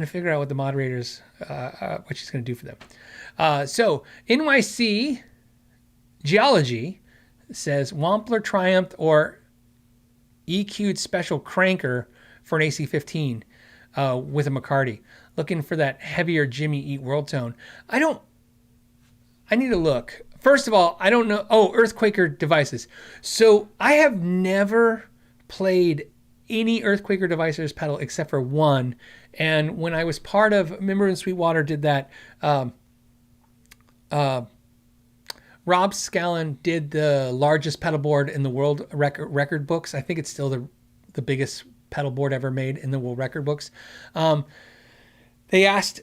S2: figure out what the moderators, what she's going to do for them. So NYC Geology says Wampler Triumph or EQ'd special cranker for an AC15 with a McCarty. Looking for that heavier Jimmy Eat World tone. I need to look. First of all, I don't know. Oh, Earthquaker devices. So I have never played any Earthquaker devices pedal except for one. And when I was part of, remember when Sweetwater did that, Rob Scallon did the largest pedal board in the world record books. I think it's still the biggest pedal board ever made in the world record books. They asked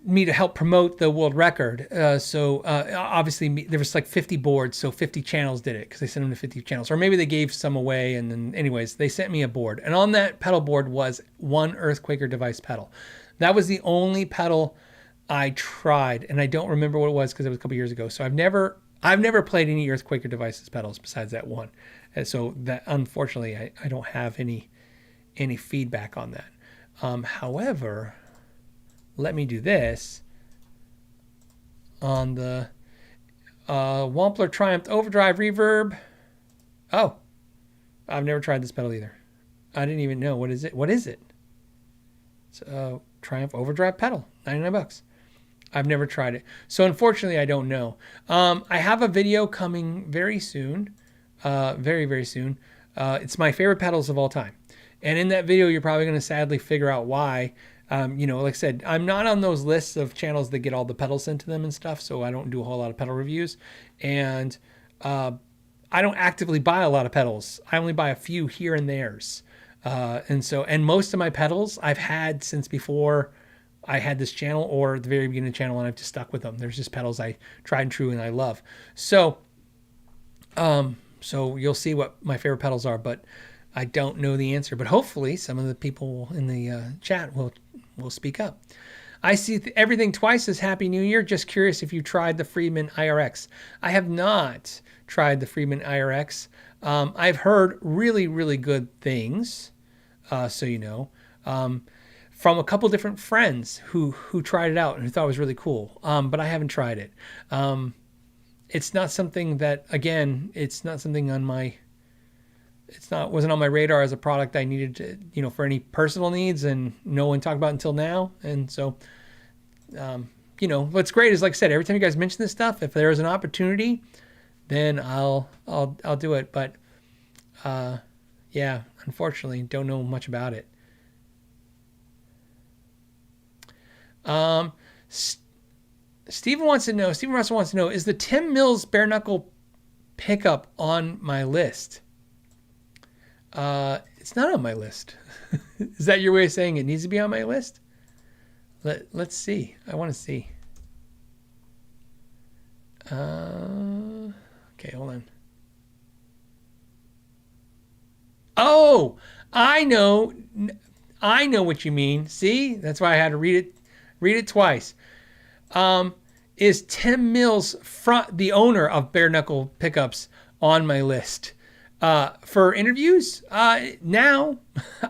S2: me to help promote the world record. So obviously there was like 50 boards, so 50 channels did it because they sent them to 50 channels. Or maybe they gave some away, and then anyways, they sent me a board. And on that pedal board was one Earthquaker device pedal. That was the only pedal I tried, and I don't remember what it was because it was a couple years ago. So I've never played any Earthquaker devices pedals besides that one. And so that, unfortunately, I don't have any feedback on that. However, let me do this on the Wampler Triumph Overdrive Reverb. Oh, I've never tried this pedal either. I didn't even know. What is it? What is it? It's a Triumph Overdrive pedal, $99. I've never tried it. So unfortunately, I don't know. I have a video coming very soon, very, very soon. It's my favorite pedals of all time. And in that video, you're probably going to sadly figure out why. Like I said, I'm not on those lists of channels that get all the pedals sent to them and stuff, so I don't do a whole lot of pedal reviews. And I don't actively buy a lot of pedals. I only buy a few here and there's. And most of my pedals I've had since before I had this channel or at the very beginning of the channel, and I've just stuck with them. There's just pedals I tried and true and I love. So you'll see what my favorite pedals are, but I don't know the answer. But hopefully some of the people in the chat will speak up. I see everything twice as Happy New Year. Just curious if you tried the Friedman IRX. I have not tried the Friedman IRX. I've heard really, really good things, so you know, from a couple different friends who tried it out and who thought it was really cool. But I haven't tried it. It's not something that, again, it's not something on my, wasn't on my radar as a product I needed to, you know, for any personal needs, and no one talked about it until now. And so, you know, what's great is, like I said, every time you guys mention this stuff, if there's an opportunity, then I'll do it. But, yeah, unfortunately, don't know much about it. Stephen Russell wants to know, is the Tim Mills bare knuckle pickup on my list? It's not on my list. Is that your way of saying it needs to be on my list? Let's see. I want to see. Okay, hold on. Oh, I know what you mean. See, that's why I had to read it twice. Is Tim Mills, the owner of bare knuckle pickups, on my list for interviews? Now,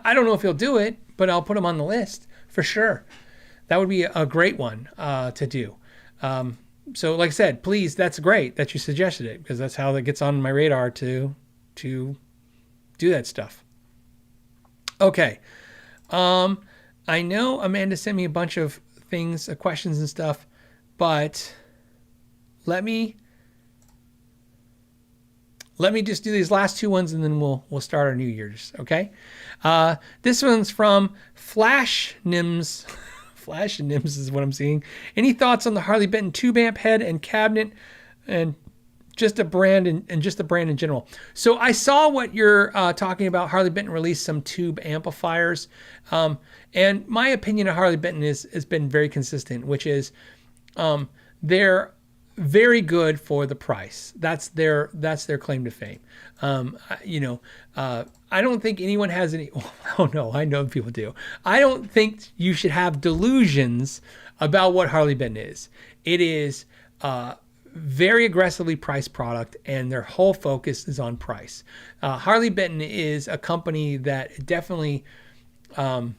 S2: I don't know if he'll do it, but I'll put him on the list for sure. That would be a great one to do. So like I said, please, that's great that you suggested it, because that's how that gets on my radar to do that stuff. Okay. I know Amanda sent me a bunch of things, questions and stuff, but let me just do these last two ones, and then we'll start our New Year's. Okay. This one's from Flash Nims. Flash Nims is what I'm seeing. Any thoughts on the Harley Benton tube amp head and cabinet, and just a brand and just the brand in general? So I saw what you're talking about. Harley Benton released some tube amplifiers, and my opinion of Harley Benton has been very consistent, which is they're very good for the price. That's their claim to fame. I don't think anyone has any. Oh no, I know people do. I don't think you should have delusions about what Harley Benton is. It is very aggressively priced product, and their whole focus is on price. Harley Benton is a company that definitely, it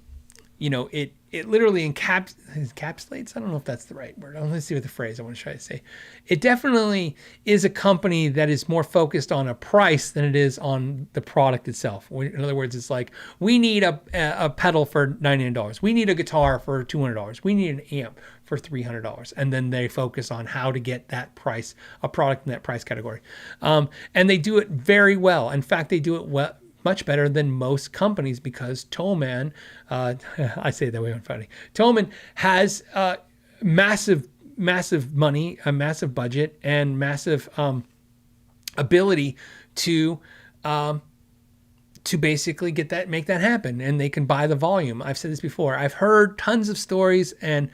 S2: literally encapsulates. I don't know if that's the right word. Let's see what the phrase I want to try to say. It definitely is a company that is more focused on a price than it is on the product itself. In other words, it's like, we need a pedal for $99. We need a guitar for $200. We need an amp for $300. And then they focus on how to get that price, a product in that price category. And they do it very well. In fact, they do it well, much better than most companies, because Tollman, I say it that way, I'm funny. Tollman has massive money, a massive budget, and massive ability to basically make that happen, and they can buy the volume. I've said this before. I've heard tons of stories, and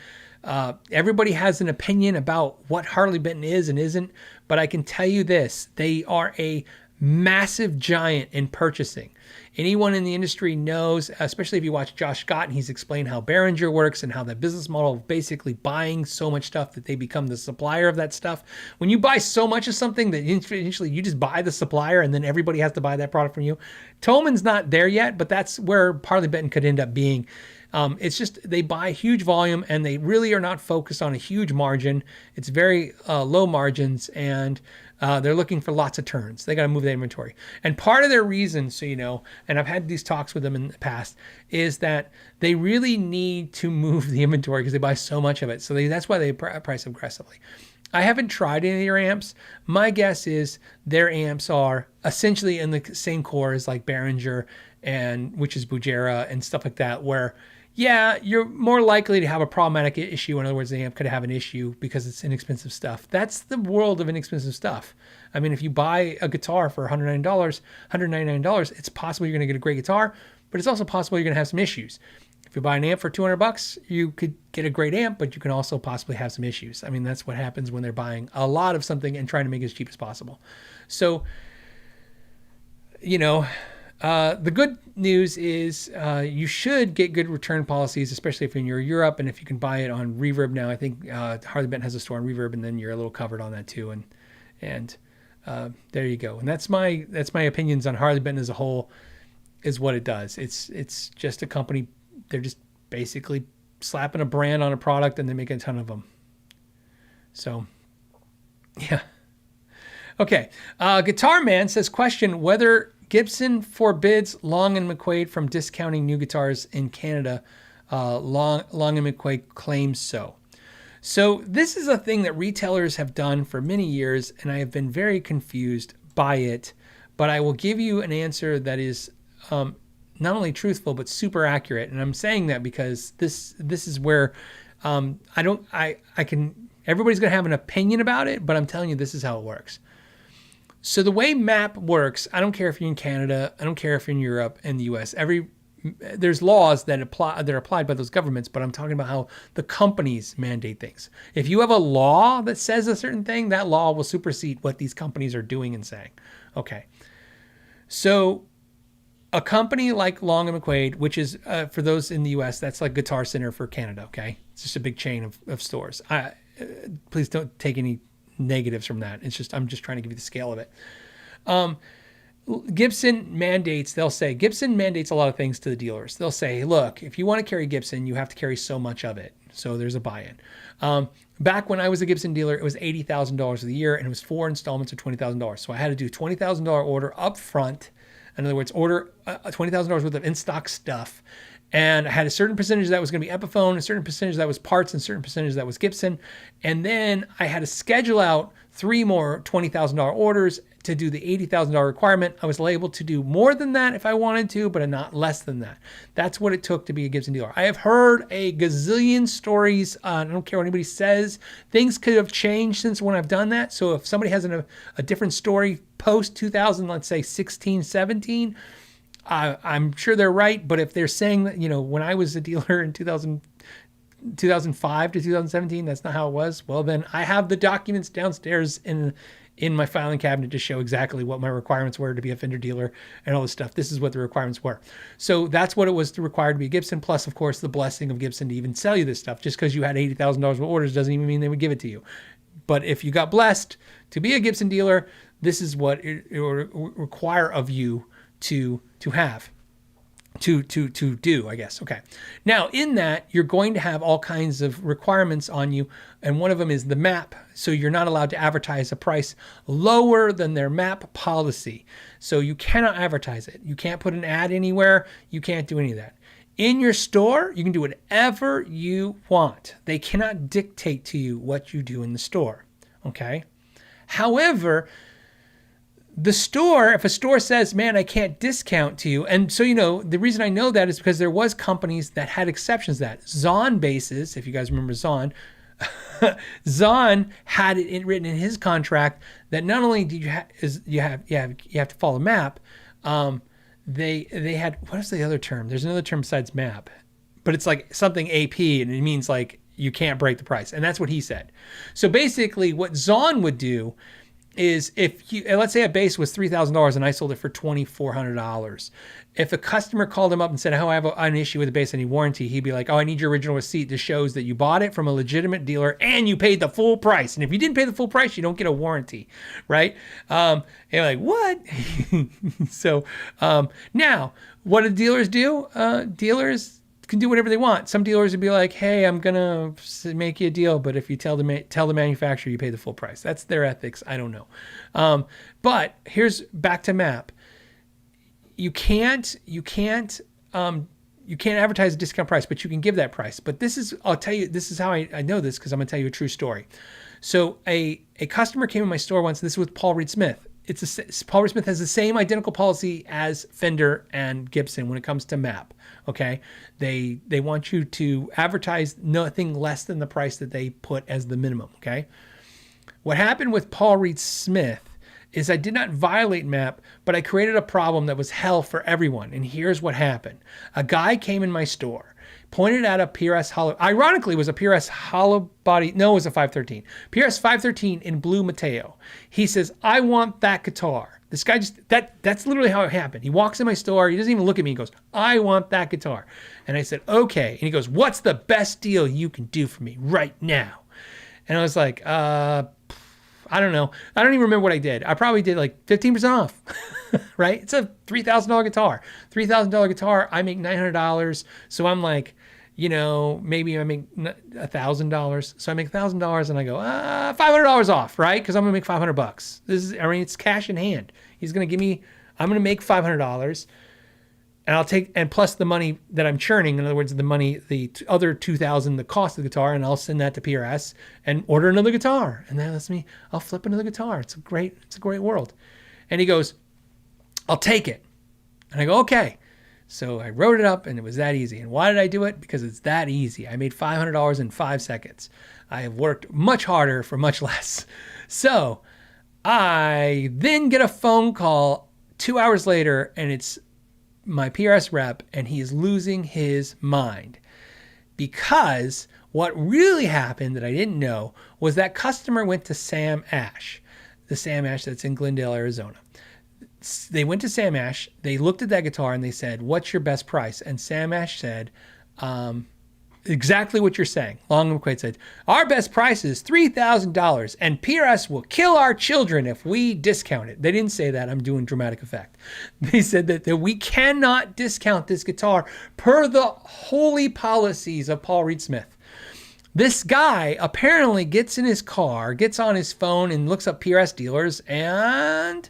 S2: everybody has an opinion about what Harley Benton is and isn't, but I can tell you this: they are a massive giant in purchasing. Anyone in the industry knows, especially if you watch Josh Scott, and he's explained how Behringer works and how that business model of basically buying so much stuff that they become the supplier of that stuff. When you buy so much of something that initially you just buy the supplier, and then everybody has to buy that product from you. Tollman's not there yet, but that's where Harley Benton could end up being. It's just they buy huge volume, and they really are not focused on a huge margin. It's very low margins, and they're looking for lots of turns. They got to move that inventory. And part of their reason, so you know, and I've had these talks with them in the past, is that they really need to move the inventory because they buy so much of it. So that's why they price aggressively. I haven't tried any of their amps. My guess is their amps are essentially in the same core as like Behringer and which is Bujera and stuff like that, where yeah, you're more likely to have a problematic issue. In other words, the amp could have an issue because it's inexpensive stuff. That's the world of inexpensive stuff. I mean, if you buy a guitar for $199, it's possible you're going to get a great guitar, but it's also possible you're going to have some issues. If you buy an amp for $200, you could get a great amp, but you can also possibly have some issues. I mean, that's what happens when they're buying a lot of something and trying to make it as cheap as possible. So, the good news is you should get good return policies, especially if you're in Europe, and if you can buy it on Reverb now. I think Harley Benton has a store on Reverb, and then you're a little covered on that too. And there you go. And that's my opinions on Harley Benton as a whole, is what it does. It's just a company. They're just basically slapping a brand on a product and they make a ton of them. So, yeah. Okay. Guitar Man says, question whether Gibson forbids Long and McQuaid from discounting new guitars in Canada. Long and McQuaid claims so. So this is a thing that retailers have done for many years, and I have been very confused by it. But I will give you an answer that is not only truthful but super accurate. And I'm saying that because this is where everybody's gonna have an opinion about it, but I'm telling you this is how it works. So the way MAP works, I don't care if you're in Canada, I don't care if you're in Europe and the US. There's laws that are applied by those governments, but I'm talking about how the companies mandate things. If you have a law that says a certain thing, that law will supersede what these companies are doing and saying. Okay. So a company like Long & McQuaid, which is, for those in the US, that's like Guitar Center for Canada, okay? It's just a big chain of stores. Please don't take any negatives from that. I'm just trying to give you the scale of it. Gibson mandates a lot of things to the dealers. They'll say, look, if you want to carry Gibson, you have to carry so much of it. So there's a buy-in. Back when I was a Gibson dealer, it was $80,000 a year, and it was 4 installments of $20,000. So I had to do a $20,000 order up front. In other words, order $20,000 worth of in-stock stuff. And I had a certain percentage that was going to be Epiphone, a certain percentage that was parts, and a certain percentage that was Gibson. And then I had to schedule out 3 more $20,000 orders to do the $80,000 requirement. I was able to do more than that if I wanted to, but not less than that. That's what it took to be a Gibson dealer. I have heard a gazillion stories. I don't care what anybody says. Things could have changed since when I've done that. So if somebody has a different story post 2000, let's say 16, 17, I'm sure they're right. But if they're saying that, when I was a dealer in 2005 to 2017, that's not how it was. Well, then I have the documents downstairs in my filing cabinet to show exactly what my requirements were to be a Fender dealer and all this stuff. This is what the requirements were. So that's what it was required to be a Gibson. Plus, of course, the blessing of Gibson to even sell you this stuff. Just because you had $80,000 of orders doesn't even mean they would give it to you. But if you got blessed to be a Gibson dealer, this is what it would require of you to have. To do, I guess. Okay. Now, in that, you're going to have all kinds of requirements on you, and one of them is the MAP. So you're not allowed to advertise a price lower than their MAP policy. So you cannot advertise it. You can't put an ad anywhere. You can't do any of that. In your store, you can do whatever you want. They cannot dictate to you what you do in the store. Okay? However, the store, if a store says, man, I can't discount to you. And so, the reason I know that is because there was companies that had exceptions to that. Zahn bases, if you guys remember Zahn, Zahn had it written in his contract that not only did you have to follow MAP, they had, what is the other term? There's another term besides MAP, but it's like something AP, and it means like you can't break the price. And that's what he said. So basically what Zahn would do is if you, let's say a bass was $3,000 and I sold it for $2,400. If a customer called him up and said, oh, I have an issue with the bass, I need warranty, he'd be like, oh, I need your original receipt. This shows that you bought it from a legitimate dealer and you paid the full price. And if you didn't pay the full price, you don't get a warranty, right? And you're like, what? So now, what do dealers do? Dealers can do whatever they want. Some dealers would be like, hey, I'm gonna make you a deal, but if you tell the manufacturer you pay the full price. That's their ethics. I don't know. But here's back to MAP. You can't advertise a discount price, but you can give that price. But I'll tell you, this is how I know this, because I'm gonna tell you a true story. So a customer came in my store once. This was Paul Reed Smith. Paul Reed Smith has the same identical policy as Fender and Gibson when it comes to MAP. Okay, they want you to advertise nothing less than the price that they put as the minimum. Okay, what happened with Paul Reed Smith is I did not violate MAP, but I created a problem that was hell for everyone. And here's what happened: a guy came in my store, pointed at a PRS hollow. Ironically, it was a PRS hollow body. No, it was a 513. PRS 513 in blue Mateo. He says, "I want that guitar." This guy that's literally how it happened. He walks in my store. He doesn't even look at me. He goes, "I want that guitar." And I said, "Okay." And he goes, "What's the best deal you can do for me right now?" And I was like, I don't know. I don't even remember what I did. I probably did like 15% off, right? It's a $3,000 guitar. $3,000 guitar, I make $900. So I'm like, maybe I make $1,000. So I make $1,000 and I go, $500 off, right? Because I'm going to make $500. It's cash in hand. I'm going to make $500. And I'll take, and plus the money that I'm churning, in other words, the other $2,000, the cost of the guitar, and I'll send that to PRS and order another guitar. And that lets me, I'll flip another guitar. It's a great world. And he goes, "I'll take it." And I go, "Okay." So I wrote it up and it was that easy. And why did I do it? Because it's that easy. I made $500 in 5 seconds. I have worked much harder for much less. So I then get a phone call 2 hours later, and it's my PRS rep, and he is losing his mind, because what really happened that I didn't know was that customer went to Sam Ash, the Sam Ash that's in Glendale, Arizona. They went to Sam Ash, they looked at that guitar and they said, "What's your best price?" And Sam Ash said, exactly what you're saying. Long and McQuaid said, "Our best price is $3,000 and PRS will kill our children if we discount it." They didn't say that. I'm doing dramatic effect. They said that we cannot discount this guitar per the holy policies of Paul Reed Smith. This guy apparently gets in his car, gets on his phone and looks up PRS dealers, and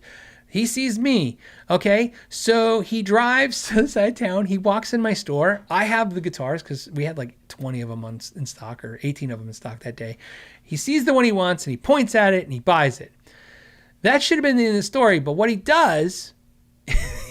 S2: he sees me. Okay, so he drives to the side of town. He walks in my store. I have the guitars because we had like 20 of them in stock, or 18 of them in stock that day. He sees the one he wants and he points at it and he buys it. That should have been the end of the story. But what he does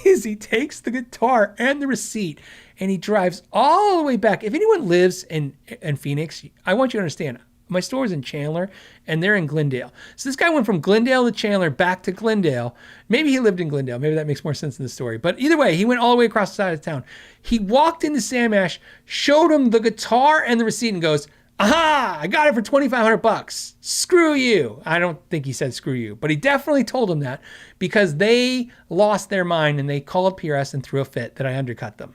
S2: is he takes the guitar and the receipt and he drives all the way back. If anyone lives in Phoenix, I want you to understand, my store is in Chandler and they're in Glendale. So this guy went from Glendale to Chandler back to Glendale. Maybe he lived in Glendale. Maybe that makes more sense in the story. But either way, he went all the way across the side of town. He walked into Sam Ash, showed him the guitar and the receipt and goes, "Aha, I got it for $2,500. Screw you." I don't think he said screw you, but he definitely told him that, because they lost their mind and they called PRS and threw a fit that I undercut them.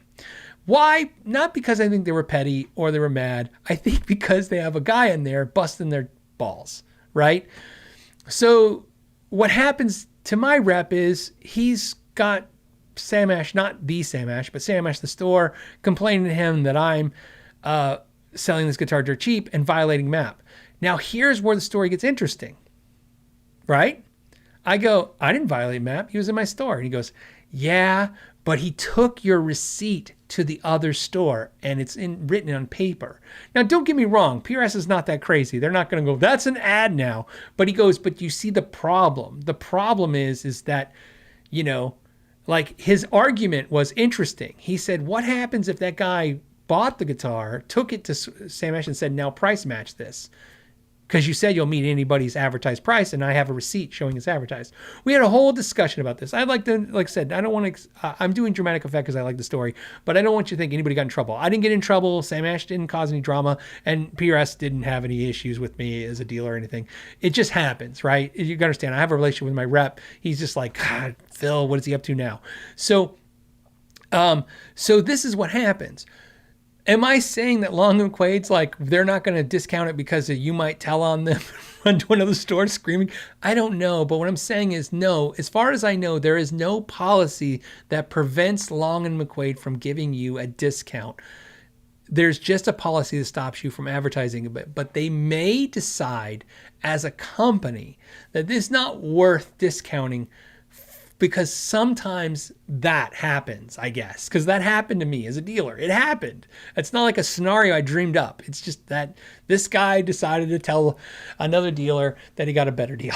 S2: Why? Not because I think they were petty or they were mad. I think because they have a guy in there busting their balls, right? So what happens to my rep is he's got Sam Ash, not the Sam Ash, but Sam Ash, the store, complaining to him that I'm selling this guitar dirt cheap and violating MAP. Now here's where the story gets interesting, right? I go, "I didn't violate MAP. He was in my store." And he goes, "Yeah, but he took your receipt to the other store and it's written on paper." Now, don't get me wrong. PRS is not that crazy. They're not going to go, "That's an ad now." But he goes, "But you see the problem. The problem is that, like his argument was interesting. He said, what happens if that guy bought the guitar, took it to Sam Ash and said, 'Now price match this, because you said you'll meet anybody's advertised price, and I have a receipt showing it's advertised.'" We had a whole discussion about this. I'd like to, like I said, I don't want to, I'm doing dramatic effect because I like the story, but I don't want you to think anybody got in trouble. I didn't get in trouble. Sam Ash didn't cause any drama, and PRS didn't have any issues with me as a dealer or anything. It just happens, right? You got to understand, I have a relationship with my rep. He's just like, "God, Phil, what is he up to now?" So this is what happens. Am I saying that Long and McQuaid's like, they're not going to discount it because you might tell on them, run to another store screaming? I don't know. But what I'm saying is, no, as far as I know, there is no policy that prevents Long and McQuaid from giving you a discount. There's just a policy that stops you from advertising it. But they may decide as a company that it's not worth discounting because sometimes that happens, I guess, because that happened to me as a dealer. It happened. It's not like a scenario I dreamed up. It's just that this guy decided to tell another dealer that he got a better deal,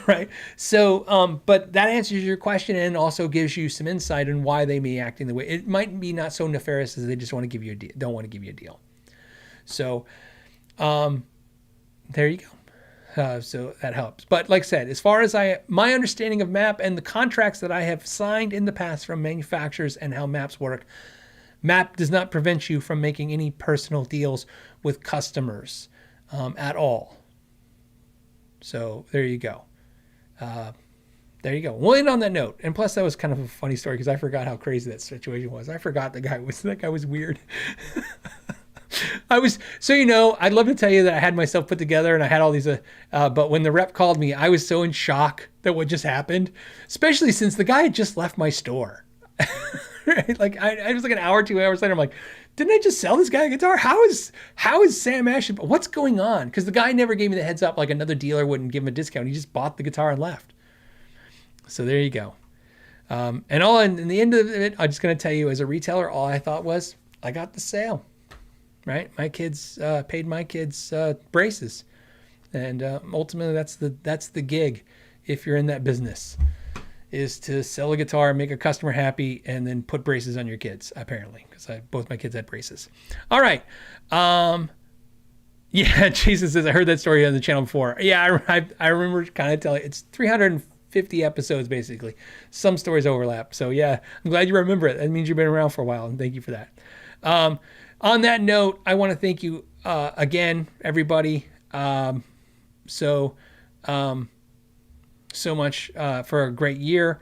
S2: right? So, but that answers your question and also gives you some insight on why they may be acting the way. It might be not so nefarious as they just want to give you a deal, don't want to give you a deal. So, there you go. So that helps. But like I said, as far as my understanding of MAP and the contracts that I have signed in the past from manufacturers and how MAPs work, MAP does not prevent you from making any personal deals with customers at all. So there you go. There you go. We'll end on that note. And plus, that was kind of a funny story because I forgot how crazy that situation was. I forgot that guy was weird. So, I'd love to tell you that I had myself put together and I had all these, but when the rep called me, I was so in shock that what just happened, especially since the guy had just left my store. Right? Like I was like an hour, 2 hours later, I'm like, didn't I just sell this guy a guitar? How is Sam Ash? What's going on? Because the guy never gave me the heads up. Like another dealer wouldn't give him a discount. He just bought the guitar and left. So there you go. And all in the end of it, I'm just going to tell you as a retailer, all I thought was I got the sale. Right, my kids paid my kids braces, and ultimately that's the gig. If you're in that business, is to sell a guitar, make a customer happy, and then put braces on your kids. Apparently, because both my kids had braces. All right, yeah. Jason says I heard that story on the channel before. Yeah, I remember kind of telling. It's 350 episodes basically. Some stories overlap. So yeah, I'm glad you remember it. That means you've been around for a while, and thank you for that. On that note, I want to thank you again, everybody, so much for a great year.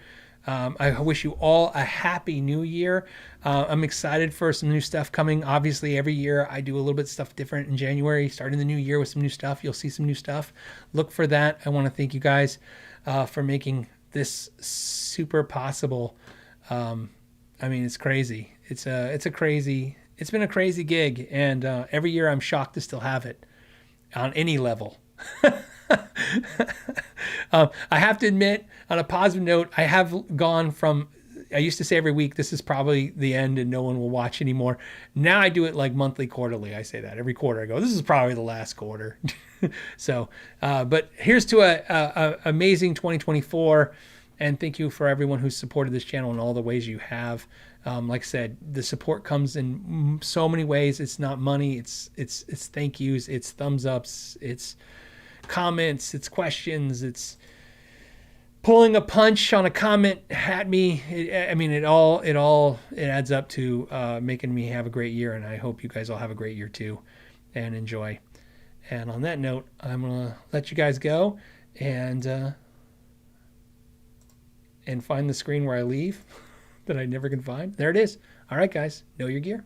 S2: I wish you all a happy new year. I'm excited for some new stuff coming. Obviously, every year I do a little bit of stuff different in January, starting the new year with some new stuff. You'll see some new stuff. Look for that. I want to thank you guys for making this super possible. I mean, it's crazy. It's been a crazy gig, and every year I'm shocked to still have it on any level. I have to admit, on a positive note, I have gone from, I used to say every week, this is probably the end and no one will watch anymore. Now I do it like monthly, quarterly. I say that every quarter. I go, this is probably the last quarter. So, but here's to a amazing 2024. And thank you for everyone who's supported this channel in all the ways you have. Like I said, the support comes in so many ways. It's not money. It's thank yous. It's thumbs ups. It's comments. It's questions. It's pulling a punch on a comment at me. It all adds up to making me have a great year. And I hope you guys all have a great year too, and enjoy. And on that note, I'm gonna let you guys go and find the screen where I leave. That I never can find. There it is. All right, guys, know your gear.